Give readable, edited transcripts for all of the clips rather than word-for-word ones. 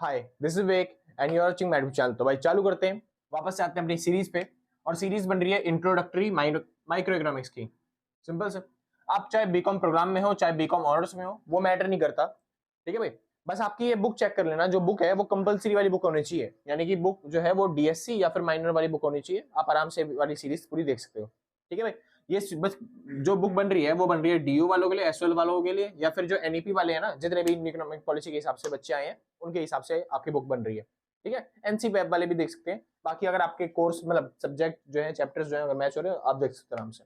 Hi, this is Vivek and you are watching my YouTube channel. तो भाई चालू करते हैं, वापस से आते हैं अपनी सीरीज पे। और सीरीज बन रही है इंट्रोडक्टरी माइक्रो इकोनॉमिक्स की। सिंपल से आप चाहे बीकॉम प्रोग्राम में हो, चाहे बीकॉम ऑनर्स में हो, वो मैटर नहीं करता। ठीक है भाई, बस आपकी ये बुक चेक कर लेना। जो बुक है वो कंपलसरी वाली बुक होनी चाहिए, यानी कि बुक जो है वो डीएससी या फिर माइनर वाली बुक होनी चाहिए। आप आराम से वाली सीरीज पूरी देख सकते हो। ठीक है भाई, ये बस जो बुक बन रही है वो बन रही है डीयू वालों के लिए, एसएल वालों के लिए, या फिर जो एनईपी वाले हैं ना, जितने भी इकोनॉमिक पॉलिसी के हिसाब से बच्चे आए हैं उनके हिसाब से आपकी बुक बन रही है। ठीक है, एनसी वेब वाले भी देख सकते हैं। बाकी अगर आपके कोर्स मतलब सब्जेक्ट जो है, चैप्टर्स जो है अगर मैच हो रहे हैं, आप देख सकते हैं आराम से।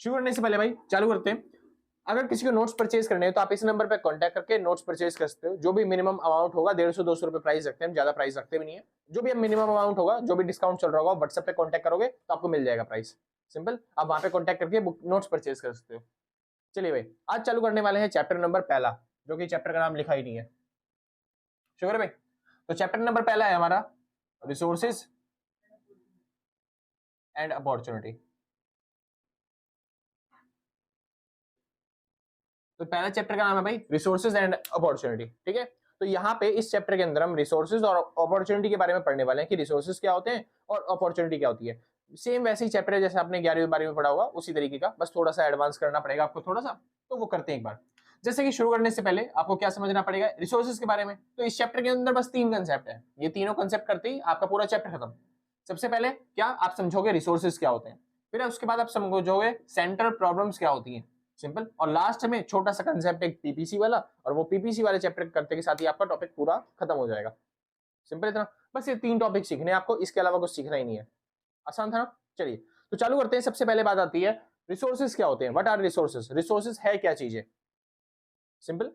शुरू करने से पहले भाई चालू करते हैं। अगर किसी को नोट्स परचेज करने हैं तो आप इस नंबर पे कांटेक्ट करके नोट्स परचेज कर सकते हो। जो भी मिनिमम अमाउंट होगा, 150-200 रुपए प्राइस रखते हैं, ज्यादा प्राइस रखते भी नहीं है। जो भी मिनिमम अमाउंट होगा, जो भी डिस्काउंट चल रहा होगा, व्हाट्सएप पे कांटेक्ट करोगे तो आपको मिल जाएगा प्राइस। सिंपल, आप वहां पे कांटेक्ट करके बुक नोट्स परचेज कर सकते हो। चलिए भाई, आज चालू करने वाले हैं चैप्टर नंबर पहला, जो कि चैप्टर का नाम लिखा ही नहीं है। शुक्र है भाई। तो चैप्टर नंबर पहला है हमारा रिसोर्सेज एंड अपॉर्चुनिटी। तो पहला चैप्टर का नाम है भाई रिसोर्सेज एंड अपॉर्चुनिटी। ठीक है, तो यहाँ पे इस चैप्टर के अंदर हम रिसोर्सेज और अपॉर्चुनिटी के बारे में पढ़ने वाले हैं कि रिसोर्सेज क्या होते हैं और अपॉर्चुनिटी क्या होती है। सेम वैसे ही चैप्टर है जैसे आपने 11वीं 12वीं में पढ़ा होगा, उसी तरीके का, बस थोड़ा सा एडवांस करना पड़ेगा आपको थोड़ा सा। तो वो करते हैं एक बार। जैसे कि शुरू करने से पहले आपको क्या समझना पड़ेगा रिसोर्सेज के बारे में। तो इस चैप्टर के अंदर बस 3 कंसेप्ट है, ये तीनों कंसेप्ट करते ही आपका पूरा चैप्टर खत्म। सबसे पहले क्या आप समझोगे रिसोर्सेज क्या होते हैं, फिर उसके बाद आप समझोगे सेंट्रल प्रॉब्लम्स क्या होती हैं। सिंपल, और लास्ट में छोटा सा कंसेप्ट एक पीपीसी वाला, और वो पीपीसी वाले चैप्टर करते के साथ ही आपका टॉपिक पूरा खत्म हो जाएगा। सिंपल इतना, बस ये 3 टॉपिक सीखने हैं आपको, इसके अलावा कुछ सीखना ही नहीं है। आसान था ना। चलिए तो चालू करते हैं। सबसे पहले बात आती है रिसोर्सेज क्या होते हैं। What are resources? रिसोर्सेज है क्या चीज है। सिंपल,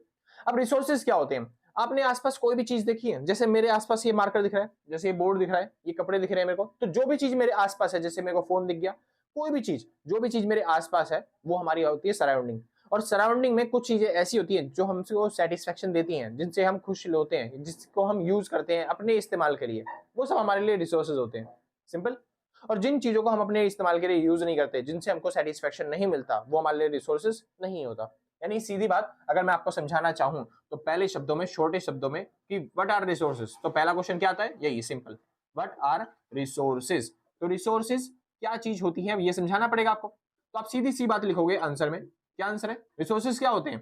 अब रिसोर्सेज क्या होते हैं। आपने आसपास कोई भी चीज देखी है, जैसे मेरे आसपास ये मार्कर दिख रहा है, जैसे ये बोर्ड दिख रहा है, ये कपड़े दिख रहे हैं मेरे को, तो जो भी चीज मेरे आसपास है, जैसे मेरे को फोन दिख गया, कोई भी चीज, जो भी चीज मेरे आसपास है वो हमारी होती है सराउंडिंग। और सराउंडिंग में कुछ चीजें ऐसी होती हैं जो हमको सेटिस्फेक्शन देती हैं, जिनसे हम खुश होते हैं, जिसको हम यूज करते हैं अपने इस्तेमाल के लिए, वो सब हमारे लिए रिसोर्सेज होते हैं। सिंपल, और जिन चीजों को हम अपने इस्तेमाल के लिए यूज नहीं करते, जिनसे हमको सेटिस्फेक्शन नहीं मिलता, वो हमारे लिए रिसोर्सेज नहीं होता। यानी सीधी बात अगर मैं आपको समझाना चाहूं तो पहले शब्दों में, छोटे शब्दों में, कि व्हाट आर रिसोर्सेज, तो पहला क्वेश्चन क्या आता है, यही सिंपल, व्हाट आर रिसोर्सेज। तो रिसोर्सेज क्या चीज होती है ये समझाना पड़ेगा आपको। तो आप सीधी सी बात लिखोगे आंसर में। क्या आंसर है? रिसोर्सेज क्या होते हैं?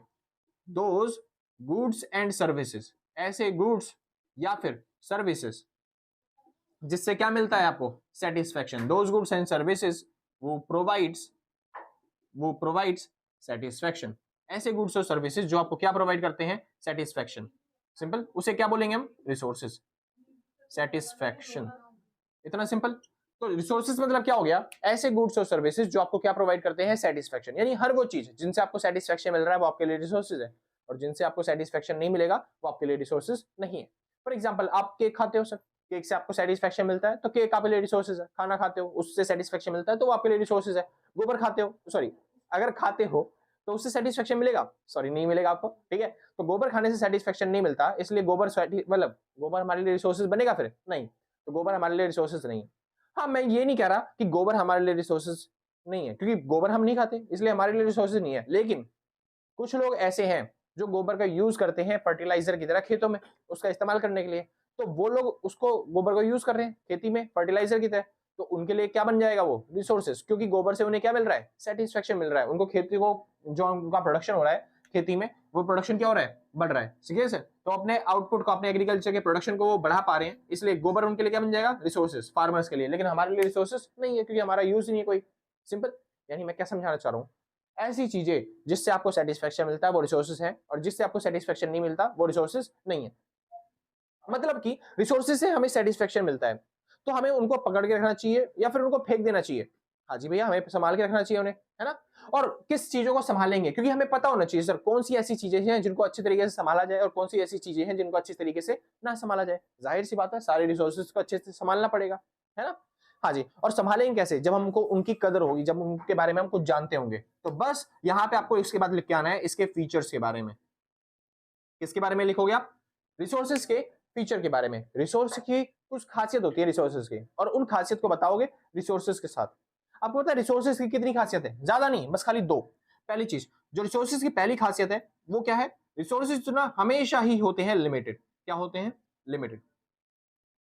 दोज गुड्स एंड सर्विसेज, ऐसे गुड्स या फिर सर्विसेज जिससे क्या मिलता है आपको, satisfaction. Those goods and services वो प्रोवाइड्स सेटिस्फेक्शन। ऐसे गुड्स और सर्विसेज जो आपको क्या प्रोवाइड करते हैं, सेटिस्फेक्शन। सिंपल, उसे क्या बोलेंगे हम, रिसोर्सेज, सेटिस्फेक्शन। इतना सिंपल। तो रिसोर्सेज मतलब क्या हो गया, ऐसे गुड्स और सर्विसेज जो आपको क्या प्रोवाइड करते हैं, सेटिस्फेक्शन। यानी हर वो चीज जिनसे आपको सेटिस्फेक्शन मिल रहा है वो आपके लिए रिसोर्सेज है, और जिनसे आपको सेटिस्फेक्शन नहीं मिलेगा वो आपके लिए रिसोर्सेज नहीं है। फॉर एग्जाम्पल, आप केक खाते हो सर, केक से आपको सेटिस्फेक्शन मिलता है तो केक आपके लिए रिसोर्सेज है। खाना खाते हो, उससे सेटिस्फेक्शन मिलता है तो वो आपके लिए रिसोर्सेज है। गोबर खाते हो, सॉरी, अगर खाते हो तो उससे सेटिस्फेक्शन मिलेगा, सॉरी नहीं मिलेगा आपको। ठीक है, तो गोबर खाने से सेटिस्फेक्शन नहीं मिलता, इसलिए गोबर मतलब गोबर हमारे लिए रिसोर्सेज बनेगा फिर नहीं, तो गोबर हमारे लिए रिसोर्सेज नहीं है। हाँ, मैं ये नहीं कह रहा कि गोबर हमारे लिए रिसोर्सेज नहीं है, क्योंकि गोबर हम नहीं खाते इसलिए हमारे लिए रिसोर्सेज नहीं है। लेकिन कुछ लोग ऐसे हैं जो गोबर का यूज करते हैं फर्टिलाइजर की तरह खेतों में, उसका इस्तेमाल करने के लिए, तो वो लोग उसको गोबर को यूज कर रहे हैं खेती में फर्टिलाइजर की तरह, तो उनके लिए क्या बन जाएगा, वो रिसोर्सेज, क्योंकि गोबर से उन्हें क्या मिल रहा है, सेटिस्फेक्शन मिल रहा है। उनको खेती को, जो उनका प्रोडक्शन हो रहा है खेती में, वो प्रोडक्शन क्या हो रहा है, बढ़ रहा है। ठीक है सर, तो अपने आउटपुट को, अपने एग्रीकल्चर के प्रोडक्शन को वो बढ़ा पा रहे हैं, इसलिए गोबर उनके लिए क्या बन जाएगा, रिसोर्सेज, फार्मर्स के लिए। लेकिन हमारे लिए रिसोर्सेज नहीं है, क्योंकि हमारा यूज नहीं है कोई। सिंपल, यानी मैं क्या समझाना चाह रहा हूँ, ऐसी चीजें जिससे आपको सेटिस्फेक्शन मिलता है वो रिसोर्सेज है, और जिससे आपको सेटिस्फेक्शन नहीं मिलता वो रिसोर्सेज नहीं है। मतलब कि रिसोर्सेज से हमें सेटिस्फेक्शन मिलता है तो हमें उनको पकड़ के रखना चाहिए या फिर उनको फेंक देना चाहिए। हाँ जी भैया, हमें संभाल के रखना चाहिए उन्हें, है ना। और किस चीजों को संभालेंगे, क्योंकि हमें पता होना चाहिए सर कौन सी ऐसी चीजें हैं जिनको अच्छी तरीके से संभाला जाए और कौन सी ऐसी चीजें हैं जिनको अच्छी तरीके से ना संभाला जाए। जाहिर सी बात है, सारे रिसोर्सेज को अच्छे से संभालना पड़ेगा, है ना। हाँ जी, और संभालेंगे कैसे, जब हमको उनकी कदर होगी, जब उनके बारे में हम कुछ जानते होंगे। तो बस यहाँ पे आपको इसके बाद लिख के आना है इसके फीचर्स के बारे में। किसके बारे में लिखोगे आप, रिसोर्सेज के फीचर के बारे में। रिसोर्स की कुछ खासियत होती है रिसोर्सेज की, और उन खासियत को बताओगे रिसोर्सेज के साथ। आपको पता है रिसोर्सेज की कितनी खासियत है, ज्यादा नहीं, बस खाली 2। पहली चीज, जो रिसोर्सेज की पहली खासियत है वो क्या है, रिसोर्सेज ना हमेशा ही होते हैं लिमिटेड। क्या होते हैं, लिमिटेड।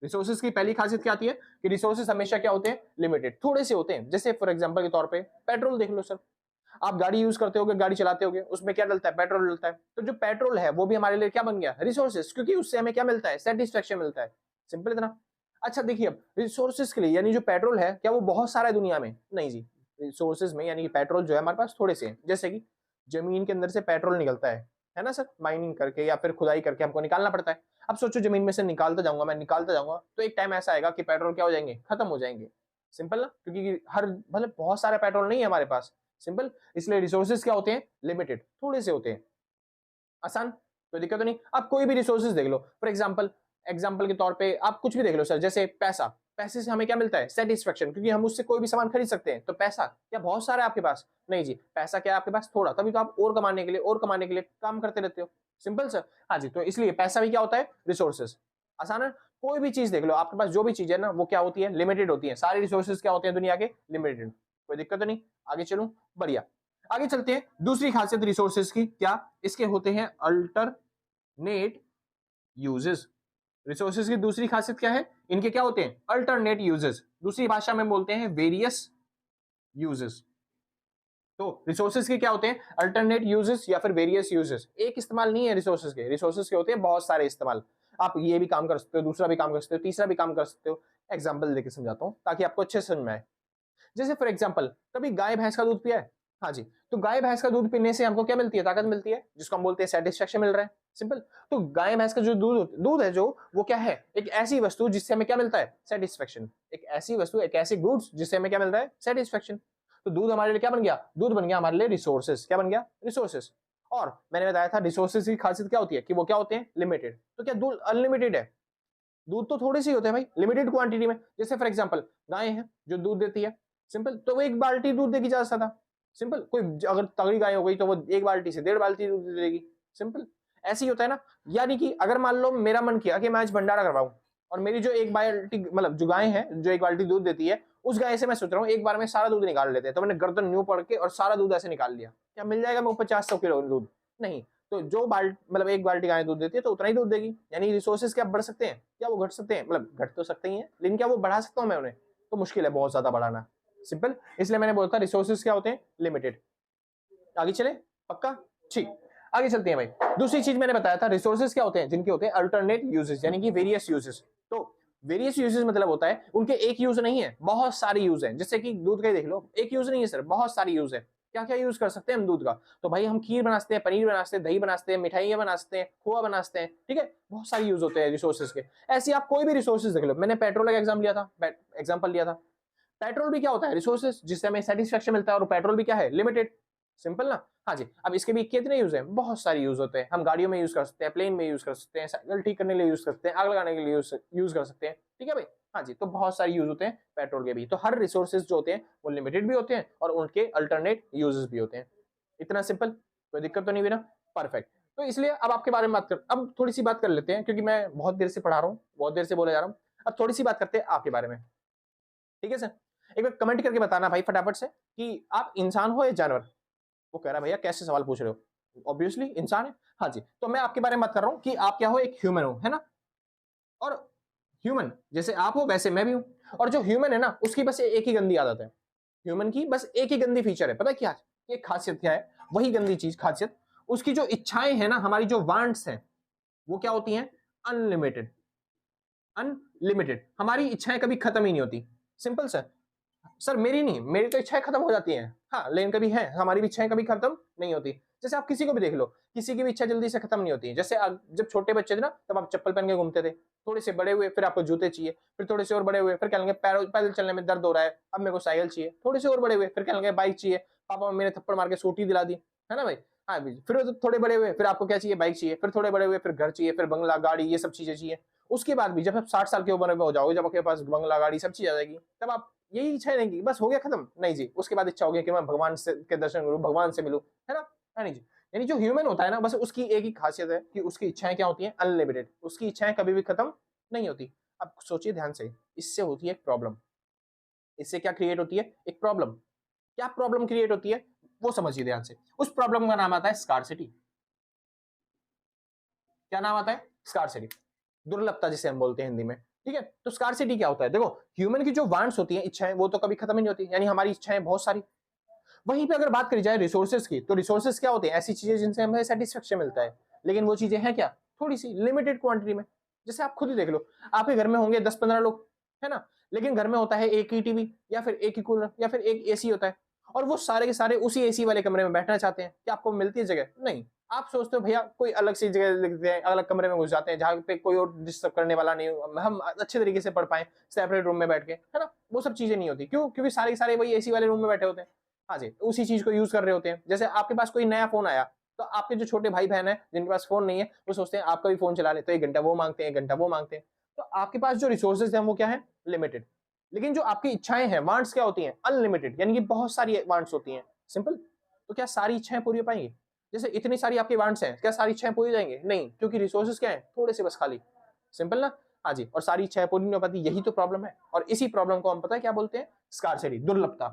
रिसोर्सेज की पहली खासियत क्या आती है कि रिसोर्सेज हमेशा क्या होते हैं, लिमिटेड, थोड़े से होते हैं। जैसे फॉर एग्जांपल के तौर पे पेट्रोल देख लो सर, आप गाड़ी यूज करते होगे, गाड़ी चलाते होगे, उसमें क्या डलता है, पेट्रोल डलता है। तो जो पेट्रोल है वो भी हमारे लिए क्या बन गया, रिसोर्सेज, क्योंकि उससे हमें क्या मिलता है, सेटिस्फेक्शन मिलता है। सिंपल इतना। अच्छा देखिए, अब रिसोर्सेज के लिए यानी जो पेट्रोल है क्या वो बहुत सारा है दुनिया में, नहीं जी। रिसोर्सेज में यानी कि पेट्रोल जो है हमारे पास थोड़े से हैं। जैसे कि जमीन के अंदर से पेट्रोल निकलता है ना सर, माइनिंग करके या फिर खुदाई करके हमको निकालना पड़ता है। अब सोचो जमीन में से निकालता जाऊंगा मैं, निकालता जाऊंगा, तो एक टाइम ऐसा आएगा कि पेट्रोल क्या हो जाएंगे, खत्म हो जाएंगे। सिंपल ना, क्योंकि हर मतलब बहुत सारा पेट्रोल नहीं है हमारे पास। सिंपल, इसलिए रिसोर्सेज क्या होते हैं, लिमिटेड, थोड़े से होते हैं। आसान, कोई दिक्कत तो नहीं। आप कोई भी रिसोर्सेज देख लो, फॉर एग्जाम्पल के तौर पे आप कुछ भी देख लो सर, जैसे पैसा, पैसे से हमें क्या मिलता है, सेटिस्फेक्शन, क्योंकि हम उससे कोई भी सामान खरीद सकते हैं। तो पैसा क्या बहुत सारा है आपके पास, नहीं जी, पैसा क्या है आपके पास, थोड़ा, तभी तो आप और कमाने के लिए काम करते रहते हो। सिंपल सर, हाँ जी। तो इसलिए पैसा भी क्या होता है, रिसोर्सेज। आसान है। कोई भी चीज देख लो, आपके पास जो भी चीज है ना वो क्या होती है, लिमिटेड होती है। सारे रिसोर्सेज क्या होते हैं दुनिया के, लिमिटेड। कोई दिक्कत तो नहीं, आगे चलूं, बढ़िया। आगे चलते हैं, दूसरी खासियत रिसोर्सेज की क्या, इसके होते हैं अल्टरनेट यूजेस। रिसोर्सेज की दूसरी खासियत क्या है, इनके क्या होते हैं, अल्टरनेट यूजेस, दूसरी भाषा में बोलते हैं वेरियस यूजेस। तो रिसोर्सेज के क्या होते हैं, अल्टरनेट यूजेस या फिर वेरियस यूजेस। एक इस्तेमाल नहीं है रिसोर्सेज के, रिसोर्सेज के होते हैं बहुत सारे इस्तेमाल। आप ये भी काम कर सकते हो, दूसरा भी काम कर सकते हो, तीसरा भी काम कर सकते हो। एग्जाम्पल देके समझाता हूँ ताकि आपको अच्छे समझ में आए। जैसे फॉर एग्जाम्पल, कभी गाय भैंस का दूध पिया है, हाँ जी। तो गाय भैंस का दूध पीने से हमको क्या मिलती है, ताकत मिलती है, जिसको हम बोलते हैं सेटिस्फेक्शन मिल रहा है। सिंपल। तो गाय भैंस का जो दूध दूध है जो, वो क्या है, एक ऐसी वस्तु जिससे हमें क्या मिलता है, सेटिस्फेक्शन। एक ऐसी वस्तु, एक ऐसी गुड्स जिससे हमें क्या मिल रहा है, सेटिस्फेक्शन। तो दूध हमारे लिए क्या बन गया, दूध बन गया हमारे लिए रिसोर्सेज। क्या बन गया, रिसोर्सेज। और मैंने बताया था रिसोर्सेज की खासियत क्या होती है कि वो क्या होते हैं, लिमिटेड। तो क्या दूध अनलिमिटेड है, दूध तो थोड़े से ही होते हैं भाई, लिमिटेड क्वांटिटी में। जैसे फॉर एग्जांपल गाय है जो दूध देती है, सिंपल, तो वो एक बाल्टी दूध देगी ज्यादा से ज्यादा। सिंपल, कोई अगर तगड़ी गाय हो गई तो वो एक बाल्टी से 1.5 बाल्टी दूध दे देगी। सिंपल, ऐसे ही होता है ना। यानी कि अगर मान लो मेरा मन किया कि मैं आज भंडारा करवाऊं, और मेरी जो एक बाल्टी मतलब जो गाय है जो एक बाल्टी दूध देती है, उस गाय से मैं सोच रहा हूँ एक बार में सारा दूध निकाल लेते हैं, तो मैंने गर्दन न्यू पड़ के और सारा दूध ऐसे निकाल लिया, क्या मिल जाएगा मेरे को 50-100 किलो दूध, नहीं। तो जो मतलब एक बाल्टी गाय दूध देती है तो उतना ही दूध देगी। यानी रिसोर्सेज क्या बढ़ सकते हैं, क्या वो घट सकते हैं, मतलब घट तो सकते ही हैं, लेकिन क्या वो बढ़ा सकता हूं मैं उन्हें, तो मुश्किल है बहुत ज्यादा बढ़ाना। सिंपल, इसलिए मैंने बोला था रिसोर्सेज क्या होते हैं, लिमिटेड। आगे चले, पक्का, ठीक। आगे चलते हैं भाई। दूसरी चीज मैंने बताया था रिसोर्सेज क्या होते हैं, जिनके होते हैं अल्टरनेट यूजेस, यानी कि वेरियस यूजेस। तो वेरियस यूजेस मतलब होता है उनके एक यूज नहीं है, बहुत सारे यूज है। जैसे कि दूध का ही देख लो, एक यूज नहीं है सर, बहुत सारे यूज है। क्या क्या यूज कर सकते हैं हम दूध का, तो भाई हम खीर बना सकते हैं, पनीर बना सकते हैं, दही बना सकते हैं, मिठाइयां बना सकते हैं, खोआ बना सकते हैं, ठीक है, बहुत सारे यूज होते हैं रिसोर्सेज के। ऐसे आप कोई भी रिसोर्सेज देख लो, मैंने पेट्रोल का एग्जाम्पल लिया था। पेट्रोल भी क्या होता है, रिसोर्सेज जिससे हमें सेटिस्फेक्शन मिलता है, और पेट्रोल भी क्या है, लिमिटेड। सिंपल ना, हाँ जी। अब इसके भी कितने यूज हैं, बहुत सारे यूज होते हैं। हम गाड़ियों में यूज कर सकते हैं, प्लेन में यूज कर सकते हैं, साइकिल ठीक करने के लिए यूज कर सकते हैं, आग लगाने के लिए यूज कर सकते हैं, ठीक है भाई। हाँ जी, तो बहुत सारे यूज होते हैं पेट्रोल के भी। तो हर रिसोर्सेज जो होते हैं वो लिमिटेड भी होते हैं और उनके अल्टरनेट यूजेस भी होते हैं। इतना सिंपल, कोई दिक्कत तो नहीं बिना, परफेक्ट। तो इसलिए अब आपके बारे में बात कर, अब थोड़ी सी बात कर लेते हैं, क्योंकि मैं बहुत देर से पढ़ा रहा हूँ, बहुत देर से बोले जा रहा हूँ। अब थोड़ी सी बात करते हैं आपके बारे में, ठीक है सर। एक बार कमेंट करके बताना भाई फटाफट से कि आप इंसान हो या जानवर। वो कह रहा है भैया कैसे सवाल पूछ रहे हो, ऑब्वियसली इंसान है। हाँ जी, तो मैं आपके बारे में बात कर रहा हूँ कि आप क्या हो, एक ह्यूमन हो, है ना। और ह्यूमन जैसे आप हो वैसे मैं भी हूँ। और जो ह्यूमन है ना उसकी बस एक ही गंदी आदत है, ह्यूमन की बस एक ही गंदी फीचर है, पता है क्या, ये खासियत क्या है, वही गंदी चीज खासियत, उसकी जो इच्छाएं हैं ना, हमारी जो वांट्स हैं वो क्या होती हैं, अनलिमिटेड। अनलिमिटेड, हमारी इच्छाएं कभी खत्म ही नहीं होती। सिंपल सर मेरी नहीं, मेरी तो इच्छाएं खत्म हो जाती हैं, हाँ, लेकिन कभी है हमारी भी इच्छाएं कभी खत्म नहीं होती। जैसे आप किसी को भी देख लो, किसी की भी इच्छा जल्दी से खत्म नहीं होती है। जैसे जब छोटे बच्चे थे ना तब आप चप्पल पहन के घूमते थे, थोड़े से बड़े हुए फिर आपको जूते चाहिए, फिर थोड़े से और बड़े हुए फिर कह लेंगे पैदल चलने में दर्द हो रहा है, अब मेरे को साइकिल चाहिए, थोड़े से और बड़े हुए फिर कह लेंगे बाइक चाहिए, पापा मम्मी ने थप्पड़ मार के स्कूटी दिला दी, है ना भाई। हाँ भाई, फिर थोड़े बड़े हुए फिर आपको क्या चाहिए, बाइक चाहिए, फिर थोड़े बड़े हुए फिर घर चाहिए, फिर बंगला गाड़ी, ये सब चीजें चाहिए। उसके बाद भी जब आप 60 साल के उम्र में हो जाओगे, जब आपके पास बंगला गाड़ी सब चीज आ जाएगी, तब आप यही इच्छा नहीं की बस हो गया खत्म, नहीं जी, उसके बाद इच्छा हो गया कि मैं भगवान से के दर्शन करूं, भगवान से मिलूं, है ना, है नहीं जी। यानी जो ह्यूमन होता है ना, बस उसकी एक ही खासियत है कि उसकी इच्छाएं क्या होती हैं, अनलिमिटेड, उसकी इच्छाएं कभी भी खत्म नहीं होती। अब सोचिए ध्यान से, इससे होती है एक प्रॉब्लम, इससे क्या क्रिएट होती है, एक प्रॉब्लम। क्या प्रॉब्लम क्रिएट होती है वो समझिए ध्यान से, उस प्रॉब्लम का नाम आता है स्कार्सिटी। क्या नाम आता है, स्कार्सिटी। दुर्लभता जिसे हम बोलते हैं हिंदी में, ठीक है। तो स्कार्सिटी क्या होता है, देखो ह्यूमन की जो वांट्स होती हैं, इच्छाएं, वो तो कभी खत्म ही नहीं होती, यानी हमारी इच्छाएं बहुत सारी। वहीं पे अगर बात करी जाए रिसोर्सेज की, तो रिसोर्सेज क्या होते हैं, ऐसी चीजें जिनसे हमें सेटिस्फेक्शन मिलता है, लेकिन वो चीजें हैं क्या, थोड़ी सी लिमिटेड क्वांटिटी में। जैसे आप खुद ही देख लो, आपके घर में होंगे 10-15 लोग, है ना, लेकिन घर में होता है एक ही टीवी, या फिर एक ही कूलर, या फिर एक एसी होता है, और वो सारे के सारे उसी एसी वाले कमरे में बैठना चाहते हैं, क्या आपको मिलती है जगह, नहीं। आप सोचते हो भैया कोई अलग सी जगह लिखते हैं, अलग कमरे में घुस जाते हैं जहाँ पे कोई और डिस्टर्ब करने वाला नहीं हो, हम अच्छे तरीके से पढ़ पाए सेपरेट रूम में बैठ के, है ना। वो सब चीजें नहीं होती, क्यों, क्योंकि सारे के सारे वही एसी वाले रूम में बैठे होते हैं। हाँ जी, उसी चीज को यूज कर रहे होते हैं। जैसे आपके पास कोई नया फोन आया, तो आपके जो छोटे भाई बहन है जिनके पास फोन नहीं है, वो सोचते हैं आपका भी फोन चला ले, तो 1 घंटा वो मांगते हैं, 1 घंटा वो मांगते हैं। तो आपके पास जो रिसोर्सेज हैं वो क्या है, लिमिटेड। लेकिन जो आपकी इच्छाएं हैं, वांट्स क्या होती हैं, अनलिमिटेड, यानी कि बहुत सारी वांट्स होती हैं, सिंपल। तो क्या सारी इच्छाएं पूरी हो पाएंगी, जैसे इतनी सारी आपकी वांट्स हैं, क्या सारी इच्छाएं पूरी हो जाएंगे, नहीं, क्योंकि रिसोर्सेज क्या है, थोड़े से बस खाली, सिंपल ना। हाँ जी, और सारी इच्छाएं पूरी नहीं हो पाती, यही तो प्रॉब्लम है। और इसी प्रॉब्लम को हम पता है क्या बोलते हैं, स्कार्सिटी, दुर्लभता।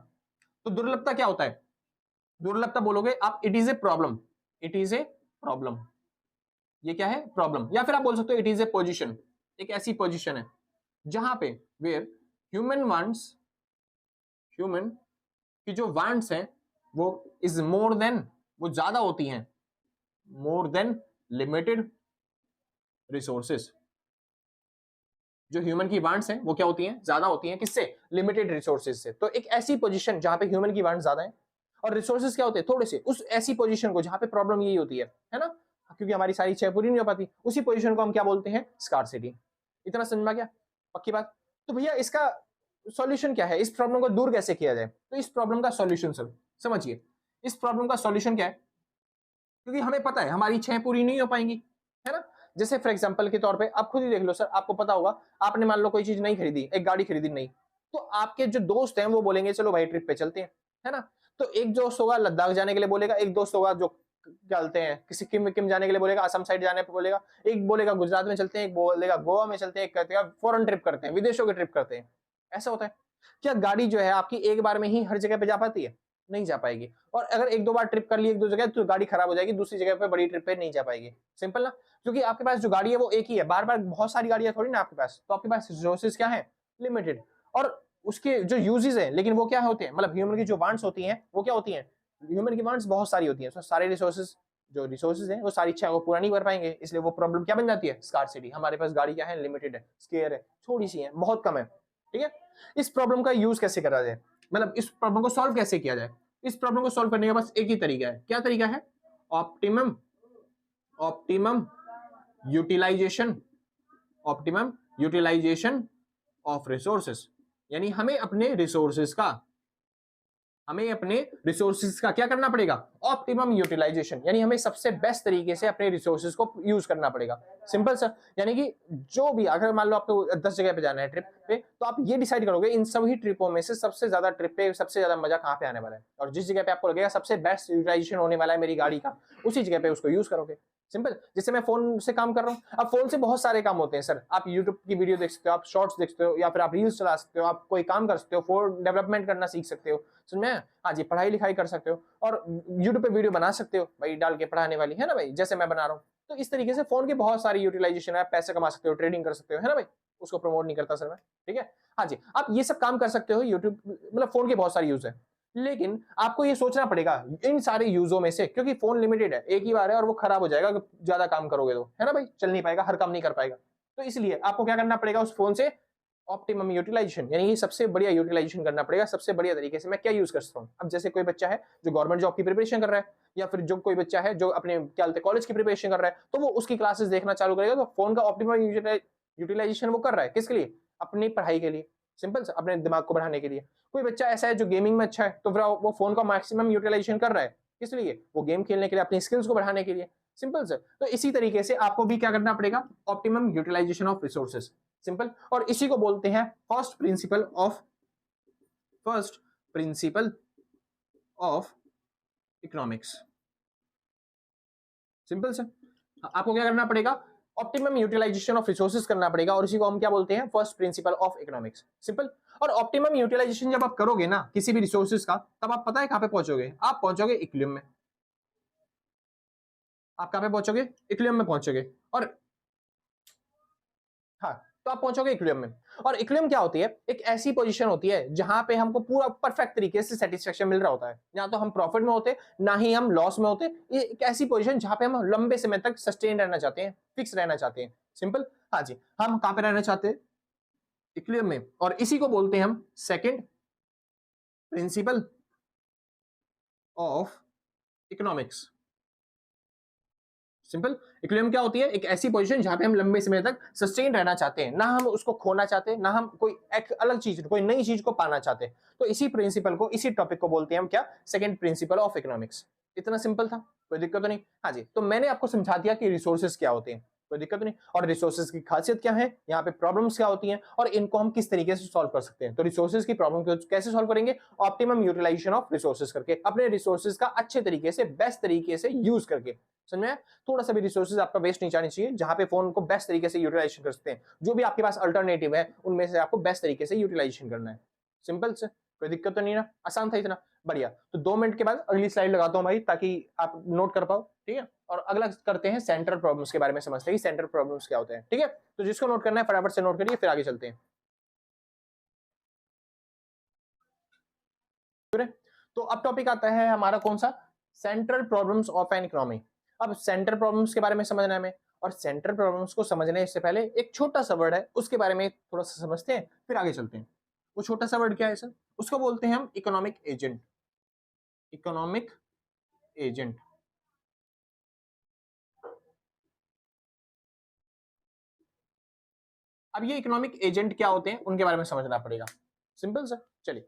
तो दुर्लभता क्या होता है, दुर्लभता बोलोगे आप, it is a problem, it is a problem, ये क्या है, प्रॉब्लम। या फिर आप बोल सकते हो इट इज ए पोजिशन, एक ऐसी पोजिशन है जहां पे वेयर ह्यूमन वांट्स, ह्यूमन की जो वांट्स हैं वो इज मोर देन, वो ज्यादा होती हैं, मोर देन लिमिटेड रिसोर्सेस। जो ह्यूमन की वांट्स हैं वो क्या होती हैं, ज्यादा होती हैं, किससे, लिमिटेड रिसोर्सेज से। तो एक ऐसी पोजीशन जहां पे ह्यूमन की वांट्स ज्यादा है और रिसोर्सेज क्या होते हैं, थोड़े से, उस ऐसी पोजीशन को जहां पे प्रॉब्लम यही होती है ना, क्योंकि हमारी सारी इच्छाएं पूरी नहीं हो पाती, उसी पोजीशन को हम क्या बोलते हैं, स्कार्सिटी। इतना समझ में आ गया, पक्की बात। तो भैया इसका सॉल्यूशन क्या है, इस प्रॉब्लम को दूर कैसे किया जाए, तो इस प्रॉब्लम का सॉल्यूशन सर समझिए, इस प्रॉब्लम का सॉल्यूशन क्या है, क्योंकि हमें पता है हमारी इच्छाएं पूरी नहीं हो पाएंगी, है ना। जैसे फॉर एग्जांपल के तौर पे आप खुद ही देख लो सर, आपको पता होगा, आपने मान लो कोई चीज नहीं खरीदी, एक गाड़ी खरीदी नहीं, तो आपके जो दोस्त हैं वो बोलेंगे चलो भाई ट्रिप पे चलते हैं, है ना। तो एक दोस्त होगा लद्दाख जाने के लिए बोलेगा, एक दोस्त होगा जो चलते हैं कि सिक्किम विक्किम जाने के लिए बोलेगा, असम साइड जाने पे बोलेगा, एक बोलेगा गुजरात में चलते हैं, एक बोलेगा गोवा में चलते हैं, एक कहते हैं फॉरेन ट्रिप करते हैं, विदेशों की ट्रिप करते हैं। ऐसा होता है। क्या गाड़ी जो है आपकी एक बार में ही हर जगह पे जा पाती है, नहीं जा पाएगी। और अगर 1-2 बार ट्रिप कर ली 1-2 जगह, तो गाड़ी खराब हो जाएगी, दूसरी जगह पे बड़ी ट्रिप पे नहीं जा पाएगी, सिंपल ना। क्योंकि आपके पास जो गाड़ी है वो एक ही है, बार बार बहुत सारी गाड़ियां थोड़ी ना आपके पास, तो आपके पास रिसोर्सेज क्या है, लिमिटेड। और उसके जो यूजेस है, लेकिन वो क्या होते हैं, मतलब ह्यूमन की जो वांट्स होती हैं वो क्या होती हैं, ह्यूमन की वांट्स बहुत सारी होती हैं, तो सारे रिसोर्सेज, जो रिसोर्सेज हैं वो सारी इच्छाओं को पूरा नहीं कर पाएंगे, इसलिए वो प्रॉब्लम क्या बन जाती है, स्कार्सिटी। हमारे पास गाड़ी क्या है, लिमिटेड है, स्केयर है, थोड़ी सी है, बहुत कम है, ठीक है। इस प्रॉब्लम का यूज कैसे करा जाए, मतलब इस प्रॉब्लम को सॉल्व कैसे किया जाए, इस प्रॉब्लम को सॉल्व करने का बस एक ही तरीका है, क्या तरीका है, optimum, optimum utilization, optimum utilization of resources. यानी हमें अपने रिसोर्सेस का, हमें अपने रिसोर्सेज का क्या करना पड़ेगा, ऑप्टिमम यूटिलाइजेशन, यानी हमें सबसे बेस्ट तरीके से अपने रिसोर्सेज को यूज करना पड़ेगा, सिंपल सर। यानी कि जो भी, अगर मान लो आपको 10 जगह पे जाना है ट्रिप पे, तो आप ये डिसाइड करोगे इन सभी ट्रिपों में से सबसे ज्यादा ट्रिप पे सबसे ज्यादा मजा कहाँ पे आने वाला है, और जिस जगह पे आपको लगेगा सबसे बेस्ट यूटिलाइजेशन होने वाला है मेरी गाड़ी का, उसी जगह पे उसको यूज करोगे, सिंपल। जैसे मैं फोन से काम कर रहा हूँ, अब फोन से बहुत सारे काम होते हैं सर, आप यूट्यूब की वीडियो देख सकते हो, आप शॉर्ट्स देख सकते हो, या फिर आप रील्स चला सकते हो, आप कोई काम कर सकते हो, फोन डेवलपमेंट करना सीख सकते हो, समझ में, हाँ जी, पढ़ाई लिखाई कर सकते हो, और यूट्यूब पे वीडियो बना सकते हो भाई, डाल के पढ़ाने वाली, है ना भाई, जैसे मैं बना रहा हूँ। तो इस तरीके से फोन की बहुत सारी यूटिलाइजेशन है, पैसे कमा सकते हो, ट्रेडिंग कर सकते हो, है ना भाई। उसको प्रमोट नहीं करता सर मैं, ठीक है। हाँ जी, आप ये सब काम कर सकते हो यूट्यूब, मतलब फोन के बहुत सारे यूज है, लेकिन आपको ये सोचना पड़ेगा इन सारे यूजों में से, क्योंकि फोन लिमिटेड है, एक ही बार है, और वो खराब हो जाएगा अगर ज्यादा काम करोगे तो, है ना भाई, चल नहीं पाएगा, हर काम नहीं कर पाएगा। तो इसलिए आपको क्या करना पड़ेगा उस फोन से, ऑप्टिमम यूटिलाइजेशन, यानी कि सबसे बढ़िया यूटिलाइजेशन करना पड़ेगा, सबसे बढ़िया तरीके से मैं क्या यूज कर सकता हूँ। अब जैसे कोई बच्चा है जो गवर्नमेंट जॉब की प्रिपरेशन कर रहा है, या फिर जो कोई बच्चा है जो अपने क्या बोलते हैं कॉलेज की प्रिपरेशन कर रहा है, तो वो उसकी क्लासेस देखना चालू करेगा, तो फोन का ऑप्टिमम यूटिलाइजेशन वो कर रहा है, किसके लिए, अपनी पढ़ाई के लिए, सिंपल, अपने दिमाग को बढ़ाने के लिए। कोई बच्चा ऐसा है जो गेमिंग में अच्छा है, तो फिर वो फोन का मैक्सिमम यूटिलाइजेशन कर रहा है, किस लिए, वो गेम खेलने के लिए, अपनी स्किल्स को बढ़ाने के लिए, सिंपल सर। तो इसी तरीके से आपको भी क्या करना पड़ेगा, optimum utilization of resources, simple. और इसी को बोलते हैं first principle of economics, simple sir. आपको क्या करना पड़ेगा, ऑप्टिमम यूटिलाइजेशन ऑफ रिसोर्सेज करना पड़ेगा, और इसी को हम क्या बोलते हैं, first principle of economics, simple. और ऑप्टिमम यूटिलाइजेशन जब आप करोगे ना किसी भी रिसोर्सेज का, तब आप पता है कहां पे पहुंचोगे, आप पहुंचोगे इक्विलिब्रियम में, आप कहां पे पहुंचोगे, इक्विलिब्रियम में पहुंचोगे। और हाँ, तो आप पहुंचोगे इक्विलिब्रियम में। और इक्विलिब्रियम क्या होती है? एक ऐसी पोजीशन होती है जहां पे हमको पूरा परफेक्ट तरीके से सेटिस्फेक्शन मिल रहा होता है, ना तो हम प्रॉफिट में होते ना ही हम लॉस में होते। ये एक ऐसी पोजीशन जहां पे हम लंबे समय तक सस्टेन रहना चाहते हैं, फिक्स रहना चाहते हैं। सिंपल। हाँ जी, हम कहां पे रहना चाहते हैं? इक्विलिब्रियम में। और इसी को बोलते हैं हम second principal of economics. Simple. Equilibrium क्या होती है? एक ऐसी पोजीशन जहां पे हम लंबे समय तक सस्टेन रहना चाहते हैं, ना हम उसको खोना चाहते, ना हम कोई एक अलग चीज, कोई नई चीज को पाना चाहते। तो इसी प्रिंसिपल को, इसी टॉपिक को बोलते हैं हम क्या? Second principal of economics. इतना सिंपल था, कोई दिक्कत तो नहीं। हाँ जी, तो मैंने आपको समझा दिया कि रिसोर्सेज क्या होते हैं, कोई दिक्कत नहीं। और रिसोर्सेज की खासियत क्या है, यहाँ पे प्रॉब्लम्स क्या होती हैं, और इनको हम किस तरीके से सॉल्व कर सकते हैं। तो रिसोर्सेज की प्रॉब्लम को कैसे सॉल्व करेंगे? ऑप्टिमम यूटिलाइजेशन ऑफ रिसोर्सेज करके, अपने रिसोर्सेज का अच्छे तरीके से, बेस्ट तरीके से यूज करके। समझ में? थोड़ा सा भी रिसोर्सेज आपका वेस्ट नहीं जानी चाहिए, जहां पे फोन को बेस्ट तरीके से यूटिलाइजेशन कर सकते हैं। जो भी आपके पास अल्टरनेटिव है उनमें से आपको बेस्ट तरीके से यूटिलाइजेशन करना है। सिंपल से, कोई दिक्कत तो नहीं ना? आसान था इतना? बढ़िया। तो 2 मिनट के बाद अगली स्लाइड लगाता हूं भाई, ताकि आप नोट कर पाओ। ठीक है, और अगला करते हैं सेंट्रल प्रॉब्लम्स के बारे में, समझते हैं कि सेंट्रल प्रॉब्लम्स क्या होते हैं। ठीक है, तो जिसको नोट करना है फटाफट से नोट करिए, फिर आगे चलते हैं। तो अब टॉपिक आता है हमारा कौन सा? Central problems of an economy. अब सेंट्रल प्रॉब्लम्स के बारे में समझना है हमें, और सेंट्रल प्रॉब्लम्स को समझने से पहले एक छोटा सा वर्ड है, उसके बारे में थोड़ा सा समझते हैं, फिर आगे चलते हैं। वो छोटा सा वर्ड क्या है सर? उसको बोलते हैं हम इकोनॉमिक एजेंट। Economic agent. अब ये इकोनॉमिक एजेंट क्या होते हैं, उनके बारे में समझना पड़ेगा। सिंपल सर, चलिए।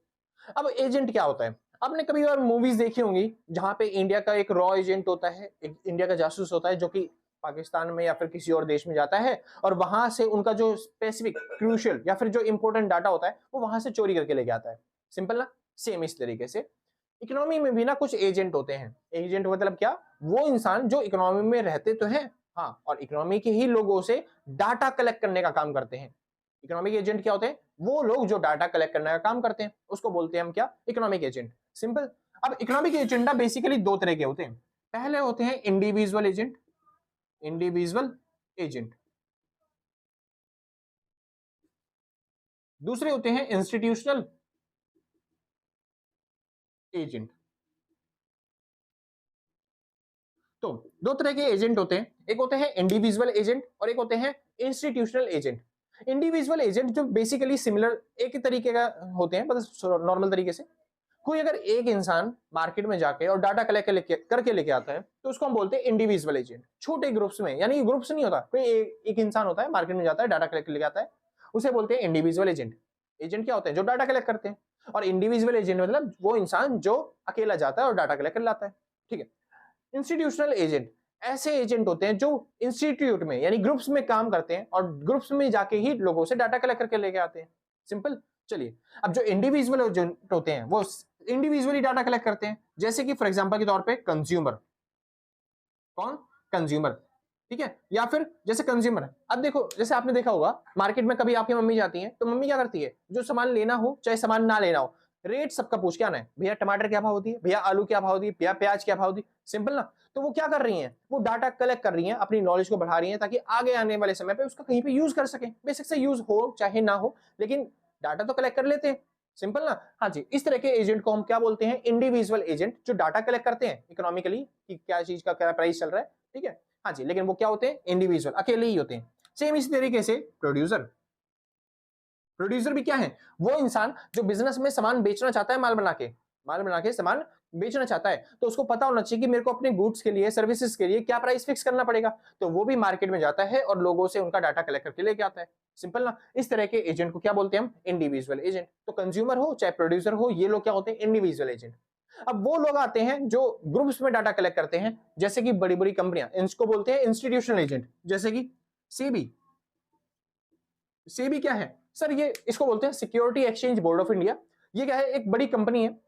अब एजेंट क्या होता है? आपने कभी और मूवीज देखी होंगी जहां पे इंडिया का एक रॉ एजेंट होता है, एक इंडिया का जासूस होता है, जो कि पाकिस्तान में या फिर किसी और देश में जाता है, और वहां से उनका जो स्पेसिफिक क्रूशियल या फिर जो इंपॉर्टेंट डाटा होता है वो वहां से चोरी करके लेके आता है। सिंपल ना? सेम इस तरीके से इकोनॉमी में भी ना कुछ एजेंट होते हैं। एजेंट मतलब क्या? वो इंसान जो इकोनॉमी में रहते तो हैं, हाँ, और इकोनॉमी के ही लोगों से डाटा कलेक्ट करने का काम करते हैं। इकोनॉमिक एजेंट क्या होते हैं? वो लोग जो डाटा कलेक्ट करने का काम करते हैं, उसको बोलते हैं हम क्या? Economic agent. सिंपल। अब इकोनॉमिक एजेंट ना बेसिकली 2 तरह के होते हैं। पहले होते हैं इंडिविजुअल एजेंट। Individual agent. दूसरे होते हैं इंस्टीट्यूशनल एजेंट। तो 2 तरह के एजेंट होते हैं, एक होते हैं इंडिविजुअल एजेंट और एक होते हैं इंस्टीट्यूशनल एजेंट। इंडिविजुअल एजेंट जो बेसिकली सिमिलर एक ही तरीके का होते हैं, बस नॉर्मल तरीके से। कोई अगर एक इंसान मार्केट में जाके और डाटा कलेक्ट करके लेके आता है, तो उसको हम बोलते हैं इंडिविजुअल एजेंट। छोटे ग्रुप्स में, यानी ग्रुप्स नहीं होता, कोई एक इंसान होता है, मार्केट में जाता है, डाटा कलेक्ट लेके आता है, उसे बोलते हैं इंडिविजुअल एजेंट। एजेंट क्या होते हैं? जो डाटा कलेक्ट करते हैं। और इंडिविजुअल एजेंट मतलब वो इंसान जो अकेला जाता है और डाटा कलेक्ट कर लाता है। ठीक है। इंस्टीट्यूशनल एजेंट ऐसे एजेंट होते हैं जो इंस्टीट्यूट में यानी ग्रुप्स में काम करते हैं और ग्रुप्स में जाके ही लोगों से डाटा कलेक्ट करके लेके आते हैं। सिंपल। चलिए, अब जो इंडिविजुअल एजेंट होते हैं वो इंडिविजुअली डाटा कलेक्ट करते हैं, जैसे कि फॉर एग्जांपल के तौर पे कंज्यूमर। कौन? कंज्यूमर। ठीक है, या फिर जैसे कंज्यूमर, अब देखो, जैसे आपने देखा होगा मार्केट में कभी आपकी मम्मी जाती है, तो मम्मी क्या करती है? जो सामान लेना हो चाहे सामान ना लेना हो, रेट सबका पूछ के आना है। भैया टमाटर क्या भाव होती है, भैया आलू क्या भाव होती है, भैया प्याज क्या भाव होती है। सिंपल ना? तो वो क्या कर रही हैं? वो डाटा कलेक्ट कर रही हैं, अपनी नॉलेज को बढ़ा रही हैं, ताकि आगे आने वाले समय पे उसका कहीं पे यूज कर सके। बेसिक से यूज हो चाहे ना हो, लेकिन डाटा तो कलेक्ट कर लेते हैं। सिंपल ना? हाँ जी, इस तरह के एजेंट को हम क्या बोलते हैं? इंडिविजुअल एजेंट, जो डाटा कलेक्ट करते हैं इकोनॉमिकली कि क्या चीज का क्या प्राइस चल रहा है। ठीक है, हाँ जी, लेकिन वो क्या होते हैं? इंडिविजुअल, अकेले ही होते हैं। सेम इसी तरीके से प्रोड्यूसर। प्रोड्यूसर भी क्या है? वो इंसान जो बिजनेस में सामान बेचना चाहता है, माल बना के सामान बेचना चाहता है, तो उसको पता होना चाहिए कि मेरे को अपने गुड्स के लिए, सर्विसेज के लिए क्या प्राइस फिक्स करना पड़ेगा। तो वो भी मार्केट में जाता है और लोगों से उनका डाटा कलेक्ट करके लेके आता है। सिंपल ना? इस तरह के एजेंट को क्या बोलते हैं हम? Individual agent. तो कंज्यूमर हो चाहे प्रोड्यूसर हो, ये लोग क्या होते हैं? Individual agent. अब वो लोग आते हैं जो ग्रुप्स में डाटा कलेक्ट करते हैं, जैसे कि बड़ी बड़ी कंपनियां, इनको बोलते हैं इंस्टीट्यूशनल एजेंट, जैसे कि सेबी। सेबी क्या है सर? ये इसको बोलते हैं security exchange board of India. ये क्या है? एक बड़ी कंपनी है,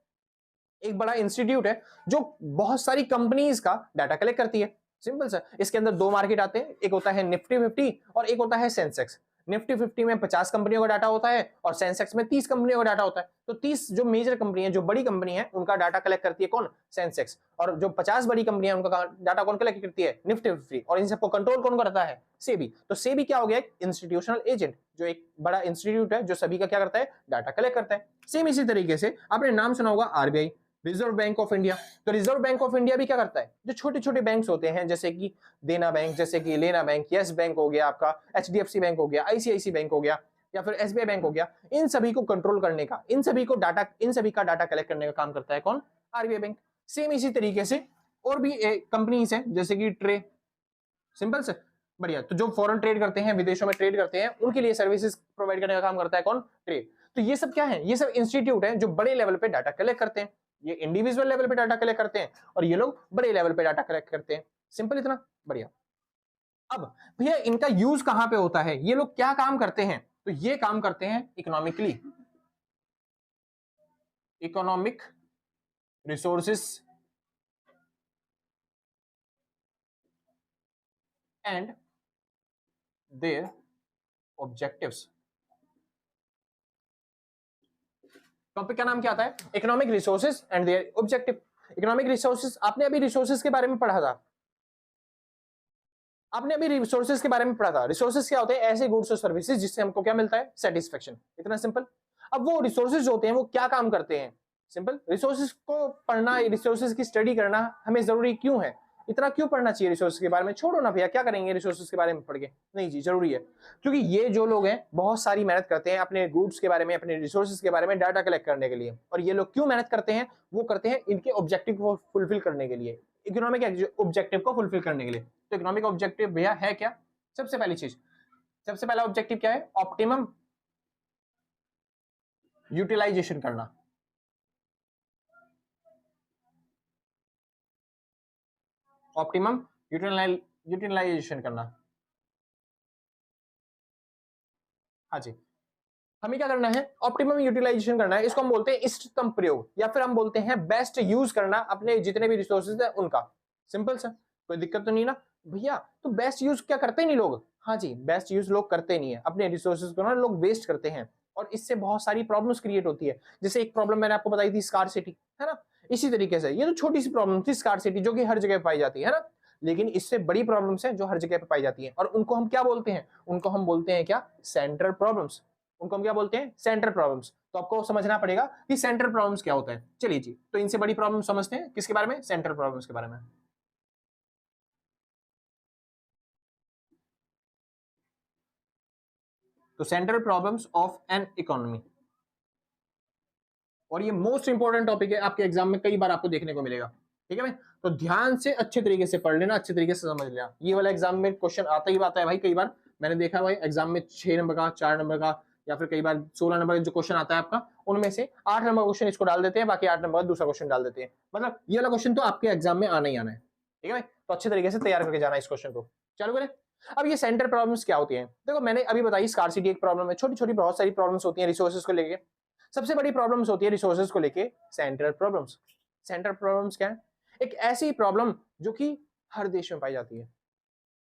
एक बड़ा इंस्टीट्यूट है, जो बहुत सारी कंपनीज का डाटा कलेक्ट करती है। Simple sir. इसके अंदर 2 मार्केट आते हैं, एक होता है निफ्टी 50 और एक होता है सेंसेक्स। निफ्टी 50 में 50 कंपनियों का डाटा होता है और सेंसेक्स में 30 कंपनियों का डाटा होता है। तो 30 जो मेजर कंपनी है, जो बड़ी कंपनी है, उनका डाटा कलेक्ट करती है कौन? सेंसेक्स। और जो 50 बड़ी कंपनियां उनका डाटा कौन कलेक्ट करती है? निफ्टी 50। और इन सबको कंट्रोल कौन करता है? सेबी। तो सेबी क्या हो गया? इंस्टीट्यूशनल एजेंट, जो एक बड़ा इंस्टीट्यूट है जो सभी का क्या करता है? डाटा कलेक्ट करता है। सेम इसी तरीके से आपने नाम सुना होगा RBI, reserve bank of India. तो रिजर्व बैंक ऑफ इंडिया भी क्या करता है? जो छोटे छोटे बैंक्स होते हैं, जैसे कि देना बैंक, जैसे कि लेना बैंक, यस बैंक हो गया आपका, एचडीएफसी बैंक हो गया, आईसीआईसी बैंक हो गया, या फिर एसबीआई बैंक हो गया, इन सभी को कंट्रोल करने का, इन सभी का डाटा कलेक्ट करने का काम करता है कौन? RBI bank. सेम इसी तरीके से और भी कंपनीज हैं, जैसे कि ट्रे, सिंपल से बढ़िया। तो जो फॉरेन ट्रेड करते हैं, विदेशों में ट्रेड करते हैं, उनके लिए सर्विसेज प्रोवाइड करने का काम करता है कौन? ट्रेड। तो ये सब क्या है? ये सब इंस्टीट्यूट है जो बड़े लेवल पे डाटा कलेक्ट करते हैं। ये इंडिविजुअल लेवल पे डाटा कलेक्ट करते हैं और ये लोग बड़े लेवल पे डाटा कलेक्ट करते हैं। सिंपल, इतना बढ़िया। अब भैया इनका यूज कहां पे होता है? ये लोग क्या काम करते हैं? तो ये काम करते हैं economically, economic resources and their objectives. Topic का नाम क्या आता है? Economic resources and their objective. Economic resources, आपने अभी रिसोर्सेज के बारे में पढ़ा था, आपने अभी रिसोर्सेज के बारे में पढ़ा था। रिसोर्सेज क्या होते हैं? ऐसे गुड्स और सर्विसेज जिससे हमको क्या मिलता है? सेटिस्फेक्शन। इतना सिंपल। अब वो रिसोर्सेज होते हैं, वो क्या काम करते हैं? सिंपल। रिसोर्सेज को पढ़ना, रिसोर्सेज की स्टडी करना हमें जरूरी क्यों है? इतना क्यों पढ़ना चाहिए रिसोर्सेज के बारे में? छोड़ो ना भैया, क्या करेंगे रिसोर्सेज के बारे में पढ़ के? नहीं जी, जरूरी है, क्योंकि ये जो लोग हैं बहुत सारी मेहनत करते हैं अपने गुड्स के बारे में, अपने रिसोर्सेज के बारे में डाटा कलेक्ट करने के लिए। और ये लोग क्यों मेहनत करते हैं? वो करते हैं इनके ऑब्जेक्टिव को फुलफिल करने के लिए, इकोनॉमिक ऑब्जेक्टिव को फुलफिल करने के लिए। तो इकोनॉमिक ऑब्जेक्टिव भैया है क्या? सबसे पहली चीज, सबसे पहला ऑब्जेक्टिव क्या है? ऑप्टिमम यूटिलाइजेशन करना। ऑप्टिमम यूटिलाइजेशन करना। हाँ जी, हमें क्या करना है? ऑप्टिमम यूटिलाइजेशन करना है। इसको हम बोलते हैं इष्टतम प्रयोग, या फिर हम बोलते हैं बेस्ट यूज करना अपने जितने भी रिसोर्सेज है उनका। सिंपल सा, कोई दिक्कत तो नहीं ना भैया? तो बेस्ट यूज क्या करते नहीं लोग? हाँ जी, बेस्ट यूज लोग करते नहीं है अपने रिसोर्सेज को ना, लोग वेस्ट करते हैं और इससे बहुत सारी प्रॉब्लम्स क्रिएट होती है। जैसे एक प्रॉब्लम मैंने आपको बताई थी, स्कार्सिटी, है ना? इसी तरीके से ये तो छोटी सी प्रॉब्लम थी स्कार्सिटी, जो कि हर जगह पाई जाती है ना, लेकिन इससे बड़ी प्रॉब्लम्स हैं जो हर जगह पे पाई जाती हैं, और उनको हम क्या बोलते हैं? उनको हम बोलते हैं क्या? Central problems. उनको हम क्या बोलते हैं? Central problems. तो आपको समझना पड़ेगा कि सेंट्रल प्रॉब्लम्स क्या होता है। चलिए जी, तो इनसे बड़ी प्रॉब्लम समझते हैं किसके बारे में? सेंट्रल प्रॉब्लम्स के बारे में। तो central problems of an economy, और ये मोस्ट इंपॉर्टेंट टॉपिक है, आपके एग्जाम में कई बार आपको देखने को मिलेगा। ठीक है भाई, तो ध्यान से अच्छे तरीके से पढ़ लेना, अच्छे तरीके से समझ लेना। ये वाला एग्जाम में क्वेश्चन आता ही आता है भाई, कई बार मैंने देखा भाई एग्जाम में 6 नंबर का, 4 नंबर का, या फिर कई बार 16 नंबर का जो क्वेश्चन आता है आपका, उनमें से 8 नंबर क्वेश्चन इसको डाल देते हैं, बाकी 8 नंबर का दूसरा क्वेश्चन डाल देते हैं। मतलब ये वाला क्वेश्चन तो आपके एग्जाम में आना ही आना है। ठीक है भाई, तो अच्छे तरीके से तैयार करके जाना इस क्वेश्चन को। चालू करें। अब ये सेंटर प्रॉब्लम्स क्या होती हैं? देखो मैंने अभी बताई, स्कार्सिटी एक प्रॉब्लम है, छोटी छोटी बहुत सारी प्रॉब्लम्स होती हैं रिसोर्सेज को लेके। सबसे बड़ी प्रॉब्लम्स होती है रिसोर्सेज को लेके सेंट्रल प्रॉब्लम्स। सेंट्रल प्रॉब्लम्स क्या है? एक ऐसी प्रॉब्लम जो कि हर देश में पाई जाती है।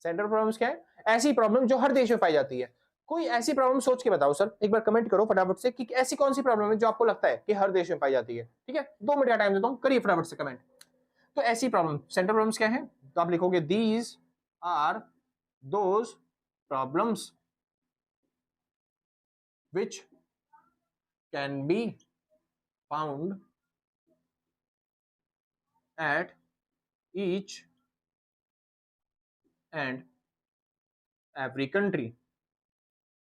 सेंट्रल प्रॉब्लम्स क्या है? ऐसी प्रॉब्लम जो हर देश में पाई जाती है। कोई ऐसी प्रॉब्लम सोच के बताओ सर, एक बार कमेंट करो फटाफट से कि ऐसी कौन सी प्रॉब्लम है जो आपको लगता है कि हर देश में पाई जाती है। ठीक है, 2 मिनट का टाइम देता हूं, करिए फटाफट से कमेंट। तो ऐसी प्रॉब्लम, सेंट्रल प्रॉब्लम्स क्या है? तो आप लिखोगे these are those problems which can be found at each and every country।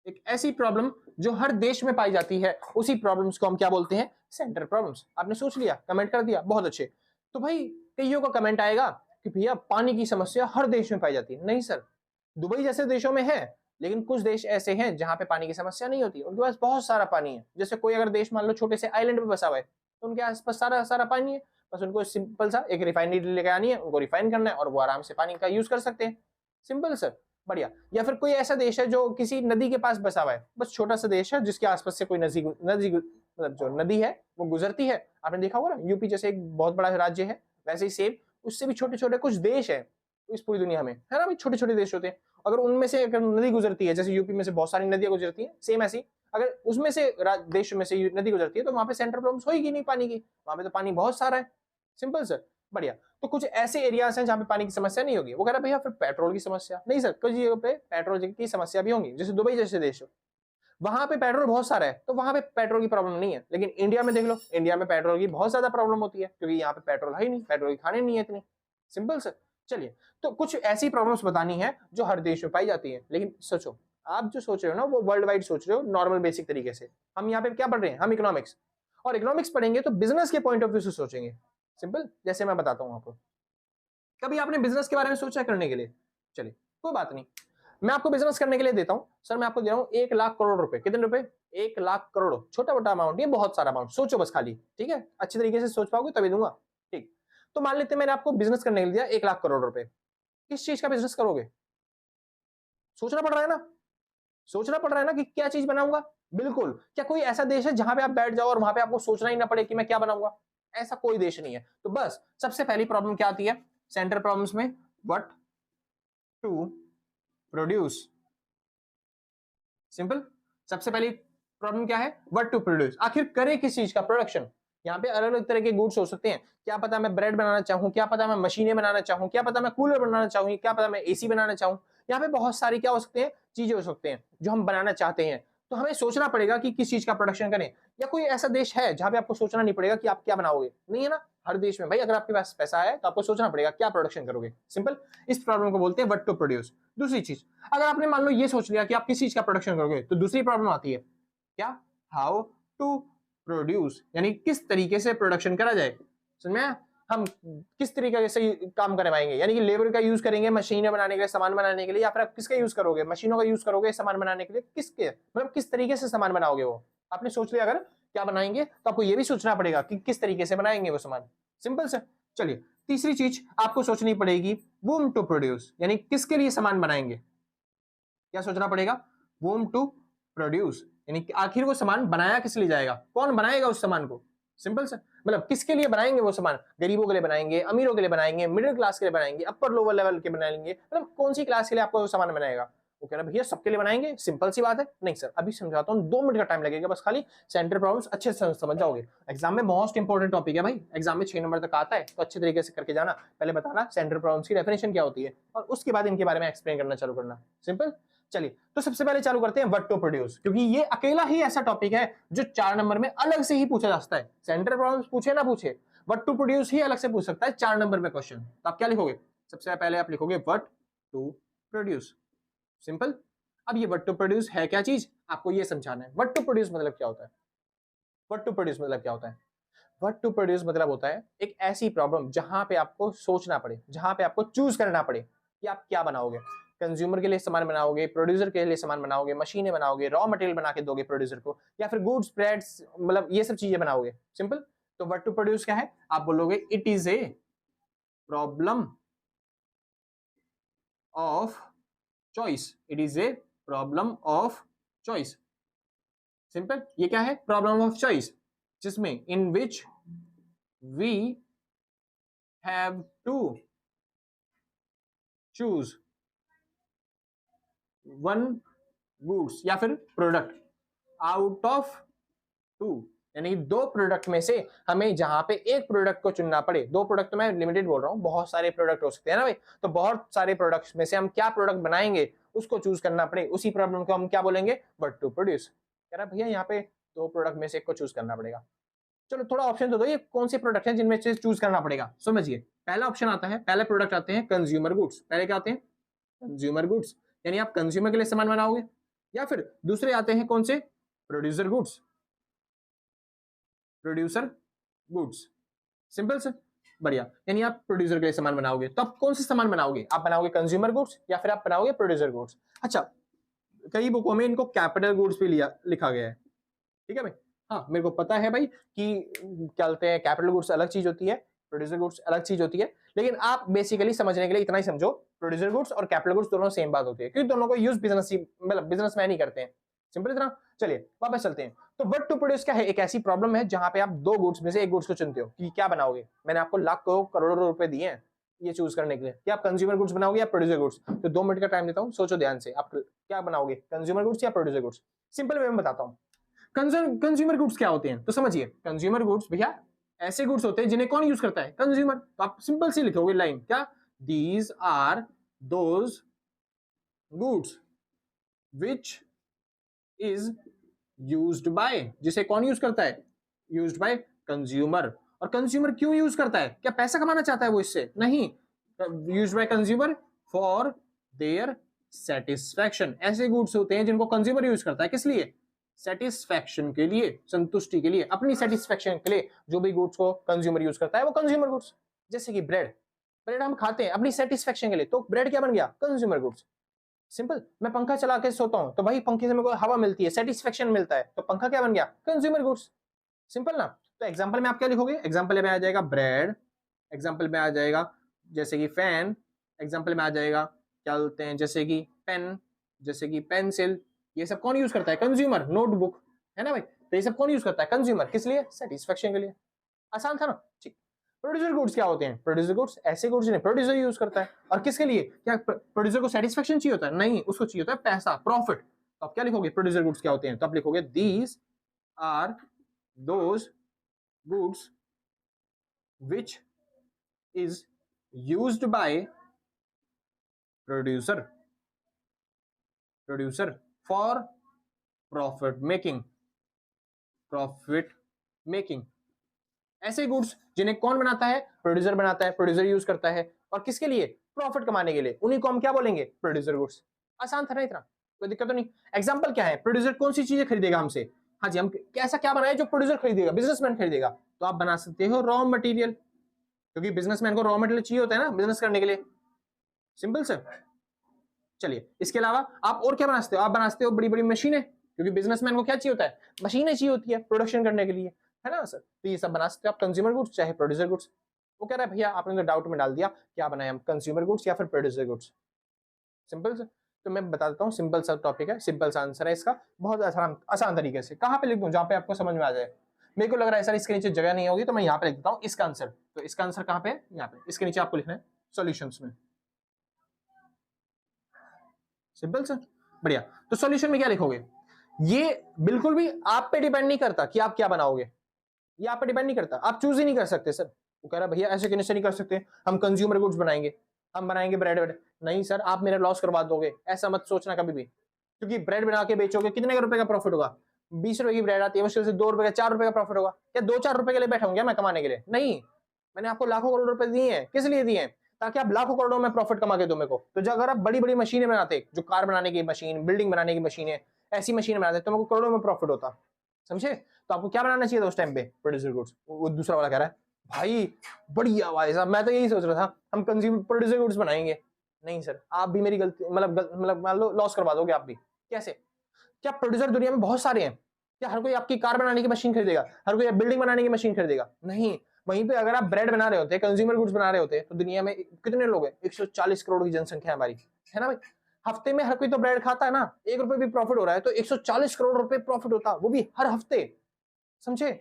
एक ऐसी प्रॉब्लम जो हर देश में पाई जाती है, उसी प्रॉब्लम्स को हम क्या बोलते हैं? Central problems. आपने सोच लिया, कमेंट कर दिया, बहुत अच्छे। तो भाई कईयों का कमेंट आएगा कि भैया पानी की समस्या हर देश में पाई जाती है। नहीं सर, दुबई जैसे देशों में है, लेकिन कुछ देश ऐसे हैं जहां पे पानी की समस्या नहीं होती, उनके पास बहुत सारा पानी है। जैसे कोई अगर देश मान लो छोटे से आइलैंड पे बसा हुआ है, तो उनके आसपास सारा सारा पानी है, बस उनको सिंपल सा एक रिफाइनरी लेके आनी है, उनको रिफाइन करना है और वो आराम से पानी का यूज कर सकते हैं। सिंपल सर, बढ़िया। या फिर कोई ऐसा देश है जो किसी नदी के पास बसा हुआ है, बस छोटा सा देश है जिसके आसपास से कोई नदी नदी मतलब जो नदी है वो गुजरती है। आपने देखा होगा ना, यूपी जैसे एक बहुत बड़ा राज्य है, वैसे ही सेम उससे भी छोटे छोटे कुछ देश है इस पूरी दुनिया में, है ना भाई, छोटे छोटे देश होते हैं। अगर उनमें से अगर नदी गुजरती है, जैसे यूपी में से बहुत सारी नदियां गुजरती हैं, सेम ऐसी अगर उसमें से देश में से नदी गुजरती है तो वहां पे सेंट्रल प्रॉब्लम होगी नहीं पानी की, वहां पे तो पानी बहुत सारा है। सिंपल सर, बढ़िया। तो कुछ ऐसे एरियाज हैं जहां पे पानी की समस्या नहीं होगी। वो कह रहा भैया फिर पेट्रोल की समस्या नहीं सर, कुछ जगह पे पेट्रोल की समस्या भी होगी, जैसे दुबई जैसे देश वहां पे पेट्रोल बहुत सारा है तो वहां पे पेट्रोल की प्रॉब्लम नहीं है। लेकिन इंडिया में देख लो, इंडिया में पेट्रोल की बहुत ज्यादा प्रॉब्लम होती है क्योंकि यहाँ पे पेट्रोल है ही नहीं, पेट्रोल की खाने नहीं है इतनी। सिंपल सर, चलिए तो कुछ ऐसी प्रॉब्लम्स बतानी है जो हर देश में पाई जाती है। लेकिन सोचो, आप जो सोच रहे हो ना वो वर्ल्ड वाइड सोच रहे हो, नॉर्मल बेसिक तरीके से। हम यहाँ पे क्या पढ़ रहे हैं, हम इकोनॉमिक्स, और इकोनॉमिक्स पढ़ेंगे तो बिजनेस के पॉइंट ऑफ व्यू से सोचेंगे। सिंपल, जैसे मैं बताता हूँ आपको, कभी आपने बिजनेस के बारे में सोचा करने के लिए? चलिए कोई बात नहीं, मैं आपको बिजनेस करने के लिए देता हूं सर, मैं आपको दे रहा हूं 1 लाख करोड़ रुपए। कितने रुपए? 1 लाख करोड़। छोटा मोटा अमाउंट, ये बहुत सारा अमाउंट, सोचो बस खाली, ठीक है? अच्छी तरीके से सोच पाओगे तभी दूंगा, ठीक? तो मान लेते हैं मैंने आपको बिजनेस करने के लिए दिया 1 लाख करोड़ रुपए। किस चीज का बिजनेस करोगे? सोचना पड़ रहा है ना, सोचना पड़ रहा है ना कि क्या चीज बनाऊंगा। बिल्कुल, क्या कोई ऐसा देश है जहां पे आप बैठ जाओ और वहां पे आपको सोचना ही ना पड़े कि मैं क्या बनाऊंगा? ऐसा कोई देश नहीं है। तो बस सबसे पहली प्रॉब्लम क्या आती है सेंट्रल प्रॉब्लम्स में? What to produce. सिंपल, सबसे पहली प्रॉब्लम क्या है? व्हाट टू प्रोड्यूस, आखिर करे किस चीज का प्रोडक्शन। यहाँ पे अलग अलग तरह के गुड्स हो सकते हैं, क्या पता मैं ब्रेड बनाना चाहूँ, क्या पता मैं मशीनें बनाना चाहूँ, क्या पता मैं कूलर बनाना चाहूँ, क्या पता मैं एसी बनाना चाहूँ। यहाँ पे बहुत सारी क्या हो सकते हैं, चीजें हो सकते हैं जो हम बनाना चाहते हैं। तो हमें सोचना पड़ेगा कि किस चीज का प्रोडक्शन करें। या कोई ऐसा देश है जहां पे आपको सोचना नहीं पड़ेगा कि आप क्या बनाओगे? नहीं है ना, हर देश में भाई अगर आपके पास पैसा है तो आपको सोचना पड़ेगा क्या प्रोडक्शन करोगे। सिंपल, इस प्रॉब्लम को बोलते हैं व्हाट टू प्रोड्यूस। दूसरी चीज, अगर आपने मान लो ये सोच लिया कि आप किस चीज का प्रोडक्शन करोगे, तो दूसरी प्रॉब्लम आती है क्या? हाउ टू प्रोड्यूस, यानी किस तरीके से प्रोडक्शन करा जाए। समझ में? हम किस तरीके से काम करवाएंगे, यानी कि लेबर का यूज करेंगे मशीनें बनाने के लिए, सामान बनाने के लिए, या फिर आप किसका यूज करोगे? मशीनों का यूज करोगे सामान बनाने के लिए। किसके मतलब किस तरीके से सामान बनाओगे? वो आपने सोच लिया अगर क्या बनाएंगे तो आपको ये भी सोचना पड़ेगा कि किस तरीके से बनाएंगे वो सामान। सिंपल से। चलिए तीसरी चीज आपको सोचनी पड़ेगी वूम टू प्रोड्यूस, यानी किसके लिए सामान बनाएंगे। क्या सोचना पड़ेगा? वूम टू प्रोड्यूस, यानी आखिर वो सामान बनाया किस लिए जाएगा, कौन बनाएगा उस सामान को। सिंपल से, मतलब किसके लिए बनाएंगे वो सामान? गरीबों के लिए बनाएंगे, अमीरों के लिए बनाएंगे, मिडिल क्लास के लिए बनाएंगे, अपर लोअर लेवल के बनाएंगे, मतलब कौन सी क्लास के लिए आपको वो सामान बनाएगा? वो कह रहा भैया सबके लिए बनाएंगे। सिंपल सी बात है। नहीं सर, अभी समझाता हूँ, 2 मिनट का टाइम लगेगा बस, खाली सेंटर प्रॉब्लम्स अच्छे से समझ जाओगे। एग्जाम में मोस्ट इंपोर्टेंट टॉपिक है भाई, एग्जाम में 6 नंबर तक आता है, तो अच्छे तरीके से करके जाना। पहले बताना सेंटर प्रॉब्लम्स की डेफिनेशन क्या होती है और उसके बाद इनके बारे में एक्सप्लेन करना चालू करना। सिंपल। चलिए तो सबसे पहले चालू करते हैं व्हाट टू प्रोड्यूस, क्योंकि ये अकेला ही ऐसा टॉपिक है जो 4 नंबर में अलग से ही पूछा जा सकता है। सेंटर प्रॉब्लम्स पूछे ना पूछे, व्हाट टू प्रोड्यूस ही अलग से पूछ सकता है 4 नंबर में क्वेश्चन। तो आप क्या लिखोगे? सबसे पहले आप लिखोगे व्हाट टू प्रोड्यूस। सिंपल। अब ये व्हाट टू प्रोड्यूस है क्या चीज, आपको ये समझाना है। व्हाट टू प्रोड्यूस मतलब क्या होता है? व्हाट टू प्रोड्यूस मतलब क्या होता है? व्हाट टू प्रोड्यूस मतलब होता है एक ऐसी प्रॉब्लम जहां पे आपको सोचना पड़े, जहां पे आपको चूज करना पड़े कि आप क्या बनाओगे। कंज्यूमर के लिए सामान बनाओगे, प्रोड्यूसर के लिए सामान बनाओगे, मशीनें बनाओगे, रॉ मटेरियल बना के दोगे प्रोड्यूसर को, या फिर गुड्स स्प्रेड्स, मतलब ये सब चीजें बनाओगे। सिंपल। तो व्हाट टू प्रोड्यूस क्या है? आप बोलोगे it is a problem of choice. It is a problem of choice. Simple. ये क्या है? प्रॉब्लम ऑफ चॉइस, जिसमें in which we have to choose one goods या फिर प्रोडक्ट आउट ऑफ 2, यानी 2 प्रोडक्ट में से हमें जहां पे एक प्रोडक्ट को चुनना पड़े। 2 प्रोडक्ट तो मैं लिमिटेड बोल रहा हूं, बहुत सारे प्रोडक्ट हो सकते हैं ना भाई, तो बहुत सारे प्रोडक्ट्स में से हम क्या प्रोडक्ट बनाएंगे उसको चूज करना पड़े, उसी प्रॉब्लम को हम क्या बोलेंगे? What to produce. कह रहा भैया यहाँ पे 2 प्रोडक्ट में से एक को चूज करना पड़ेगा। चलो थोड़ा ऑप्शन तो दो, ये कौन से प्रोडक्ट हैं जिनमें से चूज करना पड़ेगा। समझिए, पहला ऑप्शन आता है, पहले प्रोडक्ट आते हैं कंज्यूमर गुड्स। पहले क्या आते हैं? कंज्यूमर गुड्स, यानी आप कंज्यूमर के लिए सामान बनाओगे। या फिर दूसरे आते हैं कौन से? Producer goods. Producer goods. Simple से, बढ़िया, यानी आप प्रोड्यूसर के लिए सामान बनाओगे। तो आप कौन से सामान बनाओगे? आप बनाओगे कंज्यूमर गुड्स या फिर आप बनाओगे प्रोड्यूसर गुड्स। अच्छा, कई बुकों में इनको कैपिटल गुड्स भी लिखा गया है, ठीक है भाई। हाँ, मेरे को पता है भाई कि क्या बोलते हैं, कैपिटल गुड्स अलग चीज होती है, प्रोड्यूसर गुड्स अलग चीज होती है, लेकिन आप बेसिकली समझने के लिए इतना ही समझो, प्रोड्यूसर गुड्स और कैपिटल गुड्स दोनों सेम बात होती है, क्योंकि दोनों को यूज बिजनेस मतलब बिजनेसमैन ही करते हैं। सिंपल इतना। चलिए वापस चलते हैं। तो व्हाट टू प्रोड्यूस क्या है? एक ऐसी प्रॉब्लम है जहां पे आप 2 गुड्स में से एक गुड्स को चुनते हो कि क्या बनाओगे। मैंने आपको लाख करोड़ों रुपए दिए हैं, ये चूज करने के लिए कि आप कंज्यूमर गुड्स बनाओगे या प्रोड्यूसर गुड्स। तो 2 मिनट का टाइम देता हूँ, सोचो ध्यान से, आप क्या बनाओगे, कंज्यूमर गुड्स या प्रोड्यूसर गुड्स। सिंपल वे में बताता हूँ कंज्यूमर गुड्स क्या होते हैं। तो समझिए, कंज्यूमर गुड्स भैया ऐसे गुड्स होते हैं जिन्हें कौन यूज करता है, कंज्यूमर। तो आप सिंपल सी लिखोगे लाइन क्या, these are those goods which is used by, जिसे कौन यूज करता है, यूज्ड बाय कंज्यूमर। और कंज्यूमर क्यों यूज करता है, क्या पैसा कमाना चाहता है वो इससे, नहीं, used by consumer for their satisfaction. ऐसे गुड्स होते हैं जिनको कंज्यूमर यूज करता है, किस लिए, सेटिस्फैक्शन के लिए, संतुष्टि के लिए, अपनी सेटिस्फैक्शन के लिए जो भी गुड्स को कंज्यूमर यूज करता है वो कंज्यूमर गुड्स। जैसे कि ब्रेड, ब्रेड हम खाते हैं अपनी सेटिस्फैक्शन के लिए, तो ब्रेड क्या बन गया, कंज्यूमर गुड्स। सिंपल, मैं पंखा चला के सोता हूं तो भाई पंखे से मेरे को हवा मिलती है, सेटिस्फैक्शन मिलता है, तो पंखा क्या बन गया, कंज्यूमर गुड्स। सिंपल ना। तो एग्जांपल में आप क्या लिखोगे, एग्जांपल में आ जाएगा ब्रेड, एग्जांपल में आ जाएगा जैसे कि फैन, एग्जांपल में आ जाएगा क्या बोलते हैं जैसे कि पेन, जैसे कि पेंसिल। ये सब कौन यूज करता है, कंज्यूमर। नोटबुक है ना भाई, तो ये सब कौन यूज करता है, कंज्यूमर। किस लिए, सेटिस्फैक्शन के लिए। आसान था ना, ठीक। प्रोड्यूसर गुड्स क्या होते हैं, प्रोड्यूसर गुड्स ऐसे गुड्स जिन्हें प्रोड्यूसर यूज करता है, और किसके लिए, क्या प्रोड्यूसर को सेटिस्फैक्शन चाहिए होता है, नहीं, उसको चाहिए होता है पैसा, प्रॉफिट। तो आप क्या लिखोगे, प्रोड्यूसर गुड्स क्या होते हैं, तो आप लिखोगे these are those goods which is used by producer for profit making. ऐसे गुड्स जिन्हें कौन बनाता है, प्रोड्यूसर बनाता है, प्रोड्यूसर यूज करता है, और किसके लिए, प्रॉफिट कमाने के लिए, उन्हीं को हम क्या बोलेंगे, प्रोड्यूसर गुड्स। आसान था ना इतना, कोई दिक्कत तो नहीं। एग्जांपल क्या है, प्रोड्यूसर कौन सी चीजें खरीदेगा हमसे, हाँ जी, हम ऐसा क्या बनाए जो प्रोड्यूसर खरीदेगा, बिजनेसमैन खरीदेगा। तो आप बना सकते हो रॉ मटेरियल, क्योंकि बिजनेसमैन को रॉ मटेरियल चाहिए होता है ना बिजनेस करने के लिए। Simple sir. चलिए, इसके अलावा आप और क्या बना सकते हो, आप बना सकते हो बड़ी बड़ी मशीनें, क्योंकि बिजनेसमैन को क्या चाहिए होता है, मशीनें चाहिए होती है प्रोडक्शन करने के लिए, है ना सर। तो ये सब बना सकते हो आप, कंज्यूमर गुड्स चाहे प्रोड्यूसर गुड्स। वो कह रहा है भैया आपने तो डाउट में डाल दिया, क्या बनाए हम, कंज्यूमर गुड्स या फिर प्रोड्यूसर गुड्स। Simple sir. तो मैं बता देता हूँ, सिंपल सा टॉपिक है, सिंपल सा आंसर है इसका, बहुत आसान तरीके से। कहाँ पे लिख दूं जहाँ पे आपको समझ में आ जाए। मेरे को लग रहा है सर इसके नीचे जगह नहीं होगी, तो मैं यहाँ पे लिख देता हूँ इसका आंसर। तो इसका आंसर कहाँ पे है, यहाँ पे, इसके नीचे आपको लिखना है सॉल्यूशंस में। सिंपल सर, बढ़िया। तो सॉल्यूशन में क्या लिखोगे, ये बिल्कुल भी आप पे डिपेंड नहीं करता कि आप क्या बनाओगे, ये आप पे डिपेंड नहीं करता, आप चूज ही नहीं कर सकते सर। वो कह रहा भैया ऐसे कैसे नहीं कर सकते, हम कंज्यूमर गुड्स बनाएंगे, हम बनाएंगे ब्रेड वेड। नहीं सर, आप मेरा लॉस करवा दोगे, ऐसा मत सोचना कभी भी, क्योंकि ब्रेड बना के बेचोगे, कितने रुपए का प्रॉफिट होगा, 20 रुपए की ब्रेड आती है, मुश्किल से 2 रुपए का 4 रुपए का प्रॉफिट होगा। क्या 2-4 रुपए के लिए बैठा हूँ क्या मैं कमाने के लिए, नहीं, मैंने आपको लाखों करोड़ रुपए दिए हैं, किस लिए दिए हैं, ताकि आप लाखों करोड़ों में प्रॉफिट कमा के दो मेरे को। तो जो अगर आप बड़ी बड़ी मशीनें बनाते, जो कार बनाने की मशीन, बिल्डिंग बनाने की मशीन है, ऐसी मशीन बनाते तो मेरे को करोड़ों में प्रॉफिट होता, समझे। तो आपको क्या बनाना चाहिए था उस टाइम पे, प्रोड्यूसर गुड्स। वो दूसरा वाला कह रहा है भाई बढ़िया भाई साहब, मैं तो यही सोच रहा था हम कंज्यूमर प्रोड्यूसर गुड्स बनाएंगे। नहीं सर, आप भी मेरी गलती, मतलब मान लो लॉस करवा दोगे आप भी। कैसे, क्या प्रोड्यूसर दुनिया में बहुत सारे हैं, क्या हर कोई आपकी कार बनाने की मशीन खरीदेगा, हर कोई बिल्डिंग बनाने की मशीन खरीदेगा, नहीं। वहीं पे अगर आप ब्रेड बना रहे होते, कंज्यूमर गुड्स बना रहे होते, तो दुनिया में कितने लोग हैं, 140 करोड़ की जनसंख्या है हमारी, है ना भाई। हफ्ते में हर कोई तो ब्रेड खाता है ना, 1 रुपए भी प्रॉफिट हो रहा है तो 140 करोड़ रुपए प्रॉफिट होता, वो भी हर हफ्ते, समझे।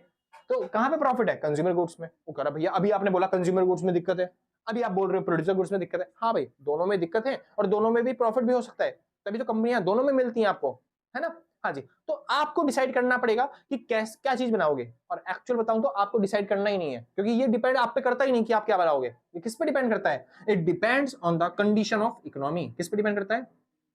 तो कहां पे प्रॉफिट है, कंज्यूमर गुड्स में। वो कह रहा भैया अभी आपने बोला कंज्यूमर गुड्स में दिक्कत है, अभी आप बोल रहे हो प्रोड्यूसर गुड्स में दिक्कत है। हाँ भाई, दोनों में दिक्कत है और दोनों में भी प्रॉफिट भी हो सकता है, तभी तो कंपनियां दोनों में मिलती हैं आपको, है ना। हाँ जी, तो आपको डिसाइड करना पड़ेगा कि क्या चीज बनाओगे। और एक्चुअल बताऊं तो आपको डिसाइड करना ही नहीं है, क्योंकि ये डिपेंड आप पे करता ही नहीं कि आप क्या बनाओगे। ये किस पे डिपेंड करता है, it depends on the condition of economy. किस पे डिपेंड करता है,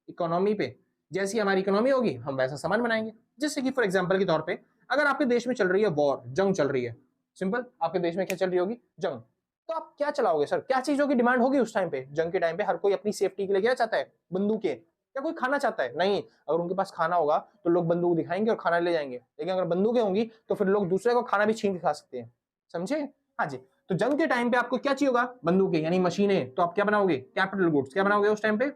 इकोनॉमी पे। जैसी हमारी इकोनॉमी होगी हम वैसा सामान बनाएंगे। जैसे कि फॉर एग्जांपल के तौर पे, अगर आपके देश में चल रही है वॉर, जंग चल रही है, सिंपल, आपके देश में क्या चल रही होगी, जंग, तो आप क्या चलाओगे सर, क्या चीजों की डिमांड होगी उस टाइम पे, जंग के टाइम पे। हर कोई अपनी सेफ्टी के लिए क्या चाहता है, बंदूकें, क्या कोई खाना चाहता है, नहीं। अगर उनके पास खाना होगा तो लोग बंदूक दिखाएंगे और खाना ले जाएंगे, लेकिन अगर बंदूकें होंगी तो फिर लोग दूसरे को खाना भी छीन के खा सकते हैं, समझे। हाँ जी, तो जंग के टाइम पे आपको क्या चाहिए होगा, बंदूकें यानी मशीनें, तो आप क्या बनाओगे, कैपिटल गुड्स। क्या बनाओगे उस टाइम पे,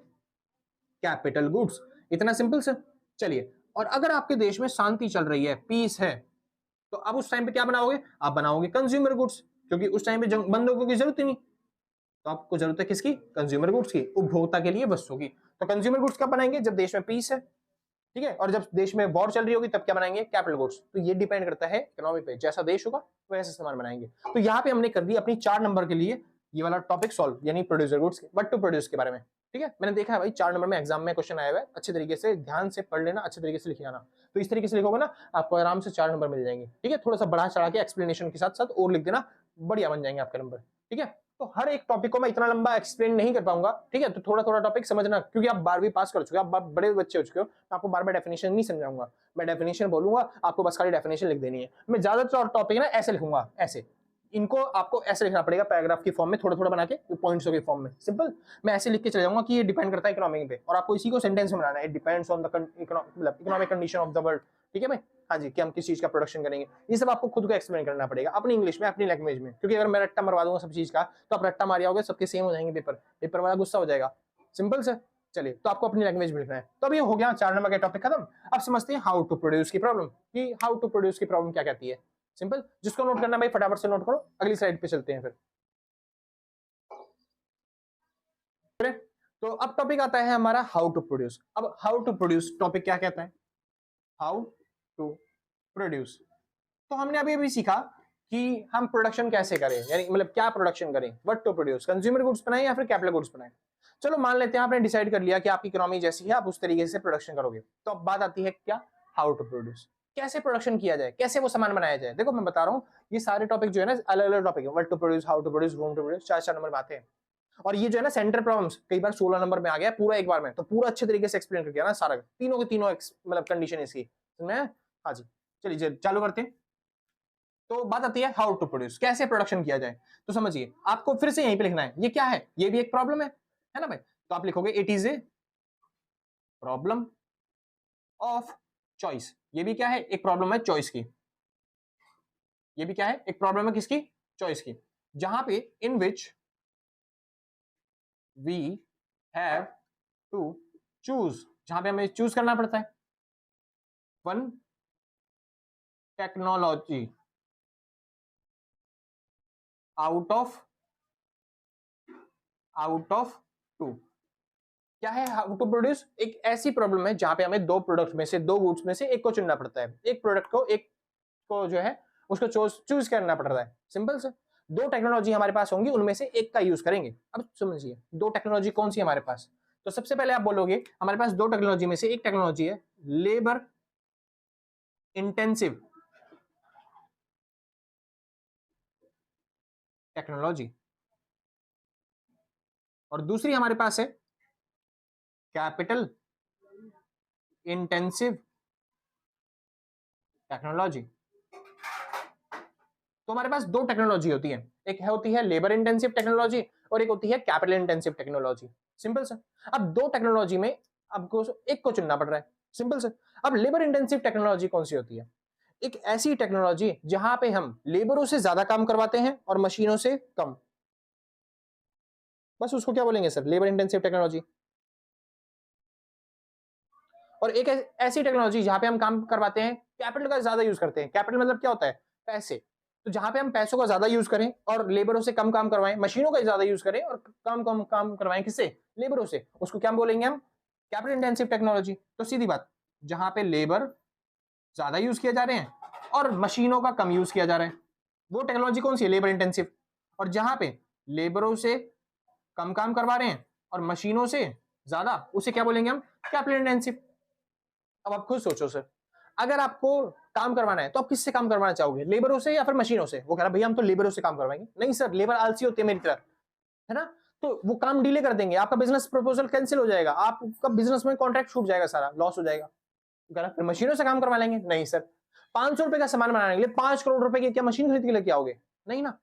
कैपिटल गुड्स। इतना सिंपल सर। चलिए, और अगर आपके देश में शांति चल रही है, पीस है, तो अब उस टाइम पे क्या बनाओगे, आप बनाओगे कंज्यूमर गुड्स, क्योंकि उस टाइम पे बंदूकों की जरूरत ही नहीं, तो आपको जरूरत है किसकी, कंज्यूमर गुड्स की, उपभोक्ता के लिए वस्तु की। तो कंज्यूमर गुड्स कब बनाएंगे, जब देश में पीस है, ठीक है, और जब देश में वॉर चल रही होगी तब क्या बनाएंगे, कैपिटल गुड्स। तो ये डिपेंड करता है इकोनॉमी पे, जैसा देश होगा वैसा सामान बनाएंगे। तो यहाँ पे हमने कर दी अपनी 4 नंबर के लिए ये वाला टॉपिक सॉल्व, यानी producer goods what to produce के बारे में। ठीक है, मैंने देखा है भाई 4 नंबर में एग्जाम में क्वेश्चन आया हुआ है, अच्छे तरीके से ध्यान से पढ़ लेना, अच्छे तरीके से लिख जाना। तो इस तरीके से लिखोगे ना आपको आराम से 4 नंबर मिल जाएंगे। ठीक है, थोड़ा सा बढ़ा चढ़ा के एक्सप्लेनेशन के साथ साथ और लिख देना, बढ़िया बन जाएंगे आपके नंबर। ठीक है, तो हर एक टॉपिक को मैं इतना लंबा एक्सप्लेन नहीं कर पाऊंगा। ठीक है, तो थोड़ा थोड़ा टॉपिक समझना, क्योंकि आप 12वीं पास कर चुके हो, आप बड़े बच्चे हो चुके हो, तो आपको बार बार डेफिनेशन नहीं समझाऊंगा। मैं डेफिनेशन बोलूंगा, आपको बस खाली डेफिनेशन लिख देनी है। मैं ज्यादातर टॉपिक ना ऐसे लिखूंगा, ऐसे इनको आपको ऐसे लिखना पड़ेगा पैराग्राफ की फॉर्म में, थोड़ा थोड़ा बना के पॉइंट्सों की फॉर्म में। सिंपल मैं ऐसे लिख के चले जाऊंगा कि ये डिपेंड करता है इकोनॉमिक पे, और आपको इसी को सेंटेंस में बनाना है, it depends on the economic condition of the world. ठीक है भाई, हाँ जी, कि हम किस चीज का प्रोडक्शन करेंगे, ये सब आपको खुद को एक्सप्लेन करना पड़ेगा अपनी इंग्लिश में, अपनी लैंग्वेज में। क्योंकि अगर मैं रट्टा मरवा दूंगा सब चीज का, तो आप रट्टा मार आओगे, सबके सेम हो जाएंगे पेपर, पेपर वाला गुस्सा हो जाएगा। सिंपल से चलिए, तो आपको अपनी लैंग्वेज में लिखना है। तो अब ये हो गया 4 नंबर का टॉपिक खत्म। अब समझते हैं हाउ टू प्रोड्यूस की प्रॉब्लम, कि हाउ टू प्रोड्यूस की प्रॉब्लम क्या कहती है। सिंपल, जिसको नोट करना भाई फटाफट से नोट करो, अगली स्लाइड पे चलते हैं फिर। तो अब टॉपिक आता है हमारा हाउ टू प्रोड्यूस। अब हाउ टू प्रोड्यूस टॉपिक क्या कहता है, हाउ टू प्रोड्यूस। तो हमने अभी अभी सीखा कि हम प्रोडक्शन कैसे करें, यानी मतलब क्या प्रोडक्शन करें, what to produce, consumer goods बनाएं या फिर कैपिटल गुड्स बनाएं। चलो मान लेते हैं आपने डिसाइड कर लिया कि आपकी इकोनॉमी जैसी है, आप उस तरीके से प्रोडक्शन करोगे। तो अब बात आती है क्या, हाउ टू प्रोड्यूस, कैसे प्रोडक्शन किया जाए, कैसे वो सामान बनाया जाए। देखो मैं बता रहा हूँ, ये सारे टॉपिक जो है ना अलग अलग टॉपिक है, what to produce, how to produce, whom to produce, 4 number में आते हैं। और ये जो है ना सेंटर प्रॉब्लम्स कई बार 16 नंबर में आ गया पूरा एक बार में, तो पूरा अच्छे तरीके से एक्सप्लेन कर दिया ना सारा, तीनों के तीनों मतलब कंडीशन इसकी। हाँ जी, चलिए चालू करते हैं। तो बात आती है हाउ टू प्रोड्यूस, कैसे प्रोडक्शन किया जाए। तो समझिए, आपको फिर से यहीं पे लिखना है, ये क्या है, ये भी एक प्रॉब्लम है ना भाई। तो आप लिखोगे it is a problem of choice. ये भी क्या है, एक प्रॉब्लम है चॉइस की। ये भी क्या है, एक प्रॉब्लम है किसकी, चॉइस की। जहां पे in which we have to choose, जहां पे हमें चूज करना पड़ता है one technology out of two. क्या है हाउ टू प्रोड्यूस, एक ऐसी प्रॉब्लम है जहां पे हमें दो प्रोडक्ट में से, दो गुड्स में से एक को चुनना पड़ता है, एक प्रोडक्ट को, एक को जो है उसको चूज करना पड़ता है। सिंपल से दो टेक्नोलॉजी हमारे पास होंगी, उनमें से एक का यूज करेंगे। अब समझिए दो टेक्नोलॉजी कौन सी हमारे पास। तो सबसे पहले आप बोलोगे हमारे पास दो टेक्नोलॉजी में से एक टेक्नोलॉजी है लेबर इंटेंसिव टेक्नोलॉजी, और दूसरी हमारे पास है कैपिटल इंटेंसिव टेक्नोलॉजी। तो हमारे पास दो टेक्नोलॉजी होती है, एक होती है लेबर इंटेंसिव टेक्नोलॉजी और एक होती है कैपिटल इंटेंसिव टेक्नोलॉजी। सिंपल से अब दो टेक्नोलॉजी में आपको एक को चुनना पड़ रहा है। सिंपल से अब लेबर इंटेंसिव टेक्नोलॉजी कौन सी होती है, एक ऐसी टेक्नोलॉजी जहां पे हम लेबरों से ज्यादा काम करवाते हैं और मशीनों से कम। बस उसको क्या बोलेंगे सर, लेबर इंटेंसिव टेक्नोलॉजी। और एक ऐसी टेक्नोलॉजी जहां पे हम काम करवाते हैं कैपिटल का ज्यादा यूज करते हैं। कैपिटल मतलब क्या होता है, पैसे। तो जहां पे हम पैसों का ज्यादा यूज करें और लेबरों से कम काम करवाएं, मशीनों का ज्यादा यूज करें और कम कम काम करवाएं किससे, लेबरों से, उसको क्या बोलेंगे हम, कैपिटल इंटेंसिव टेक्नोलॉजी। तो सीधी बात, जहां पे लेबर ज्यादा यूज किए जा रहे हैं और मशीनों का कम यूज किया जा रहा है, वो टेक्नोलॉजी कौन सी है, लेबर इंटेंसिव। और जहां पे लेबरों से कम काम करवा रहे हैं और मशीनों से ज्यादा, उसे क्या बोलेंगे हम, कैपिटल इंटेंसिव। अब आप खुद सोचो सर, अगर आपको काम करवाना है तो आप किससे काम करवाना चाहोगे, लेबरों से या फिर मशीनों से। वो कह रहा भैया हम तो लेबरों से काम करवाएंगे। नहीं सर, लेबर आलसी होती है मेरी तरह, है ना, तो वो काम डिले कर देंगे, आपका बिजनेस प्रपोजल कैंसिल हो जाएगा, आपका बिजनेस में कॉन्ट्रैक्ट छूट जाएगा, सारा लॉस हो जाएगा। कह रहा फिर मशीनों से काम करवा लेंगे। नहीं सर, 500 रुपए का सामान बनाने के लिए 5 करोड़ रुपए की क्या मशीन खरीद के लेके आओगे, नहीं ना।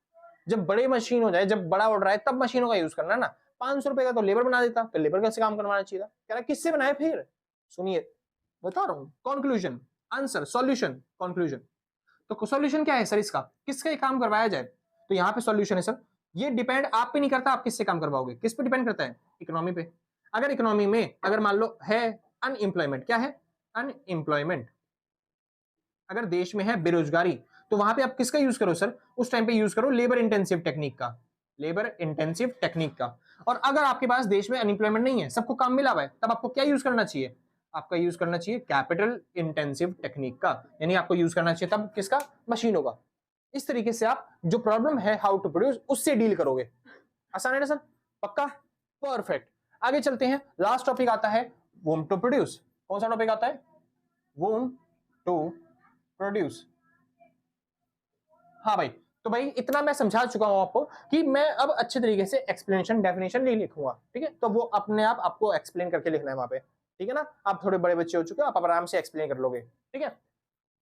जब बड़े मशीन हो जाए, जब बड़ा ऑर्डर आए तब मशीनों का यूज करना ना। 500 रुपए का तो लेबर बना देता, तो लेबर कैसे काम करवाना चाहिए था। कह रहा किससे बनाए, फिर सुनिए बता रहा हूं, कंक्लूजन आंसर सॉल्यूशन कंक्लूजन। तो सॉल्यूशन क्या है सर इसका, किसका काम करवाया जाए। तो यहाँ पे सॉल्यूशन है सर, ये डिपेंड आप पे नहीं करता आप किससे काम करवाओगे, किस पे डिपेंड करता है, इकोनॉमी पे। अगर इकोनॉमी में अगर मान लो है अनएम्प्लॉयमेंट, क्या है अनएम्प्लॉयमेंट, अगर देश में है बेरोजगारी, तो वहां पे आप किसका यूज करो सर, उस टाइम पे यूज करो लेबर इंटेंसिव टेक्निक का, लेबर इंटेंसिव टेक्निक का। और अगर आपके पास देश में अनएम्प्लॉयमेंट नहीं है, सबको काम मिला हुआ है, तब आपको क्या यूज करना चाहिए, आपका यूज करना चाहिए कैपिटल इंटेंसिव टेक्निक का, यानी आपको यूज करना चाहिए तब किसका, मशीनों का। इस तरीके से आप जो प्रॉब्लम है हाउ टू प्रोड्यूस उससे डील करोगे। आसान है ना सर, पक्का, परफेक्ट। आगे चलते हैं, लास्ट टॉपिक आता है वूम टू प्रोड्यूस। कौन सा टॉपिक आता है? वूम टू प्रोड्यूस। हाँ भाई, तो भाई इतना मैं समझा चुका हूं आपको कि मैं अब अच्छे तरीके से एक्सप्लेनेशन डेफिनेशन नहीं लिखूंगा, ठीक है? तो वो अपने आप आपको एक्सप्लेन करके लिखना है वहां पे, ठीक है ना? आप थोड़े बड़े बच्चे हो चुके हो, आप आराम से एक्सप्लेन कर लोगे, ठीक है,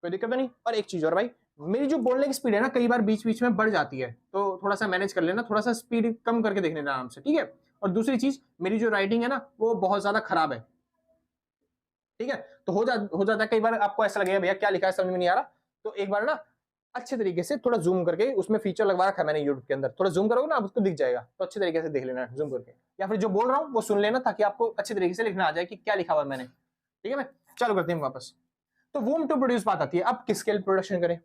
कोई दिक्कत नहीं। और एक चीज और भाई, मेरी जो बोलने की स्पीड है ना, कई बार बीच बीच में बढ़ जाती है, तो थोड़ा सा मैनेज कर लेना, थोड़ा सा स्पीड कम करके देख लेना आराम से, ठीक है? और दूसरी चीज, मेरी जो राइटिंग है ना वो बहुत ज्यादा खराब है, ठीक है? तो हो जाता है कई बार आपको ऐसा लगेगा भैया क्या लिखा है समझ में नहीं आ रहा, तो एक बार ना अच्छे तरीके से थोड़ा जूम करके, उसमें फीचर लगवा रखा है मैंने यूट्यूब के अंदर, थोड़ा जूम करोगे ना आप उसको दिख जाएगा, तो अच्छे तरीके से देख लेना जूम करके, या फिर जो बोल रहा हूँ वो सुन लेना, ताकि आपको अच्छे तरीके से लिखना आ जाए कि क्या लिखा हुआ है मैंने, ठीक है? मैं चालू करते हैं वापस। तो वूम टू प्रोड्यूस बात आती है, अब किस स्केल प्रोडक्शन करें?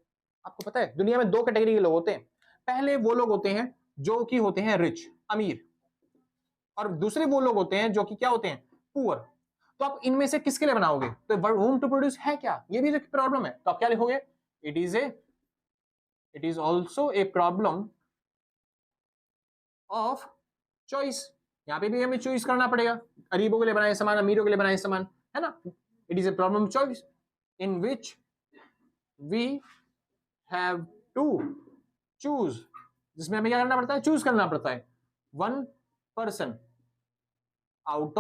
आपको पता है दुनिया में दो कैटेगरी के लोग होते हैं। पहले वो लोग होते हैं जो कि होते हैं रिच, अमीर, और दूसरे वो लोग होते हैं जो कि क्या होते हैं, पुअर। तो आप इनमें से किसके लिए बनाओगे? तो वूम टू प्रोड्यूस है क्या, ये भी एक प्रॉब्लम है, तो आप क्या लिखोगे? It is also a problem of choice. यहां पे भी हमें चॉइस करना पड़ेगा, गरीबों के लिए बनाए सामान, अमीरों के लिए बनाए सामान, है ना? It is a problem of choice in which we have to choose, जिसमें हमें क्या करना पड़ता है? चूज करना पड़ता है one person out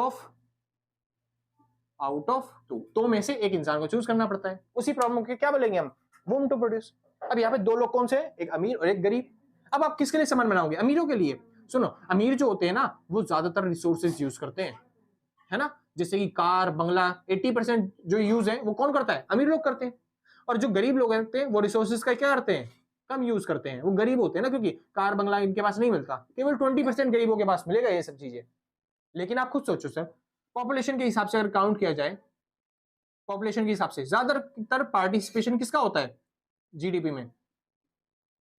of two में से एक इंसान को चूज करना पड़ता है। उसी प्रॉब्लम के क्या बोलेंगे हम? वूम टू प्रोड्यूस। अब यहाँ पे दो लोग कौन से, एक अमीर और एक गरीब। अब आप किसके लिए सामान बनाओगे? अमीरों के लिए। सुनो, अमीर जो होते हैं ना वो ज्यादातर रिसोर्सेज यूज करते हैं, है ना? जैसे कि कार बंगला, 80% जो यूज है वो कौन करता है? अमीर लोग करते हैं। और जो गरीब लोग होते हैं वो रिसोर्सेज का क्या करते हैं? कम यूज करते हैं। वो गरीब होते हैं ना, क्योंकि कार बंगला इनके पास नहीं मिलता, केवल 20% गरीबों के पास मिलेगा ये सब चीजें। लेकिन आप खुद सोचो सर, पॉपुलेशन के हिसाब से अगर काउंट किया जाए, पॉपुलेशन के हिसाब से ज्यादातर पार्टिसिपेशन किसका होता है जीडीपी में?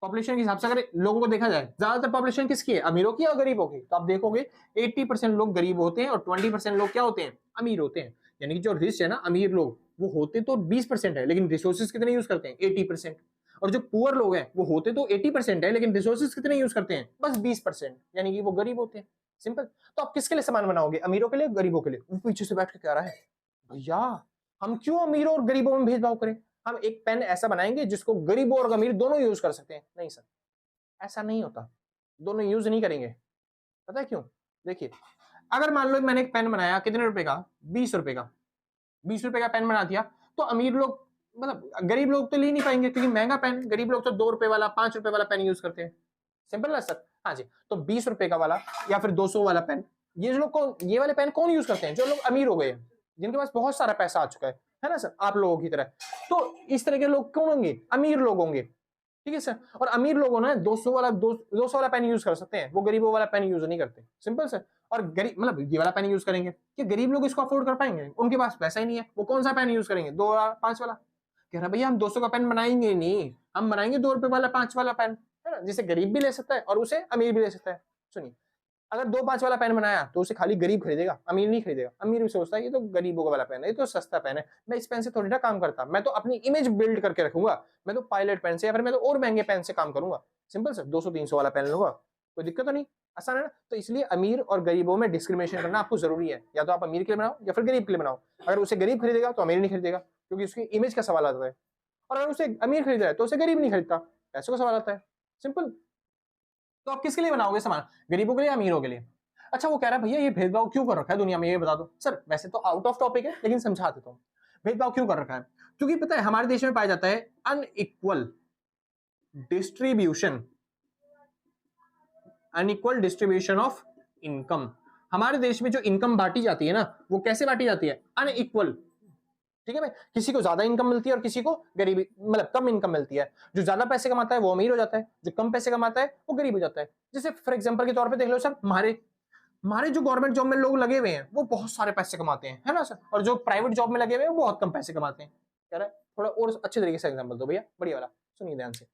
पॉपुलेशन के हिसाब से अगर लोगों को देखा जाए, ज्यादातर पॉपुलेशन किसकी है? अमीरों की और गरीबों की? तो आप देखोगे 80% लोग गरीब होते हैं और 20% लोग क्या होते हैं? अमीर होते हैं। यानी कि जो रिच है ना, अमीर लोग, वो होते तो 20% है, लेकिन रिसोर्सेज कितने यूज करते हैं? 80%। और जो पुअर लोग हैं वो होते तो 80% है, लेकिन रिसोर्सेज कितने यूज करते हैं? बस 20%, यानी कि वो गरीब होते हैं। सिंपल। तो आप किसके लिए सामान बनाओगे? अमीरों के लिए, गरीबों के लिए? वो पीछे से बैठ के कह रहा है भैया हम क्यों अमीरों और गरीबों में भेदभाव करें, हम एक पेन ऐसा बनाएंगे जिसको गरीबों और अमीर दोनों यूज कर सकते हैं। नहीं सर, ऐसा नहीं होता, दोनों यूज नहीं करेंगे। पता है क्यों? देखिए, अगर मान लो मैंने एक पेन बनाया, कितने रुपए का? 20 रुपए का। 20 रुपए का पेन बना दिया, तो अमीर लोग, मतलब गरीब लोग तो ले नहीं पाएंगे क्योंकि महंगा पेन, गरीब लोग तो 2 रुपए वाला 5 रुपए वाला पेन यूज करते हैं। सिंपल ना सर? हाँ जी। तो 20 रुपए का वाला या फिर 200 वाला पेन, ये जो लोग कौन, ये वाले पेन कौन यूज करते हैं? जो लोग अमीर हो गए, जिनके पास बहुत सारा पैसा आ चुका है ना सर, आप लोगों की तरह। तो इस तरह के लोग कौन होंगे? अमीर लोग होंगे, ठीक है सर। और अमीर लोगों ने 200 वाला पेन यूज कर सकते हैं, वो गरीबों वाला पेन यूज नहीं करते। Simple sir. और गरीब मतलब ये वाला पेन यूज करेंगे कि गरीब लोग इसको अफोर्ड कर पाएंगे? उनके पास पैसा ही नहीं है, वो कौन सा पेन यूज करेंगे? 2 वाला 5 वाला। कह रहा भैया हम 200 का पेन बनाएंगे नहीं, हम बनाएंगे 2 रुपए वाला 5 वाला पेन, है ना? जिसे गरीब भी ले सकता है और उसे अमीर भी ले सकता है। सुनिए, अगर 2-5 वाला पेन बनाया तो उसे खाली गरीब खरीदेगा, अमीर नहीं खरीदेगा। अमीर भी सोचता है ये तो गरीबों का वाला पेन है, ये तो सस्ता पेन है, मैं इस पेन से थोड़ी ना काम करता, मैं तो अपनी इमेज बिल्ड करके रखूंगा, मैं तो पायलट पेन से या फिर मैं तो और महंगे पेन से काम करूंगा। सिंपल सर, 200-300 वाला पेन लूंगा, कोई दिक्कत तो नहीं, आसान है ना? तो इसलिए अमीर और गरीबों में डिस्क्रिमिनेशन करना आपको जरूरी है। या तो आप अमीर के लिए बनाओ या फिर गरीब के लिए बनाओ। अगर उसे गरीब खरीदेगा तो अमीर नहीं खरीदेगा, क्योंकि उसकी इमेज का सवाल आता है। और अगर उसे अमीर खरीद रहा है तो उसे गरीब नहीं खरीदता, पैसों का सवाल आता है। सिंपल। तो आप किसके लिए बनाओगे सामान? गरीबों के लिए, अमीरों के लिए? अच्छा, वो कह रहा है भैया ये भेदभाव क्यों कर रखा है दुनिया में, ये बता दो। सर वैसे तो आउट ऑफ टॉपिक है, लेकिन समझा देता हूँ भेदभाव क्यों कर रखा है। क्योंकि पता है हमारे देश में पाया जाता है unequal distribution, unequal distribution of income. हमारे देश में जो इनकम बांटी जाती है ना, वो कैसे बांटी जाती है? अनइक्वल, ठीक है भाई। किसी को ज्यादा इनकम मिलती है और किसी को गरीबी, मतलब कम इनकम मिलती है। जो ज्यादा पैसे कमाता है वो अमीर हो जाता है, जो कम पैसे कमाता है वो गरीब हो जाता है। जैसे फॉर एग्जांपल के तौर पे देख लो सर, हमारे जो गवर्नमेंट जॉब में लोग लगे हुए हैं वो बहुत सारे पैसे कमाते हैं, है ना सर? और जो प्राइवेट जॉब में लगे हुए हैं वो बहुत कम पैसे कमाते हैं। कह रहा है थोड़ा और अच्छे तरीके से एग्जांपल दो भैया, बढ़िया वाला, सुनिए ध्यान से।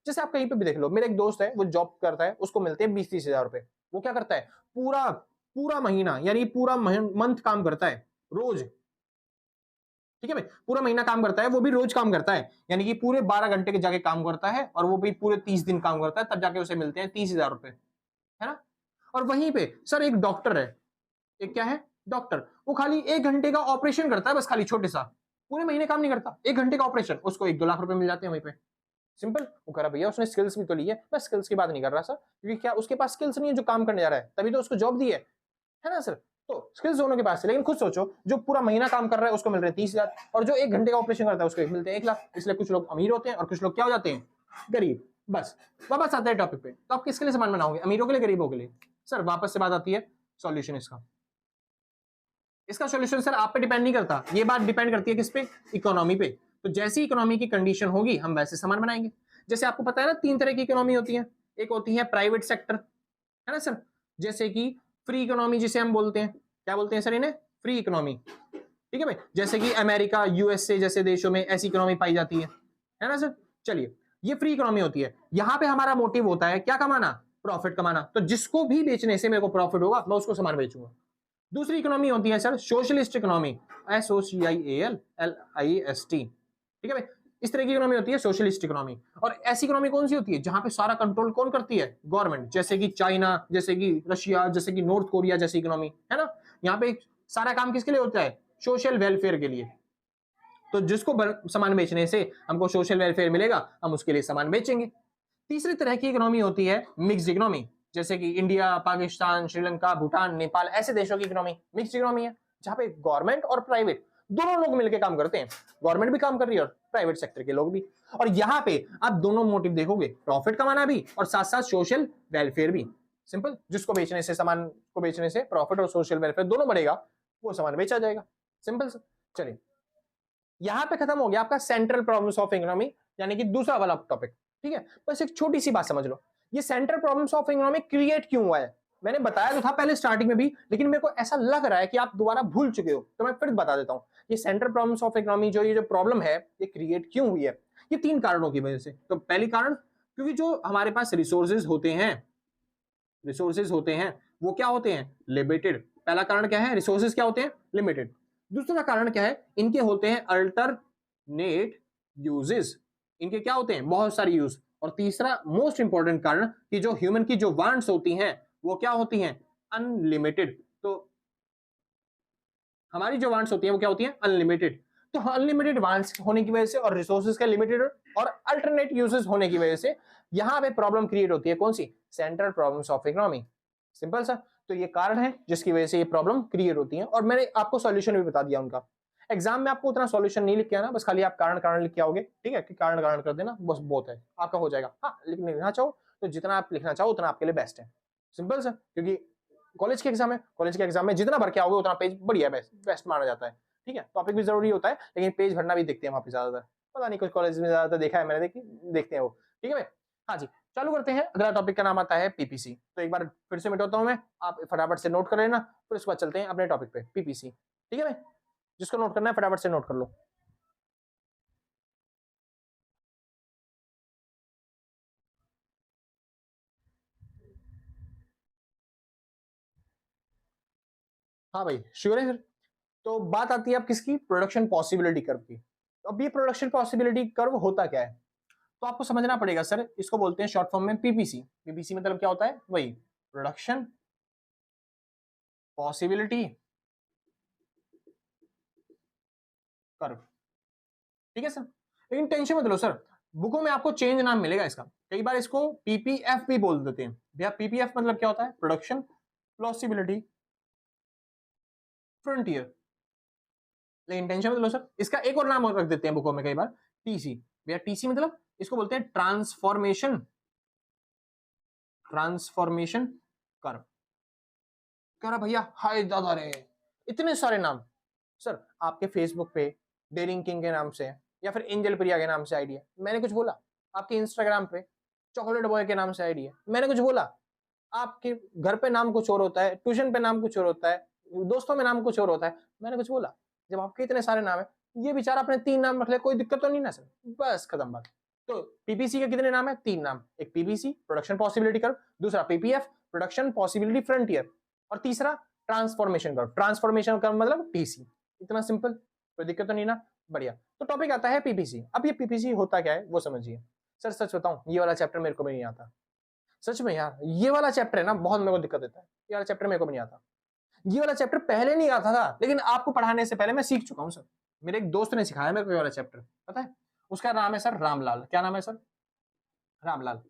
जैसे आप कहीं पे भी देख लो, मेरा एक दोस्त है वो जॉब करता है, उसको मिलते हैं 20-30 हजार रुपए। वो क्या करता है? पूरा पूरा महीना, यानी पूरा मंथ काम करता है, रोज, ठीक है भाई, पूरा महीना काम करता है, वो भी रोज काम करता है, यानी कि पूरे 12 घंटे के जाके काम करता है, और वो भी पूरे 30 दिन काम करता है, तब जाके उसे मिलते हैं 30 हजार रुपए, है ना? और वहीं पे सर एक डॉक्टर है, एक क्या है डॉक्टर, वो खाली 1 घंटे का ऑपरेशन करता है बस, खाली छोटे सा, पूरे महीने काम नहीं करता, 1 घंटे का ऑपरेशन, उसको 1-2 लाख रुपए मिल जाते हैं वहीं पे। सिंपल। वो कह रहा भैया उसने स्किल्स भी तो ली है। मैं स्किल्स की बात नहीं कर रहा सर, क्योंकि क्या उसके पास स्किल्स नहीं है जो काम करने जा रहा है, तभी तो उसको जॉब दी है ना सर। तो स्किल्स दोनों के पास है, लेकिन खुद सोचो जो पूरा महीना काम कर रहा है उसको मिल रहे हैं 30 हजार, और जो 1 घंटे का ऑपरेशन करता है उसको मिलते हैं 1 लाख। इसलिए कुछ लोग अमीर होते हैं और कुछ लोग क्या हो जाते हैं, गरीब। बस वापस आता है टॉपिक पे, तो आप किसके लिए सामान बनाओगे, अमीरों के लिए गरीबों के लिए? सर वापस से बात आती है सॉल्यूशन इसका। इसका सॉल्यूशन सर आप पे डिपेंड नहीं करता, ये बात डिपेंड करती है किस पे, इकोनॉमी पे। तो जैसी इकोनॉमी की कंडीशन होगी हम वैसे सामान बनाएंगे। जैसे आपको पता है ना 3 तरह की इकोनॉमी होती है, एक होती है प्राइवेट सेक्टर, है ना सर, जैसे कि फ्री इकोनॉमी जिसे हम बोलते हैं, क्या बोलते हैं सर इन्हें, फ्री इकोनॉमी। ठीक है भाई, जैसे कि अमेरिका यूएसए जैसे देशों में ऐसी इकोनॉमी पाई जाती है ना सर। चलिए, ये फ्री इकोनॉमी होती है, यहां पे हमारा मोटिव होता है क्या कमाना, प्रॉफिट कमाना। तो जिसको भी बेचने से मेरे को प्रॉफिट होगा मैं उसको सामान बेचूंगा। दूसरी इकोनॉमी होती है सर सोशलिस्ट इकोनॉमी, SOCIALLIST। ठीक है भाई, इस तरह की इकोनॉमी होती है सोशलिस्ट इकोनॉमी। और ऐसी इकोनॉमी कौन सी होती है जहां पे सारा कंट्रोल कौन करती है, गवर्नमेंट, जैसे कि चाइना, जैसे कि रशिया, जैसे कि नॉर्थ कोरिया जैसी इकोनॉमी, है ना। यहाँ पे सारा काम किसके लिए होता है, सोशल वेलफेयर के लिए। तो जिसको सामान बेचने से हमको सोशल वेलफेयर मिलेगा हम उसके लिए सामान बेचेंगे। तीसरी तरह की इकोनॉमी होती है मिक्स्ड इकोनॉमी, जैसे कि इंडिया, पाकिस्तान, श्रीलंका, भूटान, नेपाल, ऐसे देशों की इकोनॉमी मिक्स्ड इकोनॉमी है, जहां पे गवर्नमेंट और प्राइवेट दोनों लोग मिलकर काम करते हैं, गवर्नमेंट भी काम कर रही है और प्राइवेट सेक्टर के लोग भी। और यहाँ पे आप दोनों मोटिव देखोगे, प्रॉफिट कमाना भी और साथ साथ सोशल वेलफेयर भी। सिंपल, जिसको बेचने से, सामान को बेचने से प्रॉफिट और सोशल वेलफेयर दोनों बढ़ेगा, वो सामान बेचा जाएगा। सिंपल। चलिए, यहां पे खत्म हो गया आपका सेंट्रल प्रॉब्लम्स ऑफ इकोनॉमी, यानी कि दूसरा वाला टॉपिक। ठीक है, बस एक छोटी सी बात समझ लो, ये central problems of economy create क्यों हुआ है, मैंने बताया तो था पहले स्टार्टिंग में भी, लेकिन मेरे को ऐसा लग रहा है कि आप दोबारा भूल चुके हो, तो मैं फिर बता देता हूं। ये सेंट्रल प्रॉब्लम्स ऑफ इकोनॉमी जो, ये जो प्रॉब्लम है, ये क्रिएट क्यों हुई है, ये 3 कारणों की वजह से। तो पहली कारण, क्योंकि जो हमारे पास रिसोर्सेज होते हैं, रिसोर्सेज होते हैं वो क्या होते हैं, लिमिटेड। पहला कारण क्या है, रिसोर्सेज क्या होते हैं, लिमिटेड। दूसरा कारण क्या है, इनके होते हैं अल्टरनेट यूजेस, इनके क्या होते हैं, बहुत सारी यूज। और तीसरा मोस्ट इंपॉर्टेंट कारण, कि जो ह्यूमन की जो वांट्स होती हैं वो क्या होती हैं, अनलिमिटेड। तो हमारी जो वांट्स होती हैं वो क्या होती हैं, अनलिमिटेड। तो अनलिमिटेड वांट्स होने की वजह से और रिसोर्सेज का लिमिटेड और अल्टरनेट यूजेस होने की वजह से यहां पे प्रॉब्लम क्रिएट होती है, कौन सी, central problems of economy. Simple सा। तो ये कारण है जिसकी वजह से ये प्रॉब्लम क्रिएट होती है, और मैंने आपको सॉल्यूशन भी बता दिया उनका। एग्जाम में आपको उतना सॉल्यूशन नहीं लिख के आना, बस खाली आप कारण कारण लिख के आओगे, ठीक है, कि कारण कारण कर देना, बस बहुत है, आपका हो जाएगा। हाँ, लिखना चाहो तो जितना आप लिखना चाहो उतना आपके लिए बेस्ट है। सिंपल सा, क्योंकि कॉलेज के एग्जाम है, कॉलेज के एग्जाम में जितना भर के आओगे उतना पेज बढ़िया बेस्ट माना जाता है। ठीक है, टॉपिक भी जरूरी होता है, लेकिन पेज भरना भी देखते हैं वहां पे ज्यादातर, पता नहीं कुछ कॉलेज में ज्यादातर देखा है मैंने, देखते हैं वो। ठीक है भाई, हाँ जी, चालू करते हैं। अगला टॉपिक का नाम आता है पीपीसी। तो एक बार फिर से मिटाता हूं मैं, आप फटाफट से नोट कर लेना, फिर उसके बाद चलते हैं अपने टॉपिक पे, पीपीसी। ठीक है भाई, जिसको नोट करना है फटाफट से नोट कर लो। हाँ भाई, श्योर है फिर। तो बात आती है अब किसकी, प्रोडक्शन पॉसिबिलिटी कर्व की। तो अब ये प्रोडक्शन पॉसिबिलिटी कर्व होता क्या है, तो आपको समझना पड़ेगा सर, इसको बोलते हैं शॉर्ट फॉर्म में पीपीसी। पीपीसी मतलब क्या होता है, वही प्रोडक्शन पॉसिबिलिटी कर्व। ठीक है सर, लेकिन टेंशन मत लो सर, बुकों में आपको चेंज नाम मिलेगा इसका, कई बार इसको पीपीएफ भी बोल देते हैं भैया। पीपीएफ मतलब क्या होता है, प्रोडक्शन पॉसिबिलिटी फ्रंटियर। लेकिन टेंशन मत लो सर, इसका एक और नाम रख देते हैं बुकों में कई बार, टीसी। भैया टीसी मतलब इसको बोलते हैं ट्रांसफॉर्मेशन, ट्रांसफॉर्मेशन कर्व। कह रहा भैया हाय दादा रे, इतने सारे नाम। सर आपके फेसबुक पे डेरिंग किंग के नाम से, या फिर एंजल प्रिया के नाम से आईडी है, मैंने कुछ बोला? आपके इंस्टाग्राम पे चॉकलेट बॉय के नाम से आईडी है, मैंने कुछ बोला? आपके घर पे नाम कुछ और होता है, ट्यूशन पे नाम कुछ और होता है, दोस्तों में नाम कुछ और होता है, मैंने कुछ बोला? जब आपके इतने सारे नाम है, ये बेचारा अपने 3 नाम रख ले, कोई दिक्कत तो नहीं ना सर, बस खत्म बात। तो पीपीसी के कितने नाम है, 3 नाम। एक पीपीसी प्रोडक्शन पॉसिबिलिटी कर्व, दूसरा पीपीएफ प्रोडक्शन पॉसिबिलिटी फ्रंटियर, और तीसरा ट्रांसफॉर्मेशन कर्व। ट्रांसफॉर्मेशन कर्व मतलब टीसी। इतना सिंपल, कोई दिक्कत तो नहीं ना, बढ़िया। तो टॉपिक आता है पीपीसी। अब ये पीपीसी होता क्या है वो समझिए। सर सच बताऊं, ये वाला चैप्टर मेरे को भी नहीं आता, सच में यार ये वाला चैप्टर है ना बहुत मेरे को दिक्कत देता है, ये वाला चैप्टर मेरे को भी नहीं आता। ये वाला चैप्टर पहले नहीं आता था, लेकिन आपको पढ़ाने से पहले मैं सीख चुका हूँ सर। मेरे एक दोस्त ने सिखाया मेरे को ये वाला चैप्टर, पता है उसका नाम है सर रामलाल। क्या नाम है सर? रामलाल।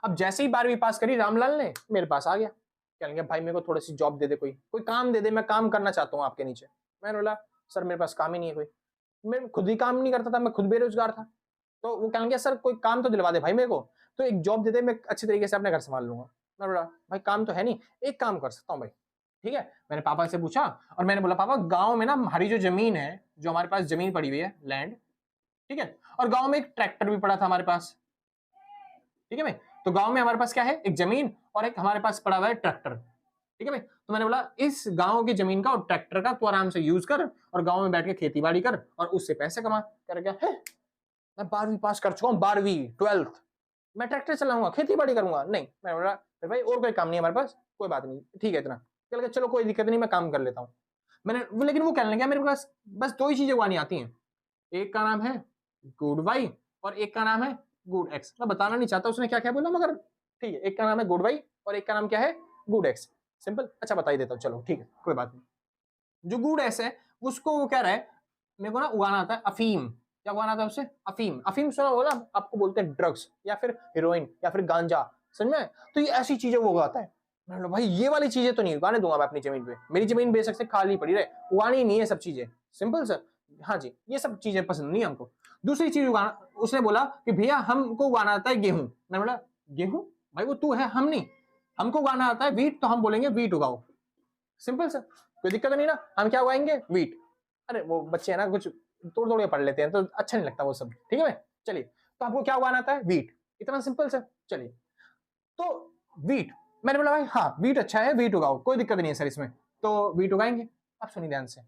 अब जैसे ही 12वीं पास करी रामलाल ने मेरे पास आ गया, क्या लगे भाई मेरे को थोड़ी सी जॉब दे दे, कोई कोई काम दे दे, मैं काम करना चाहता हूँ आपके नीचे। मैंने बोला सर मेरे पास काम ही नहीं है कोई, मैं खुद ही काम नहीं करता था, मैं खुद बेरोजगार था। तो वो कहने लगे सर कोई काम तो दिलवा दे भाई मेरे को, तो एक जॉब दे दे, मैं अच्छी तरीके से अपने घर संभाल लूंगा। मैं बोला भाई काम तो है नहीं, एक काम कर सकता हूँ भाई, ठीक है। मैंने पापा से पूछा और मैंने बोला पापा गांव में ना हमारी जो जमीन है, जो हमारे पास जमीन पड़ी हुई है लैंड, ठीक है, और गांव में एक ट्रैक्टर भी पड़ा था हमारे पास, ठीक है भाई। तो गांव में हमारे पास क्या है, एक जमीन और एक हमारे पास पड़ा हुआ है ट्रैक्टर, ठीक है भाई। तो मैंने बोला इस गांव की जमीन का और ट्रैक्टर का तो आराम से यूज कर और गांव में बैठ के खेती बाड़ी कर और उससे पैसे कमा। कर गया है मैं 12वीं पास कर चुका हूँ, 12वीं 12th, मैं ट्रैक्टर चलाऊंगा खेती बाड़ी करूंगा नहीं। मैंने बोला फिर भाई और कोई काम नहीं है हमारे पास, कोई बात नहीं ठीक है इतना। चलो कोई दिक्कत नहीं मैं काम कर लेता हूँ। मैंने लेकिन वो कहने लगा मेरे पास बस दो ही चीजें उगानी आती हैं, एक का नाम है गुड वाई और एक का नाम है गुड एक्स। मैं बताना नहीं चाहता उसने क्या क्या बोला, मगर ठीक है, एक का नाम है गुड वाई और एक का नाम क्या है गुड एक्स। सिंपल, अच्छा बता ही देता हूँ, चलो ठीक है कोई बात नहीं। जो गुड एक्स है उसको वो कह रहा है मेरे को ना उगाना आता है अफीम। क्या उगाना आता है उससे? अफीम। अफीम सुना होगा ना आपको, बोलते हैं ड्रग्स या फिर हीरोइन या फिर गांजा, समझ में? तो ये ऐसी चीजें वो उगाता है। मैं बोला भाई ये वाली चीजें तो नहीं उगाने दूंगा मैं अपनी जमीन पे, मेरी जमीन बेशक से खाली पड़ी रहे, उगानी नहीं है सब चीजें। सिंपल सर, हाँ जी ये सब चीजें पसंद नहीं हमको। दूसरी चीज उगाना, उसने बोला कि भैया हमको उगाना आता है गेहूं। मैं बोला गेहूं? भाई वो तू है हम नहीं, हमको उगाना आता है वीट, तो हम बोलेंगे वीट उगाओ। सिंपल सर, कोई दिक्कत नहीं ना, हम क्या उगाएंगे वीट। अरे वो बच्चे है ना कुछ तोड़ तोड़ के पढ़ लेते हैं तो अच्छा नहीं लगता वो सब, ठीक है भाई। चलिए तो आपको क्या उगाना आता है वीट, इतना सिंपल सर। चलिए तो वीट, मैंने बोला भाई हाँ वीट अच्छा है वीट उगाओ, कोई दिक्कत नहीं है सर इसमें, तो वीट उगाएंगे। आप सुनिए ध्यान से,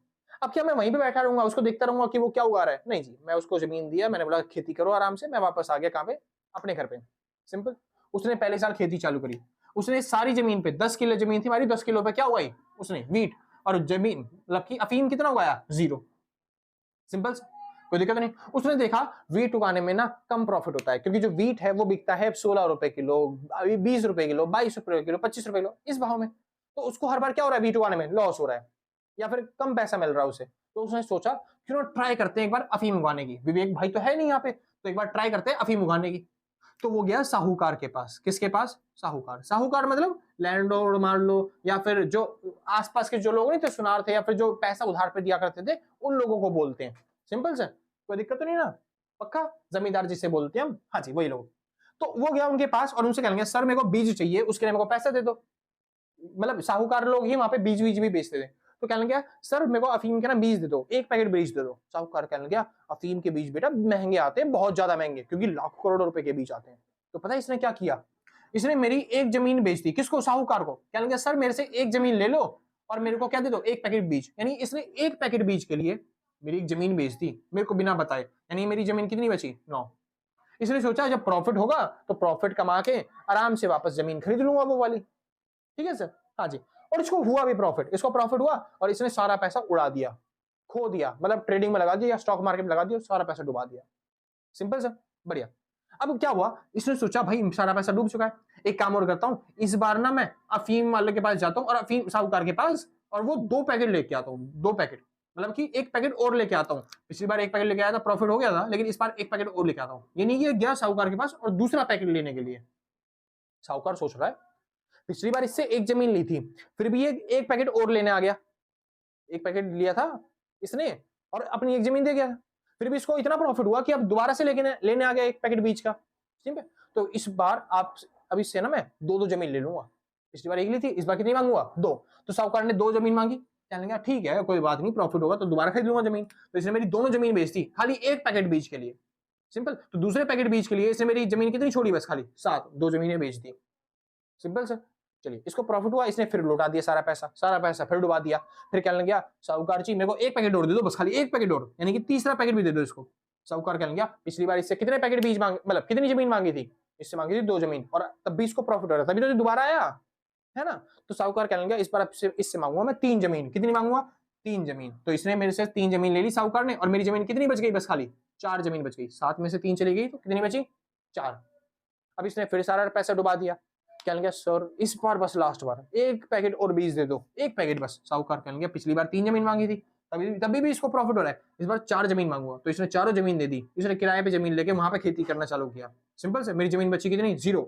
अब क्या मैं वहीं पे बैठा रहूंगा उसको देखता रहूंगा कि वो क्या उगा रहा है? नहीं जी, मैं उसको जमीन दिया, मैंने बोला खेती करो आराम से। मैं वापस आ गया कहाँ पे, अपने घर पे। सिंपल, उसने पहले साल खेती चालू करी, उसने सारी जमीन पे 10 किलो जमीन थी हमारी, 10 किलो पे क्या उगाई उसने वीट, और जमीन मतलब कि अफीम कितना उगाया? 0। सिंपल, कोई दिक्कत नहीं। उसने देखा वीट उगाने में ना कम प्रॉफिट होता है, क्योंकि जो वीट है वो बिकता है 16 रुपए किलो, 20 रुपए किलो, 22 रुपए किलो, 25 रुपए किलो, इस भाव में। तो उसको हर बार क्या हो रहा है, वीट उगाने में लॉस हो रहा है या फिर कम पैसा मिल रहा है उसे। तो उसने सोचा क्यों ना ट्राई करते हैं एक बार अफीम उगाने की, विवेक भाई तो है नहीं यहाँ पे, तो एक बार ट्राई करते हैं अफीम उगाने की। तो वो गया साहूकार के पास। किसके पास? साहूकार। साहूकार मतलब लैंडलॉर्ड मान लो, या फिर जो आसपास के जो लोग नहीं थे सुनार थे, या फिर जो पैसा उधार पे दिया करते थे, उन लोगों को बोलते हैं। सिंपल से, कोई दिक्कत तो नहीं ना? पक्का जमींदार जिसे बोलते हैं हम, हाँ जी वही लोग। तो वो गया उनके पास और उनसे कहेंगे सर मेरे को बीज चाहिए, उसके लिए मेरे को पैसा दे दो। मतलब साहूकार लोग ही वहां पे बीज बीज भी बेचते थे। तो कहने लगा सर मेरे को अफीम के ना बीज दे दो, एक पैकेट बीज दे दो। साहूकार कहने लगा अफीम के बीज बेटा महंगे आते हैं, बहुत ज्यादा महंगे, क्योंकि लाखों करोड़ों रुपए के बीज आते हैं। तो पता है इसने क्या किया? इसने मेरी एक जमीन बेच दी। किसको? साहूकार को। कहने लगा सर मेरे से एक जमीन ले लो और मेरे को क्या दे दो, एक पैकेट बीज। यानी इसने एक पैकेट बीज के लिए मेरी एक जमीन बेच दी मेरे को बिना बताए। यानी मेरी जमीन कितनी बची? 9। इसने सोचा जब प्रॉफिट होगा तो प्रॉफिट कमा के आराम से वापस जमीन खरीद लूंगा वो वाली, ठीक है सर? हाँ जी। और इसको हुआ भी प्रॉफिट, इसको प्रॉफिट हुआ और इसने सारा पैसा उड़ा दिया, खो दिया, मतलब ट्रेडिंग में लगा दिया, स्टॉक मार्केट में लगा दिया, सारा पैसा डुबा दिया। सिंपल सर, बढ़िया। अब क्या हुआ, इसने सोचा भाई सारा पैसा डूब चुका है, एक काम और करता हूं, इस बार ना मैं अफीम वाले के पास जाता हूं और अफीम साहूकार के पास, और वो 2 पैकेट लेके आता हूं। 2 पैकेट मतलब कि एक पैकेट और लेके आता हूं। पिछली बार एक पैकेट लेके आया था, प्रॉफिट हो गया था, लेकिन इस बार एक पैकेट और लेके आता हूं। ये नहीं कि गया साहूकार के पास और दूसरा पैकेट लेने के लिए। साहूकार सोच रहा है पिछली बार इससे एक जमीन ली थी, फिर भी ये एक पैकेट और लेने आ गया। एक पैकेट लिया था इसने और अपनी एक जमीन दे गया, फिर भी इसको इतना प्रॉफिट हुआ कि अब दोबारा से लेने आ गया एक पैकेट बीज का। ठीक है, तो इस बार आप अब इससे ना मैं 2-2 जमीन ले लूंगा। पिछली बार एक ली थी, इस बार कितनी मांगूंगा? 2। तो साहूकार ने 2 जमीन मांगी। कहने लगा ठीक है कोई बात नहीं, प्रॉफिट होगा तो दोबारा खरीद लूंगा जमीन। तो इसने मेरी दोनों जमीन बेच दी खाली एक पैकेट बीज के लिए। सिंपल। तो दूसरे पैकेट बीज के लिए इसने मेरी जमीन कितनी छोड़ी? बस खाली 7। 2 जमीनें बेच दी। Simple sir. चलिए इसको प्रॉफिट हुआ, इसने फिर लौटा दिया सारा पैसा फिर डुबा दिया। फिर कहने लगा साहूकार जी मेरे को एक पैकेट और दे दो, बस खाली एक पैकेट और, यानी कि तीसरा पैकेट भी दे दो इसको। साहूकार कहने लगा पिछली बार इससे कितने पैकेट बीज मांगे, मतलब कितनी जमीन मांगी थी? इससे मांगी थी 2 जमीन, और तब भी इसको प्रॉफिट हो रहा था, तभी तो दोबारा आया है ना। तो साहूकार कहने लगा इस बार इससे मांगूंगा मैं 3 जमीन। कितनी मांगूंगा? 3 जमीन। तो इसने मेरे से 3 जमीन ले ली साहूकार ने, और मेरी जमीन कितनी बच गई? बस खाली 4 जमीन बच गई। 7 में से 3 चली गई तो कितनी बची? 4। अब इसने फिर सारा पैसा डुबा दिया। कहने लगा सर इस बार बस लास्ट बार एक पैकेट और बीज दे दो, एक पैकेट बस। साहूकार कहने लगा पिछली बार 3 जमीन मांगी थी, तभी भी इसको प्रॉफिट हो रहा है, इस बार 4 जमीन मांगूंगा। तो इसने चारों जमीन दे दी, इसने किराए पे जमीन लेके वहां पे खेती करना चालू किया। सिंपल से मेरी जमीन बची कितनी, 0।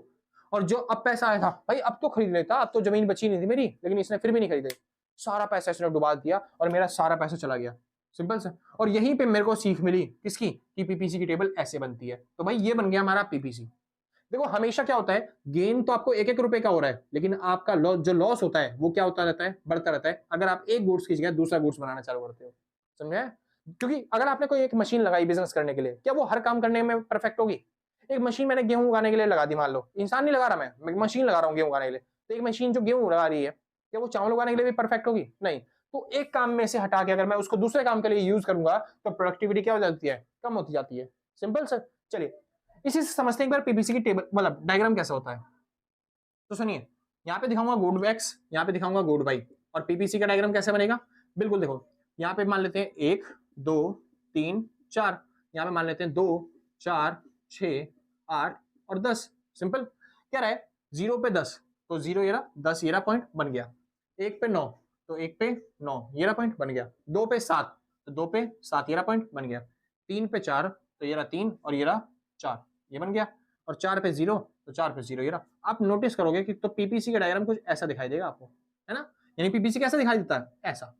और जो अब पैसा आया था भाई अब तो खरीद लेता, अब तो जमीन बची नहीं थी मेरी, लेकिन इसने फिर भी नहीं खरीदे, सारा पैसा इसने डुबा दिया और मेरा सारा पैसा चला गया। सिंपल से। और यहीं पे मेरे को सीख मिली किसकी, कि पीपीसी की टेबल ऐसे बनती है। तो भाई ये बन गया हमारा पीपीसी। देखो हमेशा क्या होता है, गेन तो आपको 1-1 रुपए का हो रहा है, लेकिन आपका जो लॉस होता है वो क्या होता रहता है, बढ़ता रहता है, अगर आप एक गुड्स की जगह दूसरा गुड्स बनाना चालू करते हो। समझे? क्योंकि अगर आपने कोई एक मशीन लगाई बिजनेस करने के लिए, क्या वो हर काम करने में परफेक्ट होगी? एक मशीन मैंने गेहूं उगाने के लिए लगा दी, मान लो, इंसान नहीं लगा रहा, मैं मशीन लगा रहा हूँ गेहूं उगाने के लिए, तो एक मशीन जो गेहूं लगा रही है, क्या वो चावल उगाने के लिए भी परफेक्ट होगी? नहीं। तो एक काम में से हटा के अगर मैं उसको दूसरे काम के लिए यूज करूंगा तो प्रोडक्टिविटी क्या हो जाती है, कम होती जाती है। Simple sir. चलिए इसी से समझते हैं एक बार पीपीसी की टेबल मतलब डायग्राम कैसा होता है। तो सुनिए, यहाँ पे दिखाऊंगा गुड एक्स, यहाँ पे दिखाऊंगा गुड वाई, और पीपीसी का डायग्राम कैसे बनेगा, बिल्कुल देखो। यहाँ पे मान लेते हैं 1 2 3 4, यहाँ पे मान लेते हैं 2 4 6 8 और 10। सिंपल। क्या रहा है, 0 पे 10 तो 0 ये रहा, 10 ये रहा पॉइंट बन गया, 1 पे 9 तो 1 पे 9 ये रहा पॉइंट बन गया, 2 पे 7 तो 2 पे 7 ये रहा पॉइंट बन गया, 3 पे 4 तो ये रहा 3 और ये रहा 4 ये बन गया, और 4 पे 0 तो 4 पे 0 ये रहा। आप नोटिस करोगे कि तो पीपीसी का डायग्राम कुछ ऐसा दिखाई देगा आपको, है ना। यानी पीपीसी कैसा दिखाई देता है, ऐसा।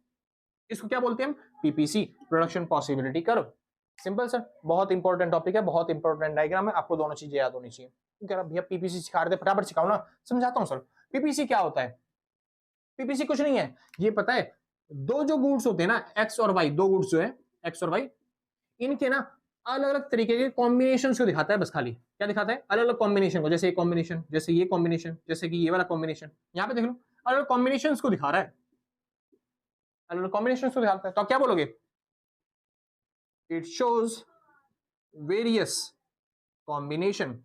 इसको क्या बोलते हैं हम, PPC, production possibility curve. Simple sir. बहुत इंपॉर्टेंट टॉपिक है, बहुत इंपॉर्टेंट डायग्राम है, आपको दोनों चीजें याद होनी चाहिए। कह रहा भैया पीपीसी सिखा रहे थे, फटाफट सिखाओ ना। समझाता हूँ सर। पीपीसी क्या होता है, पीपीसी कुछ नहीं है, ये पता है, दो जो गुड्स होते हैं ना, एक्स और वाई, दो गुड्स जो है एक्स और वाई, इनके ना अलग अलग तरीके के कॉम्बिनेशन को दिखाता है। बस खाली क्या दिखाता है, अलग अलग कॉम्बिनेशन को, जैसे ये कॉम्बिनेशन, जैसे ये कॉम्बिनेशन, जैसे कि ये वाला कॉम्बिनेशन, यहाँ पे देख लो अलग अलग कॉम्बिनेशन को दिखा रहा है, अलग अलग कॉम्बिनेशन को दिखाता है। तो आप क्या बोलोगे, it shows various combination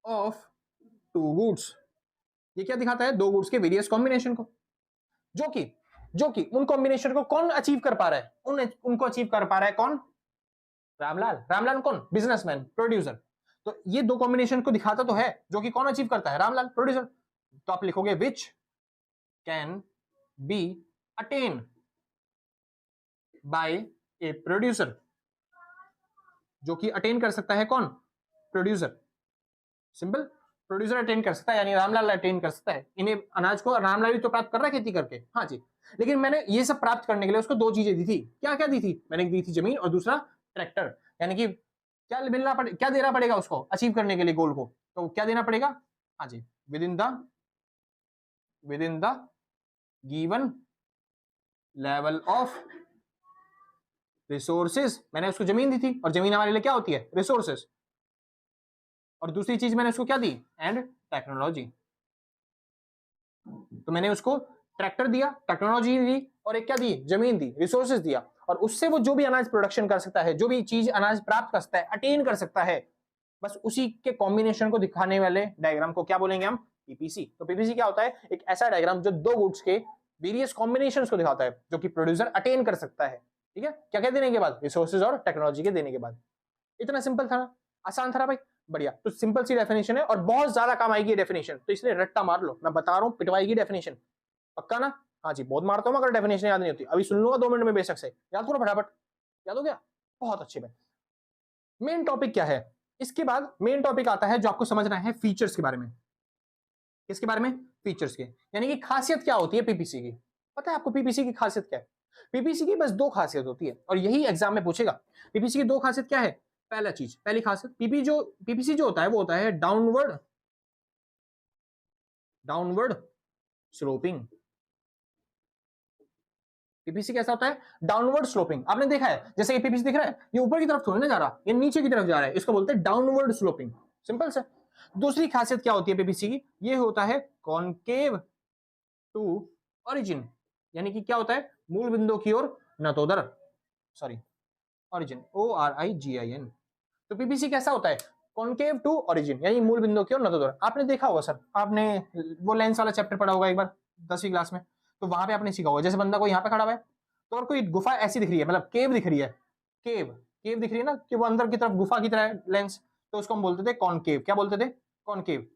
of 2 goods. ये क्या दिखाता है, 2 गुड्स के वेरियस कॉम्बिनेशन को, जो कि उन कॉम्बिनेशन को कौन अचीव कर पा रहा है, उनको अचीव कर पा रहा है कौन, रामलाल कौन, बिजनेसमैन, प्रोड्यूसर। तो ये 2 कॉम्बिनेशन को दिखाता तो है, जो कि कौन अचीव करता है, रामलाल, प्रोड्यूसर। तो आप लिखोगे which can be attain bye a producer, जो कि अटेन कर सकता है कौन, प्रोड्यूसर। सिंपल। प्रोड्यूसर अटेन कर सकता है, यानी रामलाल अटेन कर सकता है। इन्हें अनाज को रामलाल भी तो प्राप्त कर रहा है खेती करके, हाँ जी। लेकिन मैंने ये सब प्राप्त करने के लिए उसको 2 चीजें दी थी। क्या क्या दी थी, मैंने दी थी जमीन और दूसरा ट्रैक्टर। यानी कि क्या मिलना पड़े, क्या देना पड़ेगा उसको अचीव करने के लिए गोल को, तो क्या देना पड़ेगा, हाँ जी, within the given level of resources. मैंने उसको जमीन दी थी, और जमीन हमारे लिए क्या होती है, रिसोर्सेज। और दूसरी चीज मैंने उसको क्या दी, एंड टेक्नोलॉजी। तो मैंने उसको ट्रैक्टर दिया, टेक्नोलॉजी दी, और एक क्या दी, जमीन दी, रिसोर्सेज दिया। और उससे वो जो भी अनाज प्रोडक्शन कर सकता है, जो भी चीज अनाज प्राप्त कर सकता है, अटेन कर सकता है, बस उसी के कॉम्बिनेशन को दिखाने वाले डायग्राम को क्या बोलेंगे हम, पीपीसी। तो पीपीसी क्या होता है, एक ऐसा डायग्राम जो 2 गुड्स के वेरियस कॉम्बिनेशन को दिखाता है, जो कि प्रोड्यूसर अटेन कर सकता है। ठीक है, क्या क्या देने के बाद, रिसोर्सेज और टेक्नोलॉजी के देने के बाद। इतना सिंपल था, आसान था भाई, बढ़िया। तो सिंपल सी डेफिनेशन है, और बहुत ज्यादा काम आएगी डेफिनेशन, तो इसलिए रट्टा मार लो, मैं बता रहा हूँ पिटवाएगी डेफिनेशन, पक्का ना। हाँ जी, बहुत मारता हूँ अगर डेफिनेशन याद नहीं होती। अभी सुन लूंगा 2 मिनट में बेशक से, याद करो फटाफट, याद हो गया, बहुत अच्छे में। मेन टॉपिक क्या है, इसके बाद मेन टॉपिक आता है जो आपको समझना है फीचर्स के बारे में। किसके बारे में, फीचर्स के, यानी कि खासियत क्या होती है पीपीसी की। पता है आपको पीपीसी की खासियत क्या है, पीपीसी की बस 2 खासियत होती है, और यही एग्जाम में पूछेगा। पीपीसी की 2 खासियत क्या है, पहली खासियत, पीपीसी जो होता है वो होता है डाउनवर्ड स्लोपिंग। पीपीसी कैसा होता है, डाउनवर्ड स्लोपिंग। आपने देखा है, जैसे ये पीपीसी दिख रहा है, ये ऊपर की तरफ थोड़ी ना जा रहा, ये नीचे की तरफ जा रहा है, इसको बोलते हैं डाउनवर्ड स्लोपिंग। सिंपल से। दूसरी खासियत क्या होती है पीपीसी की, ये होता है कॉनकेव टू ओरिजिन, यानी कि क्या होता है, मूल बिंदु की ओर नतोदर, सॉरी ओरिजिन, ORIGIN। तो पीपीसी कैसा होता है, कॉनकेव टू ओरिजिन, यानी मूल बिंदु की ओर नतोदर। आपने देखा होगा सर, आपने वो लेंस वाला चैप्टर पढ़ा होगा एक बार 10वीं क्लास में, तो वहां पे आपने सीखा होगा, जैसे बंदा को यहाँ पे खड़ा हुआ है, तो और कोई गुफा ऐसी दिख रही है, मतलब केव दिख रही है, केव दिख रही है ना, कि वो अंदर की तरफ गुफा की तरह लेंस, तो उसको हम बोलते थे कॉनकेव। क्या बोलते थे, कॉनकेव।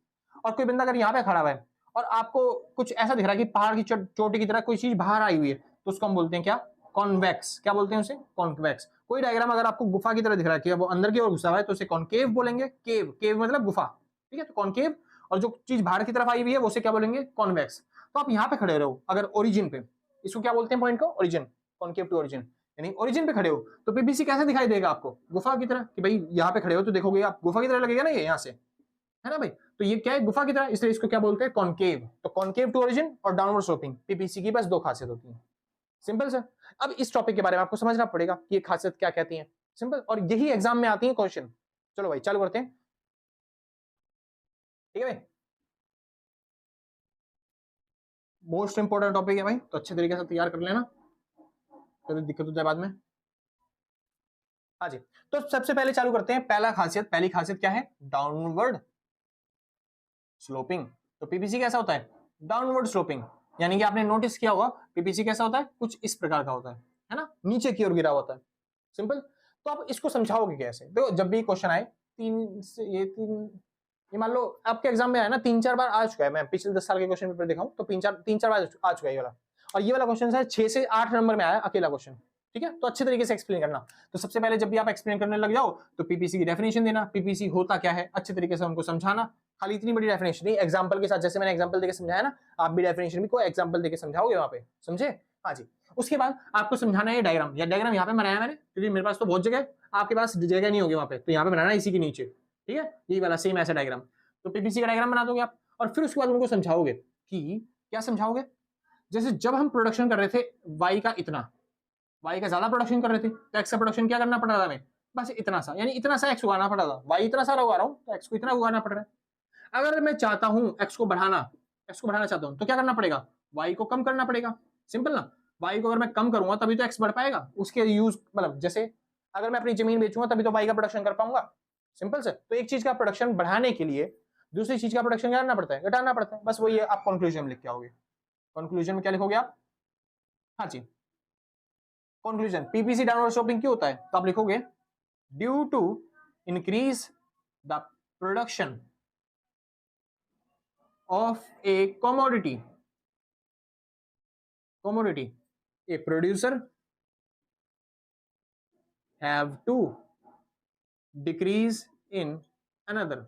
और कोई बंदा अगर यहाँ पे खड़ा हुआ है और आपको कुछ ऐसा दिख रहा है कि पहाड़ की चोटी की तरह कोई चीज बाहर आई हुई है, तो उसको हम बोलते हैं क्या, कॉन्वेक्स। क्या बोलते हैं उसे, कॉन्वेक्स। कोई डायग्राम अगर आपको गुफा की तरह दिख रहा है कि वो अंदर की ओर घुसा हुआ है, तो उसे कॉनकेव बोलेंगे। केव, केव मतलब गुफा, ठीक है, तो कॉनकेव। और जो चीज बाहर की तरफ आई हुई है वो उसे क्या बोलेंगे, कॉन्वेक्स। तो आप यहाँ पे खड़े रहो अगर ओरिजिन पे, इसको क्या बोलते हैं पॉइंट को, ओरिजिन, कॉनकेव टू ओरिजिन, यानी ओरिजिन पे खड़े हो तो पीपीसी कैसे दिखाई देगा आपको, गुफा की तरह। कि भाई यहाँ पे खड़े हो तो देखोगे आप गुफा की तरह लगेगा ना ये यहाँ से, है ना भाई। तो ये क्या है, गुफा की तरह, इसलिए इसको क्या बोलते हैं, कॉनकेव। तो कॉनकेव टू ओरिजिन और डाउनवर्ड स्लोपिंग, पीपीसी की बस दो खासियत होती है। Simple sir. अब इस टॉपिक के बारे में आपको समझना पड़ेगा कि ये खासियत क्या कहती है। सिंपल, और यही एग्जाम में आती है क्वेश्चन। चलो भाई चालू करते हैं, ठीक है भाई। मोस्ट इंपोर्टेंट टॉपिक है भाई, तो अच्छे तरीके से तैयार कर लेना, तो दिक्कत हो जाए बाद में। हाँ जी, तो सबसे पहले चालू करते हैं। पहली खासियत क्या है, डाउनवर्ड स्लोपिंग। तो पीपीसी कैसा होता है, डाउनवर्ड स्लोपिंग। यानी कि आपने नोटिस किया होगा पीपीसी कैसा होता है, कुछ इस प्रकार का होता है ना, नीचे की ओर गिरा होता है। सिंपल। तो आप इसको समझाओगे कैसे, देखो जब भी क्वेश्चन आए, ये मान लो आपके एग्जाम में आया ना, 3-4 बार आ चुका है। मैं पिछले 10 साल के क्वेश्चन पेपर देखा हूं तो 3-4 बार आ चुका है ये वाला। और ये वाला क्वेश्चन है 6 से 8 नंबर में आया अकेला क्वेश्चन, ठीक है। तो अच्छे तरीके से एक्सप्लेन करना। तो सबसे पहले जब भी आप एक्सप्लेन करने लग जाओ तो पीपीसी की डेफिनेशन देना, पीपीसी होता क्या है अच्छे तरीके से उनको समझाना। खाली इतनी बड़ी डेफिनेशन नहीं, एग्जांपल के साथ, जैसे मैंने एग्जांपल देके समझाया ना, आप भी डेफिनेशन भी कोई एग्जांपल देके समझाओगे वहां पे, समझे। हाँ जी। उसके बाद आपको समझाना है डायग्राम, या डायग्राम यहाँ पे बनाया मैंने क्योंकि मेरे पास तो बहुत जगह है, आपके पास जगह नहीं होगी वहां पे, तो यहाँ पे बनाना इसी के नीचे, ठीक है, यही वाला सेम ऐसा डायग्राम। तो पीपीसी का डायग्राम बना दोगे आप, और फिर उसके बाद उनको समझाओगे कि क्या समझाओगे, जैसे जब हम प्रोडक्शन कर रहे थे वाई का इतना, वाई का ज्यादा प्रोडक्शन कर रहे थे तो एक्स का प्रोडक्शन क्या करना पड़ रहा था हमें, बस इतना सा, यानी इतना सा एक्स उगाना पड़ा था। वाई इतना सारा उगा रहा हूँ तो एक्स को इतना उगाना पड़ रहा है। अगर मैं चाहता हूं एक्स को बढ़ाना चाहता हूं तो क्या करना पड़ेगा, वाई को कम करना पड़ेगा। सिंपल ना, वाई को अगर मैं कम करूंगा तभी तो एक्स बढ़ पाएगा। उसके यूज मतलब जैसे अगर मैं अपनी जमीन बेचूंगा तभी तो वाई का प्रोडक्शन कर पाऊंगा। सिंपल से। तो एक चीज का प्रोडक्शन बढ़ाने के लिए दूसरी चीज का प्रोडक्शन क्या करना पड़ता है, घटाना पड़ता है। बस वही है, आप कंक्लूजन में लिख के आओगे। कंक्लूजन में क्या लिखोगे आप, हाँ जी, कंक्लूजन पीपीसी डाउनवर्ड स्लोपिंग क्यों होता है, तो आप लिखोगे due to increase the production of a commodity a producer have to decrease in another।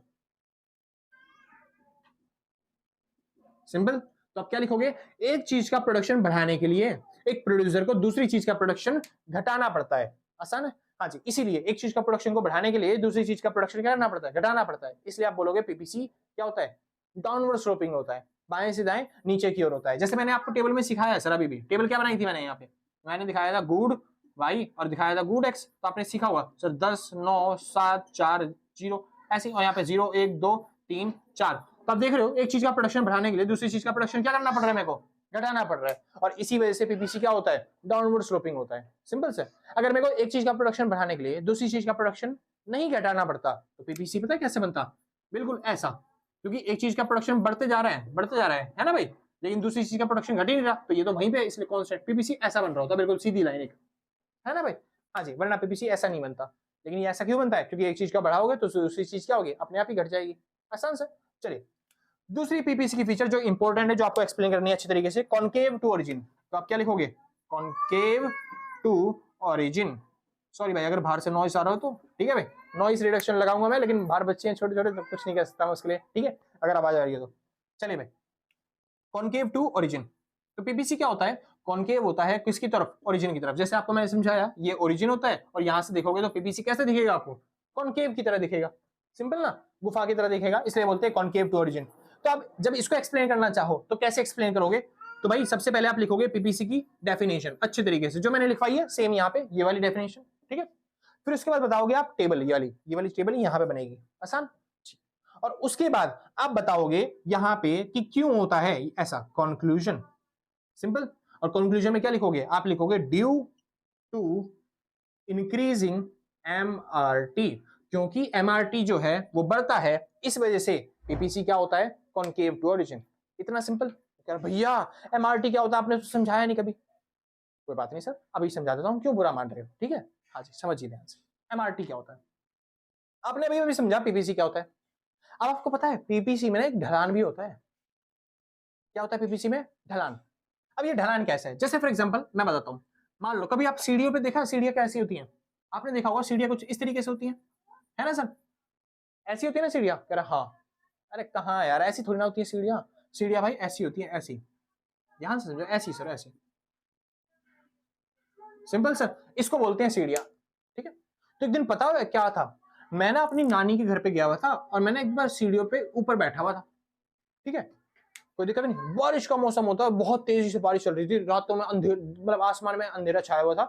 सिंपल। तो आप क्या लिखोगे, एक चीज का प्रोडक्शन बढ़ाने के लिए एक प्रोड्यूसर को दूसरी चीज का प्रोडक्शन घटाना पड़ता है। आसान है, हाँ जी। इसीलिए एक चीज का प्रोडक्शन को बढ़ाने के लिए दूसरी चीज का प्रोडक्शन क्या करना पड़ता है, घटाना पड़ता है। इसलिए आप बोलोगे पीपीसी क्या होता है, डाउनवर्ड स्लोपिंग होता है, बाएं से दाएं नीचे की ओर होता है। जैसे मैंने आपको टेबल में सिखाया है सर, अभी भी टेबल क्या बनाई थी मैंने, यहाँ पे मैंने दिखाया था गुड वाई और दिखाया था गुड एक्स। तो आपने सीखा हुआ सर 10 9 7 4 0 ऐसे, और यहाँ पे 0 1 2 3 4। तो आप देख रहे हो एक चीज का प्रोडक्शन बढ़ाने के लिए दूसरी चीज का प्रोडक्शन क्या करना पड़ रहा है, मेरे को घटाना पड़ रहा है। और इसी वजह से पीपीसी क्या होता है, डाउनवर्ड स्लोपिंग होता है। सिंपल से। अगर मेरे को एक चीज का प्रोडक्शन बढ़ाने के लिए दूसरी चीज का प्रोडक्शन नहीं घटाना पड़ता तो पीपीसी पता है कैसे बनता, बिल्कुल ऐसा। क्योंकि एक चीज का प्रोडक्शन बढ़ते जा रहा है ना भाई, लेकिन दूसरी चीज का प्रोडक्शन घट ही नहीं रहा, तो ये तो वहीं पे इसलिए कांस्टेंट पीपीसी ऐसा बन रहा होता है, बिल्कुल सीधी लाइन एक, है ना भाई। हाँ जी, वरना पीपीसी ऐसा नहीं बनता। लेकिन ये ऐसा क्यों बनता है, क्योंकि एक चीज का बढ़ाओगे तो दूसरी चीज क्या होगी, अपने आप ही घट जाएगी। आसान से। चलिए दूसरी पीपीसी की फीचर जो इंपॉर्टेंट है, जो आपको एक्सप्लेन करनी है अच्छी तरीके से, कॉनकेव टू ओरिजिन। तो आप क्या लिखोगे, कॉनकेव टू ओरिजिन। सॉरी भाई अगर बाहर से नॉइस आ रहा हो तो ठीक है भाई, नॉइस रिडक्शन लगाऊंगा मैं, लेकिन बाहर बच्चे हैं छोटे छोटे तो कुछ नहीं कर सकता मैं उसके लिए, ठीक है, अगर आवाज आ रही है तो। चलिए भाई, कॉनकेव टू ओरिजिन। तो पीपीसी क्या होता है, कॉनकेव होता है किसकी तरफ, ओरिजिन की तरफ। जैसे आपको मैंने समझाया ये ओरिजिन होता है, और यहां से देखोगे तो पीपीसी कैसे दिखेगा आपको, कॉनकेव की तरह दिखेगा। सिंपल ना, गुफा की तरह दिखेगा, इसलिए बोलते हैं कॉनकेव टू ओरिजिन। तो आप जब इसको एक्सप्लेन करना चाहो तो कैसे एक्सप्लेन करोगे, तो भाई सबसे पहले आप लिखोगे पीपीसी की डेफिनेशन अच्छे तरीके से, जो मैंने लिखवाई है सेम यहाँ पे, ये वाली डेफिनेशन, ठीक है। फिर उसके बाद बताओगे आप टेबल, ये वाली टेबल यहाँ पे बनेगी। आसान। और उसके बाद आप बताओगे यहां पे कि क्यों होता है ऐसा, कंक्लूजन। सिंपल। और कंक्लूजन में क्या लिखोगे, आप लिखोगे ड्यू टू इंक्रीजिंग एमआरटी, क्योंकि एमआरटी जो है वो बढ़ता है, इस वजह से पीपीसी क्या होता है, कॉनकेव टू ओरिजिन। इतना सिंपल। क्या भैया एमआरटी क्या होता है, आपने तो समझाया नहीं कभी। कोई बात नहीं सर, अभी समझा देता हूं, क्यों बुरा मान रहे हो, ठीक है। हाँ जी, समझिए ध्यान से एमआरटी क्या होता है। आपने अभी समझा पीपीसी क्या होता है। अब आपको पता है पीपीसी में ना एक ढलान भी होता है। क्या होता है पीपीसी में? ढलान। अब ये ढलान कैसा है? जैसे फॉर एग्जांपल मैं बताता हूँ, मान लो कभी आप सीढ़ियों पे देखा, सीढ़ियां कैसी होती हैं? आपने देखा होगा सीढ़ियां कुछ इस तरीके से होती हैं, है ना सर? ऐसी होती है ना सीढ़ियां? कह रहा हाँ। अरे कहाँ यार, ऐसी थोड़ी ना होती है सीढ़ियां। सीढ़ियां भाई ऐसी होती है, ऐसी। ध्यान से समझो, ऐसी सर, ऐसी। सिंपल सर, इसको बोलते हैं सीढ़ियां। ठीक है। तो एक दिन पता है क्या था, मैं ना अपनी नानी के घर पे गया हुआ था और मैंने एक बार सीढ़ियों पे ऊपर बैठा हुआ था। ठीक है, कोई दिक्कत नहीं, बारिश का मौसम होता है, बहुत तेजी से बारिश चल रही थी, रातों में अंधेर, मतलब आसमान में अंधेरा छाया हुआ था।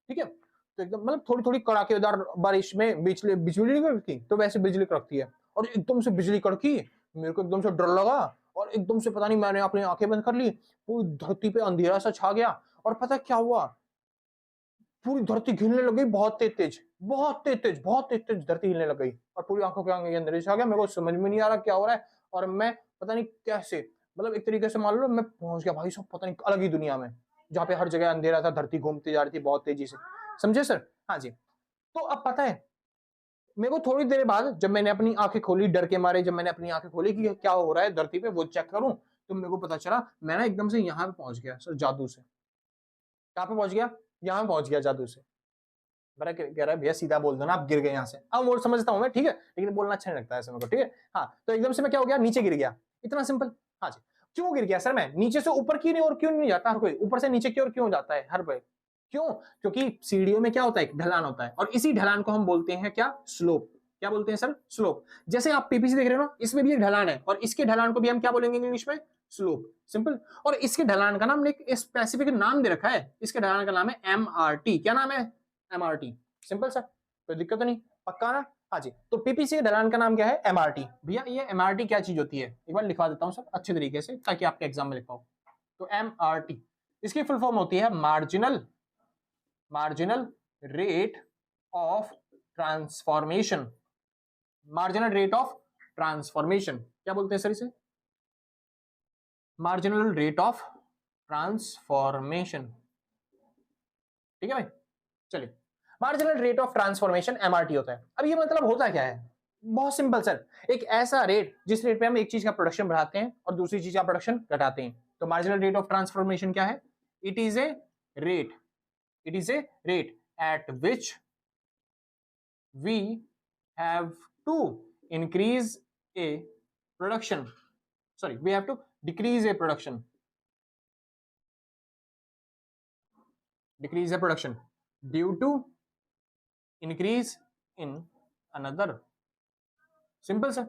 ठीक है, तो एकदम मतलब थोड़ी थोड़ी कड़ाकेदार बारिश में बिजली बिजली नहीं कड़कती, तो वैसे बिजली कड़कती है, और एकदम से बिजली कड़की, मेरे को एकदम से डर लगा, और एकदम से पता नहीं मैंने अपनी आंखें बंद कर ली, पूरी धरती पे अंधेरा सा छा गया, और पता क्या हुआ, पूरी धरती हिलने लग गई, बहुत तेज तेज, बहुत तेज तेज, बहुत तेज तेज धरती हिलने लग गई, और पूरी आंखों के आगे अंधेरे छा गया, मेरे को समझ में नहीं आ रहा क्या हो रहा है, और मैं पता नहीं कैसे, मतलब एक तरीके से मान लो मैं पहुंच गया भाई सब पता नहीं अलग ही दुनिया में, जहाँ पे हर जगह अंधेरा था, धरती घूमती जा रही थी बहुत तेजी से। समझे सर? हाँ जी। तो अब पता है मेरे को थोड़ी देर बाद जब मैंने अपनी आंखें खोली, डर के मारे जब मैंने अपनी आंखें खोली कि क्या हो रहा है धरती पे वो चेक करूं, तो मेरे को पता चला मैं ना एकदम से यहाँ पे पहुंच गया सर, जादू से। कहाँ पे पहुंच गया? यहाँ पे पहुंच गया जादू से। बड़ा कह रहा है भैया सीधा बोल दो ना, आप गिर गए यहाँ से। अब वो समझता हूँ मैं, ठीक है, लेकिन बोलना अच्छा नहीं लगता है ऐसे मेरे को। ठीक है, हाँ, तो एकदम से मैं क्या हो गया, नीचे गिर गया, इतना सिंपल। हाँ जी। क्यों गिर गया सर मैं? नीचे से ऊपर क्यों नहीं, और क्यों नहीं जाता हर कोई, ऊपर से नीचे की ओर क्यों जाता है हर कोई? क्यों? क्योंकि सीढ़ियों में क्या होता है, ढलान होता है, और इसी ढलान को हम बोलते हैं क्या? स्लोप। क्या बोलते हैं सर? स्लोप। जैसे आप पीपीसी देख रहे हो ना, इसमें भी एक ढलान है, और इसके ढलान को भी हम क्या बोलेंगे इंग्लिश में? स्लोप। सिंपल। और इसके ढलान का नाम एक स्पेसिफिक नाम दे रखा है, इसके ढलान का नाम है एमआरटी। क्या नाम है? एमआरटी। सिंपल सर, कोई दिक्कत तो नहीं, पक्का ना? हाँ जी। तो पीपीसी के ढलान का नाम क्या है? एमआरटी। भैया ये एमआरटी क्या चीज होती है, एक बार लिखवा देता हूँ सर अच्छे तरीके से, ताकि आपके एग्जाम में लिख पाओ। तो एमआरटी, इसकी फुल फॉर्म होती है marginal rate of transformation. Marginal rate of transformation, क्या बोलते हैं सर इसे? Marginal rate of transformation. ठीक है भाई, चलिए। Marginal rate of transformation MRT होता है। अब ये मतलब होता क्या है? बहुत सिंपल सर, एक ऐसा रेट जिस रेट पे हम एक चीज का प्रोडक्शन बढ़ाते हैं और दूसरी चीज का प्रोडक्शन घटाते हैं। तो मार्जिनल रेट ऑफ ट्रांसफॉर्मेशन क्या है? It is a rate, it is a rate at which we have to increase a production, sorry we have to decrease a production, decrease the production due to increase in another। Simple sir.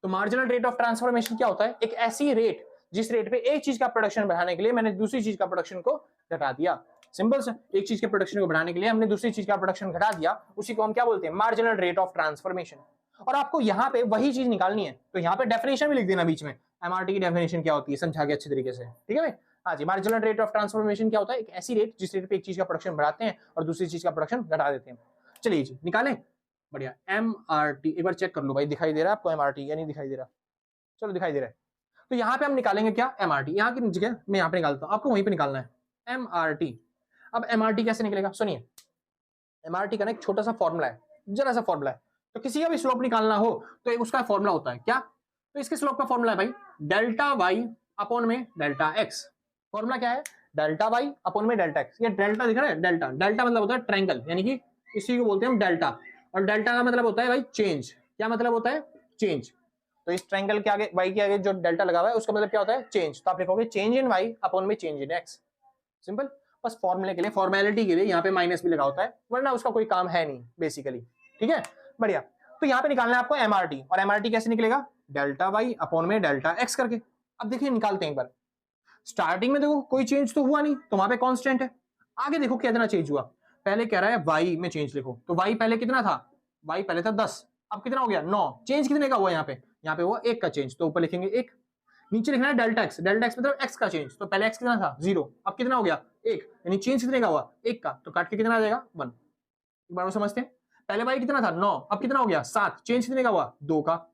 तो marginal rate of transformation क्या होता है? एक ऐसी rate जिस rate पे एक चीज का प्रोडक्शन बढ़ाने के लिए मैंने दूसरी चीज का प्रोडक्शन को घटा दिया। सिंपल सर, एक चीज के प्रोडक्शन को बढ़ाने के लिए हमने दूसरी चीज का प्रोडक्शन घटा दिया, उसी को हम क्या बोलते हैं? Marginal rate of transformation. और आपको यहाँ पे वही चीज निकालनी है, तो यहाँ पे डेफिनेशन भी लिख देना बीच में, एमआरटी की डेफिनेशन क्या होती है समझा के अच्छे तरीके से। ठीक है भाई? हाँ जी। मार्जिनल रेट ऑफ ट्रांसफॉर्मेशन क्या होता है? एक ऐसी रेट जिस रेट पे एक चीज का प्रोडक्शन बढ़ाते हैं और दूसरी चीज का प्रोडक्शन घटा देते हैं। चलिए जी निकालें। बढ़िया। एमआरटी एक बार चेक कर लो भाई, दिखाई दे रहा है आपको एमआरटी या नहीं दिखाई दे रहा? चलो दिखाई दे रहा है। तो यहाँ पे हम निकालेंगे क्या? एमआरटी। यहाँ की जगह मैं यहाँ पे निकालता हूँ, आपको वहीं पे निकालना है एमआरटी। अब एमआरटी कैसे निकलेगा? सुनिए, एमआरटी का ना एक छोटा सा फॉर्मूला है, जरा सा फॉर्मूला है। तो किसी का भी स्लोप निकालना हो तो उसका फॉर्मूला होता है क्या? तो इसके स्लोप का फॉर्मूला है भाई डेल्टा वाई अपॉन में डेल्टा एक्स। फॉर्मूला क्या है? डेल्टा वाई अपॉन में डेल्टा एक्स। ये डेल्टा दिख रहा है, डेल्टा, डेल्टा मतलब होता है ट्रायंगल, यानी कि इसी को बोलते हैं हम डेल्टा, और डेल्टा का मतलब होता है भाई चेंज। क्या मतलब होता है? चेंज। तो इस ट्रायंगल के आगे, वाई के आगे जो डेल्टा लगा हुआ है उसका मतलब क्या होता है? चेंज। तो आप लिखोगे चेंज इन वाई अपॉन में चेंज इन एक्स। सिंपल। बस फॉर्मूले के लिए, फॉर्मेलिटी के लिए यहाँ पे माइनस भी लगा होता है, वरना उसका कोई काम है नहीं बेसिकली। ठीक है, बढ़िया। तो यहाँ पे निकालना है आपको एमआरटी, और एमआरटी कैसे निकलेगा? डेल्टा वाई अपॉन में डेल्टा एक्स करके। अब देखिए निकालते हैं एक बार। स्टार्टिंग में देखो कोई चेंज तो हुआ नहीं, तो वहां पे कांस्टेंट है। आगे देखो कितना चेंज हुआ। पहले कह रहा है वाई में चेंज लिखो, तो वाई पहले कितना था? वाई पहले था 10, अब कितना हो गया? 9। चेंज कितने का हुआ यहाँ पे? यहाँ पे हुआ 1 का चेंज, तो ऊपर लिखेंगे 1। नीचे लिखना है डेल्टा एक्स, डेल्टा एक्स मतलब एक्स का चेंज, तो पहले एक्स कितना था? 0, अब कितना हो गया? 1, यानी चेंज कितने का हुआ? 1 का, तो काट के कितना आ जाएगा? 1। एक बार वो समझते हैं। पहले वाई कितना था? 9, अब कितना हो गया? 7, चेंज कितने का हुआ? 2 का।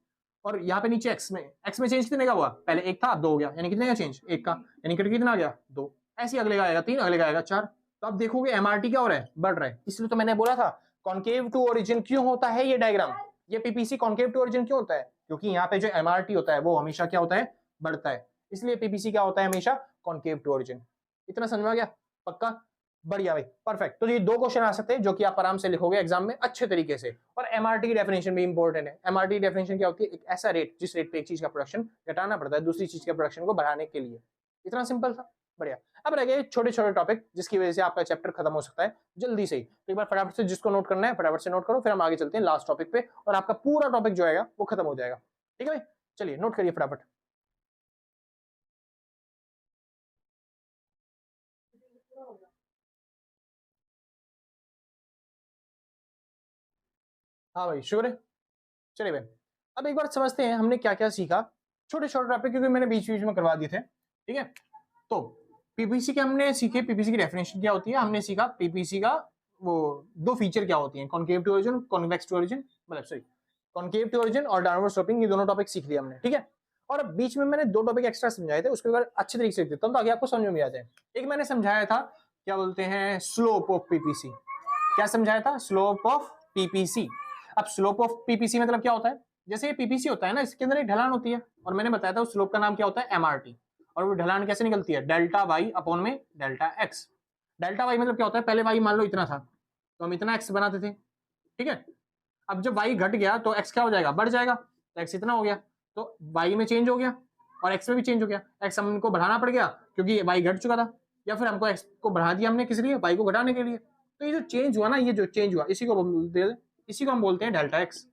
और यहाँ पे नीचे एक्स में चेंज कितने का हुआ? पहले 1 था, अब 2 हो गया, यानी कितने का चेंज? 1 का, यानी कट कितना आ गया? 2। ऐसे अगले का आएगा 3, अगले का आएगा 4। तो अब देखोगे एमआरटी क्या हो रहा है? बढ़ रहा है। इसलिए तो मैंने बोला था कॉन्केव टू ओरिजिन क्यों होता है ये डायग्राम, ये पीपीसी कॉन्केव टू ओरिजिन क्यों होता है? क्योंकि यहाँ पे जो एमआरटी होता है वो हमेशा क्या होता है? बढ़ता है, इसलिए पीपीसी क्या होता है? हमेशा कॉन्केव टू ओरिजिन। इतना समझ में आ गया? पक्का? बढ़िया भाई, परफेक्ट। तो ये दो क्वेश्चन आ सकते हैं जो कि आप आराम से लिखोगे एग्जाम में अच्छे तरीके से। और एमआरटी की डेफिनेशन भी इंपॉर्टेंट है। एमआरटी डेफिनेशन क्या होती है? एक ऐसा रेट जिस रेट पे एक चीज का प्रोडक्शन घटाना पड़ता है दूसरी चीज के प्रोडक्शन को बढ़ाने के लिए। इतना सिंपल था, बढ़िया। अब रह गए छोटे छोटे टॉपिक जिसकी वजह से आपका चैप्टर खत्म हो सकता है जल्दी से ही। तो एक बार फटाफट से जिसको नोट करना है फटाफट से नोट करो, फिर हम आगे चलते हैं लास्ट टॉपिक पे और आपका पूरा टॉपिक जो आएगा वो खत्म हो जाएगा। ठीक है भाई, चलिए नोट करिए फटाफट। हाँ भाई, श्योर है। चलिए भाई, अब एक बार समझते हैं हमने क्या क्या सीखा छोटे छोटे टॉपिक, क्योंकि मैंने बीच बीच में करवा दिए थे। ठीक है, तो पीपीसी के हमने सीखे, पीपीसी की डेफिनेशन क्या होती है, हमने सीखा पीपीसी का वो दो फीचर क्या होती हैं, concave to origin, convex to origin, मतलब सॉरी कॉन्केव टू ओरिजिन और डाउनवर्ड स्लोपिंग, ये दोनों टॉपिक सीख लिया हमने। ठीक है, और अब बीच में मैंने दो टॉपिक एक्स्ट्रा समझाए थे, उसके बाद अच्छे तरीके से लिख देता हूं ताकि आपको समझ में आ जाए। एक मैंने समझाया था क्या बोलते हैं, स्लोप ऑफ पीपीसी। क्या समझाया था? Slope of PPC. अब स्लोप ऑफ पीपीसी मतलब क्या होता है? जैसे ये पीपीसी होता है ना, इसके अंदर एक ढलान होती है और मैंने बताया था उस स्लोप का नाम क्या होता है? एमआरटी। और वो ढलान कैसे निकलती है? डेल्टा वाई अपॉन में डेल्टा एक्स। डेल्टा वाई मतलब क्या होता है? पहले वाई मान लो इतना था तो हम इतना एक्स बनाते थे, ठीक है। अब जब वाई घट गया तो एक्स क्या हो जाएगा? बढ़ जाएगा। तो एक्स इतना हो गया तो वाई में चेंज हो गया और एक्स में भी चेंज हो गया। एक्स हमको बढ़ाना पड़ गया क्योंकि वाई घट चुका था, या फिर हमको एक्स को बढ़ा दिया हमने किस लिए? वाई को घटाने के लिए। तो ये जो चेंज हुआ ना, ये जो चेंज हुआ इसी को हम बोलते हैं डेल्टा एक्स।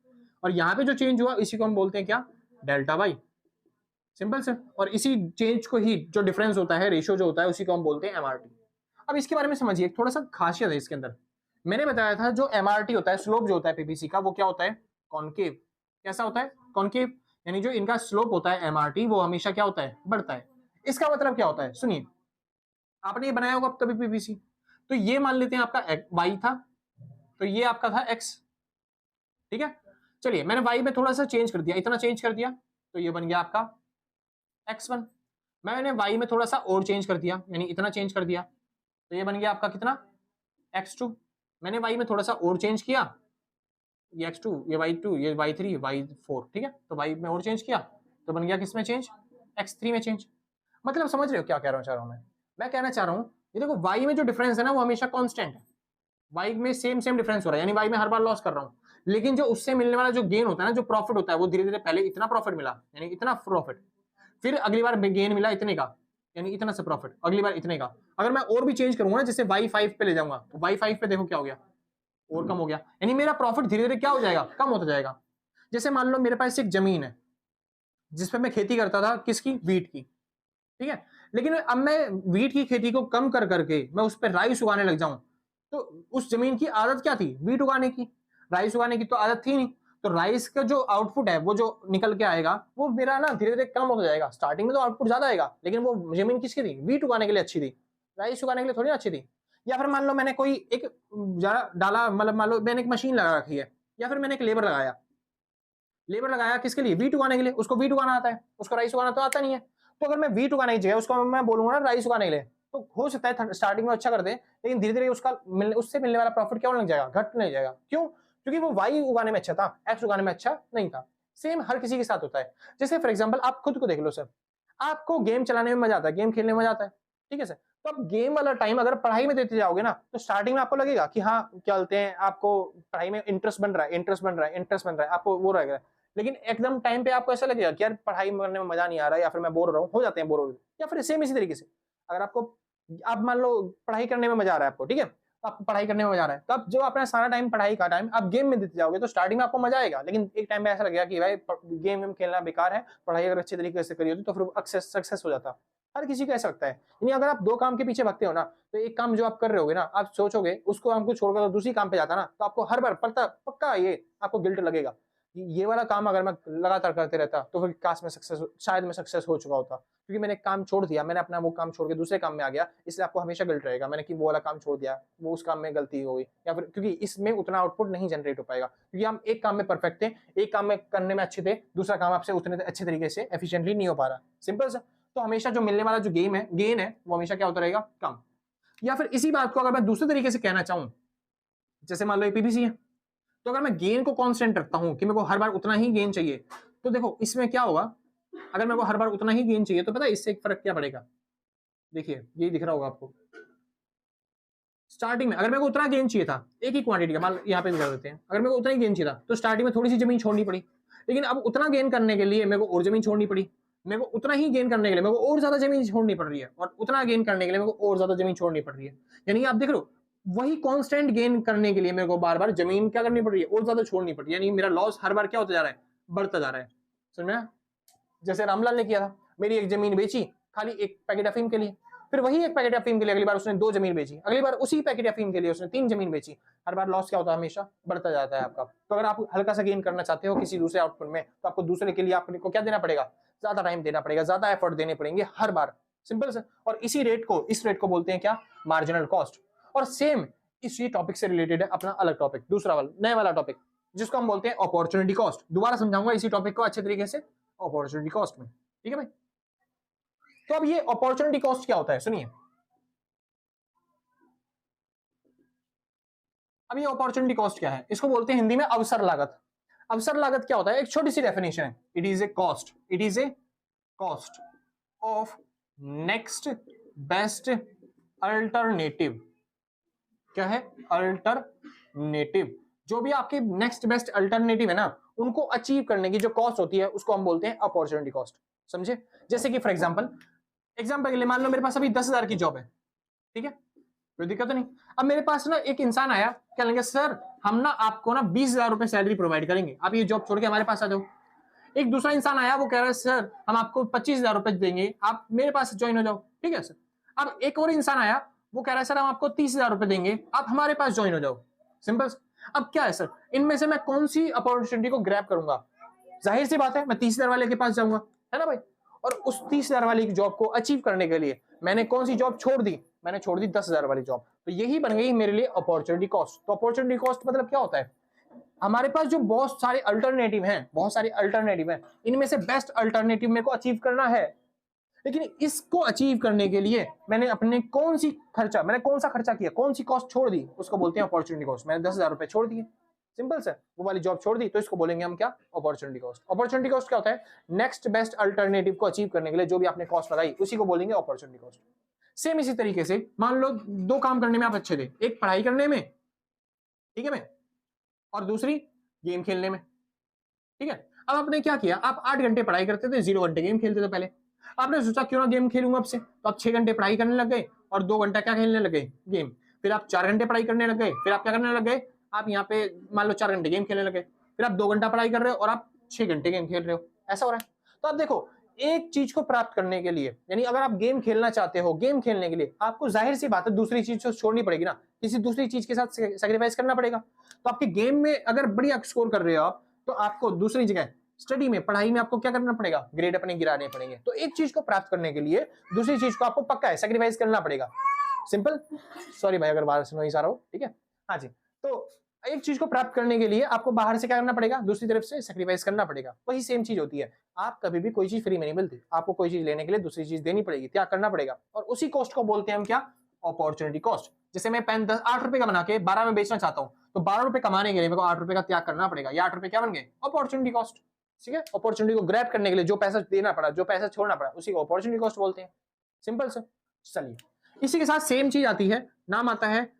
और यहाँ पे जो चेंज हुआ इसी को हम बोलते हैं क्या? Delta Y. सिंपल से। और इसी चेंज को ही जो डिफरेंस होता है, रेशियो जो होता है, उसी को हम बोलते हैं एमआरटी। अब इसके बारे में समझिए, थोड़ा सा खासियत है इसके अंदर। मैंने बताया था जो एमआरटी होता है, स्लोप जो होता है पीपीसी का, वो क्या होता है? कॉन्केव। कैसा होता है? कॉन्केव। यानी जो इनका स्लोप होता है एमआरटी, वो हमेशा क्या होता है? बढ़ता है। इसका मतलब क्या होता है? सुनिए, आपने ये बनाया होगा कभी पीपीसी, तो ये मान लेते हैं आपका वाई था, तो ये आपका था एक्स। ठीक है, चलिए मैंने वाई में थोड़ा सा चेंज कर दिया, इतना चेंज कर दिया, तो ये बन गया आपका x1। मैंने वाई में थोड़ा सा और चेंज कर दिया, यानी इतना चेंज कर दिया, तो ये बन गया आपका कितना? x2। मैंने वाई में थोड़ा सा और चेंज किया, ये x2, ये y2, ये y3, y4। ठीक है, तो वाई में और चेंज किया तो बन गया किसमें चेंज? x3 में चेंज। मतलब समझ रहे हो क्या कह रहा चाह रहा हूं मैं कहना चाह रहा हूं, ये देखो वाई में जो डिफरेंस है ना वो हमेशा कांस्टेंट है। वाई में सेम सेम डिफरेंस हो रहा है, यानी वाई में हर बार लॉस कर रहा हूं, लेकिन जो उससे मिलने वाला जो गेन होता है ना, जो प्रॉफिट होता है, वो धीरे धीरे पहले इतना प्रॉफिट मिला यानी इतना प्रॉफिट, फिर अगली बार गेन मिला इतने का यानी इतना सा प्रॉफिट, अगली बार इतने का। अगर मैं और भी चेंज करूंगा ना, जैसे y5 पे ले जाऊंगा, तो y5 पे देखो क्या हो गया? और कम हो गया, यानी मेरा प्रॉफिट धीरे धीरे क्या हो जाएगा? कम होता जाएगा। जैसे मान लो मेरे पास एक जमीन है जिसपे मैं खेती करता था, किसकी? वीट की। ठीक है, लेकिन अब मैं वीट की खेती को कम कर करके मैं उस पर राइस उगाने लग जाऊं, तो उस जमीन की आदत क्या थी? वीट उगाने की। राइस उगाने की तो आदत थी नहीं, तो राइस का जो आउटपुट है वो जो निकल के आएगा वो मेरा ना धीरे धीरे कम होता जाएगा। स्टार्टिंग में तो आउटपुट ज्यादा आएगा, लेकिन वो जमीन किसकी थी? वीट उगाने के लिए अच्छी थी, राइस उगाने के लिए थोड़ी ना अच्छी थी। या फिर मान लो मैंने कोई एक डाला, मतलब मान लो मैंने एक मशीन लगा रखी है, या फिर मैंने एक लेबर लगाया, लेबर लगाया किसके लिए? वीट उगाने के लिए। उसको वीट उगाना आता है, उसको राइस उगाना तो आता नहीं है। तो अगर मैं वीट उगाने की जगह उसको मैं बोलूंगा ना राइस उगाने के लिए, तो हो सकता है स्टार्टिंग में अच्छा कर दे, लेकिन धीरे धीरे उससे मिलने वाला प्रॉफिट क्या होने लग जाएगा? घटने लग जाएगा। क्यों? क्योंकि वो वाई उगाने में अच्छा था, एक्स उगाने में अच्छा नहीं था। सेम हर किसी के साथ होता है। जैसे फॉर एग्जाम्पल आप खुद को देख लो सर, आपको गेम चलाने में मजा आता है, गेम खेलने में मजा आता है, ठीक है सर। तो आप गेम वाला टाइम अगर पढ़ाई में देते जाओगे ना, तो स्टार्टिंग में आपको लगेगा कि हाँ क्या बोलते हैं, आपको पढ़ाई में इंटरेस्ट बन रहा है, इंटरेस्ट बन रहा है, इंटरेस्ट बन रहा है, आपको वो रहेगा। लेकिन एकदम टाइम पे आपको ऐसा लगेगा कि यार पढ़ाई करने में मजा नहीं आ रहा है, या फिर मैं बोर हो रहा हूँ, हो जाते हैं बोर हो। या फिर सेम इसी तरीके से अगर आपको, आप मान लो पढ़ाई करने में मजा आ रहा है आपको, ठीक है, तो आपको पढ़ाई करने में मजा आ रहा है, तो आप जो अपना सारा टाइम पढ़ाई का टाइम आप गेम में देते जाओगे, तो स्टार्टिंग में आपको मजा आएगा, लेकिन एक टाइम में ऐसा लगेगा कि भाई गेम खेलना बेकार है, पढ़ाई अगर अच्छे तरीके से करी होती तो फिर सक्सेस हो जाता। हर किसी को ऐसा लगता है। यानी अगर आप दो काम के पीछे भगते हो ना, तो एक काम जो आप कर रहे होगे ना, आप सोचोगे उसको हमको छोड़कर तो दूसरी काम पे जाता ना, तो आपको हर बार पक्का ये आपको गिल्ट लगेगा, ये वाला काम अगर मैं लगातार करते रहता तो फिर काश मैं शायद मैं सक्सेस हो चुका होता, क्योंकि मैंने काम छोड़ दिया, मैंने अपना वो काम छोड़ के दूसरे काम में आ गया, इसलिए आपको हमेशा गिल्ट रहेगा मैंने कि वो वाला काम छोड़ दिया, वो उस काम में गलती हो गई, या फिर क्योंकि इसमें उतना आउटपुट नहीं जनरेट हो पाएगा, क्योंकि हम एक काम में परफेक्ट थे, एक काम में करने में अच्छे थे, दूसरा काम आपसे उतने अच्छे तरीके से एफिशिएंटली नहीं हो पा रहा। सिंपल सा। तो हमेशा जो मिलने वाला जो गेन है वो हमेशा क्या होता रहेगा? कम। या फिर इसी बात को अगर मैं दूसरे तरीके से कहना चाहूं, जैसे मान लो पीपीसी है, तो अगर मैं गेन को कांस्टेंट रखता हूं कि मेरे को हर बार उतना ही गेन चाहिए, तो देखो इसमें क्या होगा, अगर मेरे को हर बार उतना ही गेन चाहिए तो पता है इससे एक फर्क क्या पड़ेगा, देखिए यही दिख रहा होगा आपको। स्टार्टिंग में अगर मेरे को उतना गेन चाहिए था एक ही क्वांटिटी का, मान यहाँ पे कर देते हैं, अगर मेरे को उतना ही गेन चाहिए था तो स्टार्टिंग में थोड़ी सी जमीन छोड़नी पड़ी, लेकिन अब उतना गेन करने के लिए मेरे को और जमीन छोड़नी पड़ी, मेरे को उतना ही गेन करने के लिए मेरे को और ज्यादा जमीन छोड़नी पड़ रही है, और उतना गेन करने के लिए मेरे को और ज्यादा जमीन छोड़नी पड़ रही है। यानी आप देख लो वही कांस्टेंट गेन करने के लिए मेरे को बार बार जमीन क्या करनी पड़ रही है, और ज्यादा छोड़नी पड़ रही है, यानी मेरा लॉस हर बार क्या होता जा रहा है, बढ़ता जा रहा है। समझ में? जैसे रामलाल ने किया था, मेरी एक जमीन बेची खाली एक पैकेट अफीम के लिए, फिर वही एक पैकेट अफीम के लिए अगली बार उसने 2 जमीन बेची, अगली बार उसी पैकेट अफीम के लिए उसने 3 जमीन बेची, हर बार लॉस क्या होता है, हमेशा बढ़ता जाता है आपका। तो अगर आप हल्का सा गेन करना चाहते हो किसी दूसरे आउटपुट में, तो आपको दूसरे के लिए आपको क्या देना पड़ेगा, ज्यादा टाइम देना पड़ेगा, ज्यादा एफर्ट देने पड़ेंगे हर बार, सिंपल से। और इस रेट को बोलते हैं क्या, मार्जिनल कॉस्ट। और सेम इसी टॉपिक से रिलेटेड है अपना अलग टॉपिक, दूसरा वाला नया वाला टॉपिक जिसको हम बोलते हैं अपॉर्चुनिटी कॉस्ट। दोबारा समझाऊंगा इसी टॉपिक को अच्छे तरीके से अपॉर्चुनिटी कॉस्ट में, ठीक है भाई। तो अब ये अपॉर्चुनिटी कॉस्ट क्या होता है, सुनिए। अब ये अपॉर्चुनिटी कॉस्ट क्या है, इसको बोलते हैं हिंदी में अवसर लागत। अवसर लागत क्या होता है, एक छोटी सी डेफिनेशन है, it is A cost of next best alternative. क्या है, अल्टरनेटिव। जो भी आपके नेक्स्ट बेस्ट अल्टरनेटिव है ना, उनको अचीव करने की जो कॉस्ट होती है उसको हम बोलते हैं अपॉर्चुनिटी कॉस्ट। समझे? जैसे कि फॉर एग्जांपल के लिए मान लो मेरे पास अभी 10,000 की जॉब है, ठीक है, कोई दिक्कत तो नहीं। अब मेरे पास ना एक इंसान आया, क्या लेंगे, सर हम ना आपको ना 20,000 रुपए सैलरी प्रोवाइड करेंगे, आप ये जॉब छोड़ के हमारे पास आ जाओ। एक दूसरा इंसान आया, वो कह रहा है सर हम आपको 25,000 रुपए देंगे, आप मेरे पास ज्वाइन हो जाओ, ठीक है सर। अब एक और इंसान आया, वो कह रहा है सर हम आपको 30,000 रुपए देंगे, आप हमारे पास ज्वाइन हो जाओ, सिंपल। अब क्या है सर, इनमें से मैं कौन सी अपॉर्चुनिटी को ग्रैब करूंगा? जाहिर सी बात है मैं 30,000 वाले के पास जाऊंगा, है ना भाई। और उस 30,000 वाली जॉब को अचीव करने के लिए मैंने कौन सी जॉब छोड़ दी, मैंने छोड़ दी 10,000 वाली जॉब। तो यही बन गई मेरे लिए अपॉर्चुनिटी कॉस्ट। तो अपॉर्चुनिटी कॉस्ट मतलब क्या होता है, हमारे पास जो बहुत सारे अल्टरनेटिव हैं, इनमें से बेस्ट अल्टरनेटिव मेरे को अचीव करना है, लेकिन इसको अचीव करने के लिए मैंने कौन सा खर्चा किया, कौन सी कॉस्ट छोड़ दी, उसको बोलते हैं अपॉर्चुनिटी कॉस्ट। मैंने 10,000 रुपए छोड़ दिए, सिंपल सर, वो वाली जॉब छोड़ दी, तो इसको बोलेंगे हम क्या, अपॉर्चुनिटी कॉस्ट। अपॉर्चुनिटी कॉस्ट क्या होता है, नेक्स्ट बेस्ट अल्टरनेटिव को अचीव करने के लिए जो भी आपने कॉस्ट लगाई उसी को बोलेंगे अपॉर्चुनिटी कॉस्ट। सेम इसी तरीके से मान लो 2 काम करने में आप अच्छे थे, एक पढ़ाई करने में, ठीक है मैं, और दूसरी गेम खेलने में, ठीक है। अब आपने क्या किया, आप 8 घंटे पढ़ाई करते थे, 0 घंटे गेम खेलते थे पहले। आपने सोचा क्यों ना गेम खेलूंगा अब से, तो आप 6 घंटे पढ़ाई करने लग गए और 2 घंटा क्या खेलने लग गए, गेम। फिर आप 4 घंटे पढ़ाई करने लग गए, फिर आप क्या करने लग गए, आप यहाँ पे मान लो 4 घंटे गेम खेलने लगे, फिर आप 2 घंटा पढ़ाई कर रहे हो और आप 6 घंटे गेम खेल रहे हो, ऐसा हो रहा है। तो आप देखो एक चीज को प्राप्त करने के लिए, यानी अगर आप गेम खेलना चाहते हो, गेम खेलने के लिए आपको जाहिर सी बात है दूसरी चीज तो छोड़नी पड़ेगी ना, किसी दूसरी चीज के साथ सेक्रीफाइस करना पड़ेगा। तो आपके गेम में अगर बढ़िया स्कोर कर रहे हो आप, तो आपको दूसरी जगह स्टडी में, पढ़ाई में आपको क्या करना पड़ेगा, ग्रेड अपने गिराने पड़ेंगे। तो एक चीज को प्राप्त करने के लिए दूसरी चीज को आपको पक्का है सेक्रीफाइस करना पड़ेगा, सिंपल। सॉरी भाई अगर बाहर से नॉइज आ रहा हो, ठीक है, हाँ जी। तो एक चीज को प्राप्त करने के लिए आपको बाहर से क्या करना पड़ेगा, दूसरी तरफ से सेक्रीफाइस करना पड़ेगा। वही सेम चीज होती है, आप कभी भी कोई चीज फ्री में नहीं मिलती, आपको कोई चीज लेने के लिए दूसरी चीज देनी पड़ेगी, त्याग करना पड़ेगा, और उसी कॉस्ट को बोलते हैं हम क्या, अपॉर्चुनिटी कॉस्ट। जैसे मैं पेन 8 रुपए का बना के 12 में बेचना चाहता हूँ, तो 12 रुपए कमाने के लिए मेरे को 8 रुपए का त्याग करना पड़ेगा, ये 8 रुपए क्या बन गए, अपॉर्चुनिटी कॉस्ट, ठीक है। अपॉर्चुनिटी को ग्रैब करने के लिए जो पैसा देना पड़ा, जो पैसा छोड़ना पड़ा, उसी को अपॉर्चुनिटी कॉस्ट बोलते हैं, सिंपल से। चलिए इसी के साथ सेम चीज आती है, नाम आता है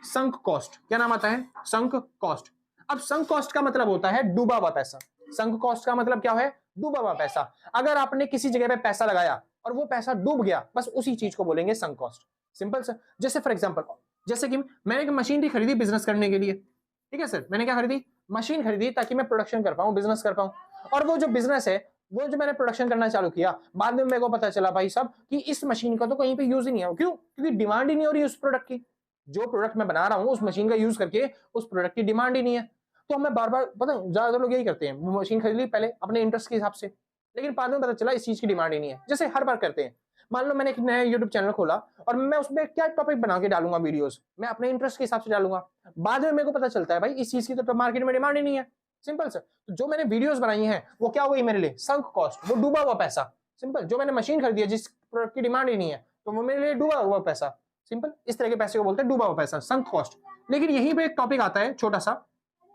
संक कॉस्ट। क्या नाम आता है, संक कॉस्ट। अब संक कॉस्ट का मतलब होता है डूबा हुआ पैसा। संक कॉस्ट का मतलब क्या है, डूबा हुआ पैसा। अगर आपने किसी जगह पे पैसा लगाया और वो पैसा डूब गया, बस उसी चीज को बोलेंगे संक कॉस्ट, सिंपल सर। जैसे फॉर एग्जांपल, जैसे कि मैंने एक मशीनरी खरीदी बिजनेस करने के लिए, ठीक है सर, मैंने क्या खरीदी, मशीन खरीदी ताकि मैं प्रोडक्शन कर पाऊं, बिजनेस कर पाऊं। और वो जो बिजनेस है, वो जो मैंने प्रोडक्शन करना चालू किया, बाद में मेरे को पता चला भाई साहब कि इस मशीन का तो कहीं पे यूज ही नहीं है। क्यों? क्योंकि डिमांड ही नहीं हो रही उस प्रोडक्ट की। जो प्रोडक्ट मैं बना रहा हूं उस मशीन का यूज करके उस प्रोडक्ट की डिमांड ही नहीं है। तो हमें बार बार, पता है ज्यादातर लोग यही करते हैं, वो मशीन खरीद ली पहले अपने इंटरेस्ट के हिसाब से, लेकिन बाद में पता चला इस चीज की डिमांड ही नहीं है। जैसे हर बार करते हैं, मान लो मैंने एक नया यूट्यूब चैनल खोला और मैं उसमें क्या टॉपिक बना के डालूंगा, वीडियोस मैं अपने इंटरेस्ट के हिसाब से डालूंगा। बाद में मेरे को पता चलता है भाई इस चीज की तो मार्केट में डिमांड ही नहीं है, सिंपल सर। तो जो मैंने वीडियोस बनाई हैं वो क्या हो गई मेरे लिए, संक कॉस्ट, वो डूबा हुआ पैसा, सिंपल। जो मैंने मशीन खरीदी है जिस प्रोडक्ट की डिमांड ही नहीं है, तो वो मेरे लिए डूबा हुआ पैसा, सिंपल। इस तरह के पैसे को बोलते हैं डूबा हुआ पैसा, संक कॉस्ट। लेकिन यहीं पे एक टॉपिक आता है छोटा सा,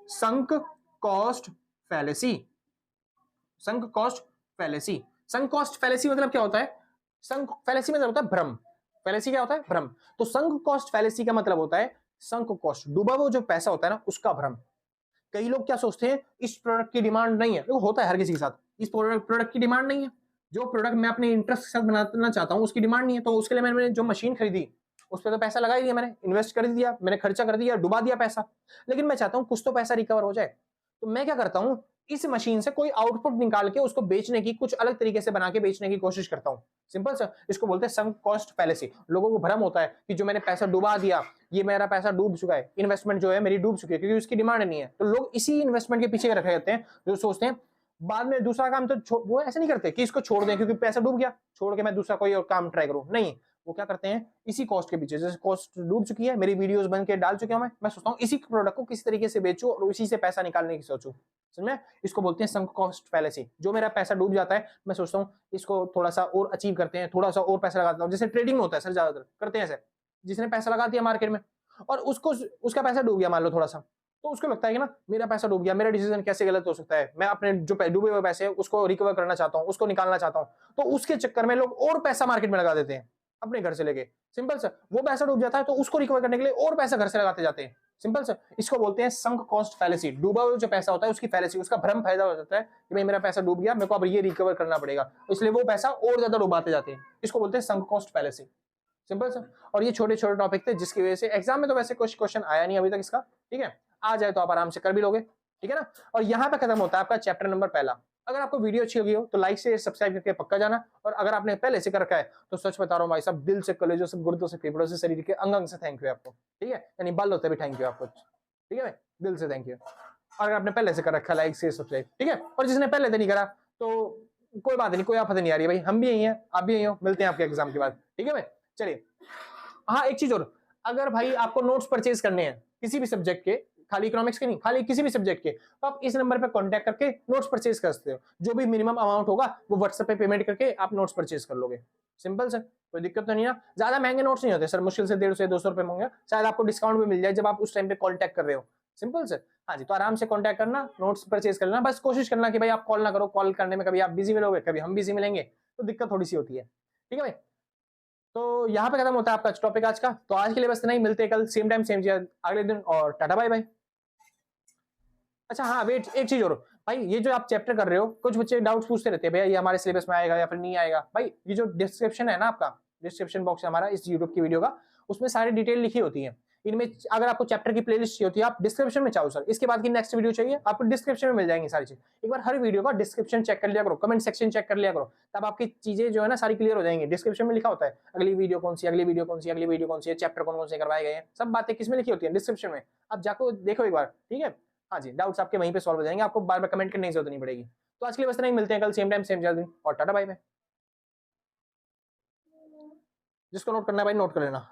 sunk cost fallacy. Sunk cost fallacy, sunk cost fallacy मतलब क्या होता है? संक फैलेसी मतलब होता है भ्रम। फैलेसी क्या होता है? भ्रम। तो संक कॉस्ट फैलेसी का मतलब होता है संक कॉस्ट, डूबा हुआ जो पैसा होता है ना, उसका भ्रम। कई लोग क्या सोचते हैं, इस प्रोडक्ट की डिमांड नहीं है, वो होता है हर किसी के साथ, इस प्रोडक्ट की डिमांड नहीं है, जो प्रोडक्ट मैं अपने इंटरेस्ट के साथ बनाना चाहता हूं उसकी डिमांड नहीं है, तो उसके लिए मैंने जो मशीन खरीदी उस पर तो पैसा लगा ही दिया, मैंने इन्वेस्ट कर दिया, मैंने खर्चा कर दिया, डुबा दिया पैसा, लेकिन मैं चाहता हूं कुछ तो पैसा रिकवर हो जाए। तो मैं क्या करता हूं, इस मशीन से कोई आउटपुट निकाल के उसको बेचने की, कुछ अलग तरीके से बना के बेचने की कोशिश करता हूं। सिंपल सा, इसको बोलते हैं संक कॉस्ट फैलेसी। लोगों को भ्रम होता है कि जो मैंने पैसा डुबा दिया, ये मेरा पैसा डूब चुका है, इन्वेस्टमेंट जो है मेरी डूब चुकी है, क्योंकि उसकी डिमांड नहीं है। तो लोग इसी इन्वेस्टमेंट के पीछे रखे रहते हैं, जो सोचते हैं बाद में दूसरा काम तो वो ऐसे नहीं करते कि इसको छोड़ दें क्योंकि पैसा डूब गया, छोड़ के मैं दूसरा कोई और काम ट्राई करूं, नहीं। वो क्या करते हैं, इसी कॉस्ट के पीछे, जैसे कॉस्ट डूब चुकी है, मेरी वीडियोस बन के डाल चुके हैं, मैं सोचता हूँ इसी प्रोडक्ट को किसी तरीके से बेचूं और उसी से पैसा निकालने की सोचूं। समझ में? इसको बोलते हैं संक कॉस्ट फैलेसी। जो मेरा पैसा डूब जाता है, मैं सोचता हूँ इसको थोड़ा सा और अचीव करते हैं, थोड़ा सा और पैसा लगाता हूँ, जैसे ट्रेडिंग में होता है सर, ज्यादातर करते हैं ऐसे। जिसने पैसा लगा दिया मार्केट में और उसको उसका पैसा डूब गया मान लो थोड़ा सा, तो उसको लगता है कि ना मेरा पैसा डूब गया, मेरा डिसीजन कैसे गलत हो सकता है, मैं अपने जो डूबे हुए पैसे हैं उसको रिकवर करना चाहता हूँ, उसको निकालना चाहता हूँ। तो उसके चक्कर में लोग और पैसा मार्केट में लगा देते हैं अपने घर से लेके। सिंपल सर, वो पैसा डूब जाता है तो उसको रिकवर करने के लिए और पैसा घर से लगाते जाते हैं। सिंपल सर, इसको बोलते हैं संक कॉस्ट फैलेसी। डूबा हुआ जो पैसा होता है उसकी फैलेसी, उसका भ्रम पैदा हो जाता है कि भाई मेरा पैसा डूब गया, मेरे को अब ये रिकवर करना पड़ेगा, इसलिए वो पैसा और ज्यादा डुबाते जाते हैं। इसको बोलते हैं sunk cost fallacy. Simple sir. और ये छोटे छोटे टॉपिक थे जिसकी वजह से एग्जाम में तो वैसे कुछ क्वेश्चन आया नहीं अभी तक इसका, ठीक है, आ जाए तो आप आराम से कर भी लोगे, ठीक है ना। और यहाँ पे खत्म होता है आपका चैप्टर नंबर पहला। अगर आपको वीडियो अच्छी लगी हो तो लाइक से सब्सक्राइब करके पक्का जाना, और अगर आपने पहले से कर रखा है तो सच बता रहा हूँ भाई साहब, दिल से, कलेजों से, गुर्दों से, फेफड़ों से, शरीर के अंग अंग से थैंक यू आपको, ठीक है, यानी बालों से भी थैंक यू आपको, ठीक है भाई, दिल से थैंक यू। और अगर आपने पहले से कर रखा लाइक से सब्सक्राइब, ठीक है, और जिसने पहले से नहीं करा तो कोई बात नहीं, कोई आफत नहीं आ रही है भाई, हम भी यही हैं, आप भी यही हो, मिलते हैं आपके एग्जाम के बाद, ठीक है भाई। चलिए, हाँ एक चीज और, अगर भाई आपको नोट्स परचेज करने हैं किसी भी सब्जेक्ट के, खाली इकोनॉमिक्स के नहीं, खाली किसी भी सब्जेक्ट के, तो आप इस नंबर पे कांटेक्ट करके नोट्स परचेज कर सकते हो। जो भी मिनिमम अमाउंट होगा वो व्हाट्सएप पे पेमेंट करके आप नोट्स परचेज कर लोगे। सिंपल सर, कोई दिक्कत तो नहीं ना। ज्यादा महंगे नोट्स नहीं होते सर, मुश्किल से 150 से 200 रुपए होंगे, शायद आपको डिस्काउंट भी मिल जाए जब आप उस टाइम पे कॉन्टैक्ट कर रहे हो। सिंपल सर, हाँ जी, तो आराम से कॉन्टैक्ट करना, नोट्स परचेज कर लेना, बस कोशिश करना कि भाई आप कॉल ना करो, कॉल करने में कभी आप बिजी मिलोगे, कभी हम बिजी मिलेंगे, तो दिक्कत थोड़ी सी होती है, ठीक है भाई। तो यहाँ पे खत्म होता है आपका टॉपिक आज का। तो आज के लिए बस इतना ही, मिलते हैं कल सेम टाइम सेम चीज अगले दिन, और टाटा बाय बाय। अच्छा हाँ वेट, एक चीज और भाई, ये जो आप चैप्टर कर रहे हो, कुछ बच्चे डाउट्स पूछते रहते हैं भैया ये हमारे सिलेबस में आएगा या फिर नहीं आएगा। भाई ये जो डिस्क्रिप्शन है ना, आपका डिस्क्रिप्शन बॉक्स है हमारा इस यूट्यूब की वीडियो का, उसमें सारी डिटेल लिखी होती है। इनमें अगर आपको चैप्टर की प्लेलिस्ट चाहिए होती है, आप डिस्क्रिप्शन में चाहो सर, इसके बाद की नेक्स्ट वीडियो चाहिए आपको, डिस्क्रिप्शन में मिल जाएंगी सारी चीज। एक बार हर वीडियो का डिस्क्रिप्शन चेक कर लिया करो, कमेंट सेक्शन चेक कर लिया करो, तब आपकी चीजें जो है ना सारी क्लियर हो जाएंगी। डिस्क्रिप्शन में लिखा होता है अगली वीडियो कौन सी, अगली वीडियो कौन सी, अगली वीडियो कौन सी है, चैप्टर कौन कौन से करवाए गए हैं, सब बातें किसमें लिखी होती है, डिस्क्रिप्शन में। आप जाकर देखो एक बार, ठीक है। हाँ जी, डाउट्स आपके वहीं पे सॉल्व हो जाएंगे, आपको बार बार कमेंट करने की जरूरत नहीं पड़ेगी। तो आज के लिए बस नहीं, मिलते हैं कल सेम टाइम सेम दिन, और टाटा बाय बाय। जिसको नोट करना है भाई नोट कर लेना।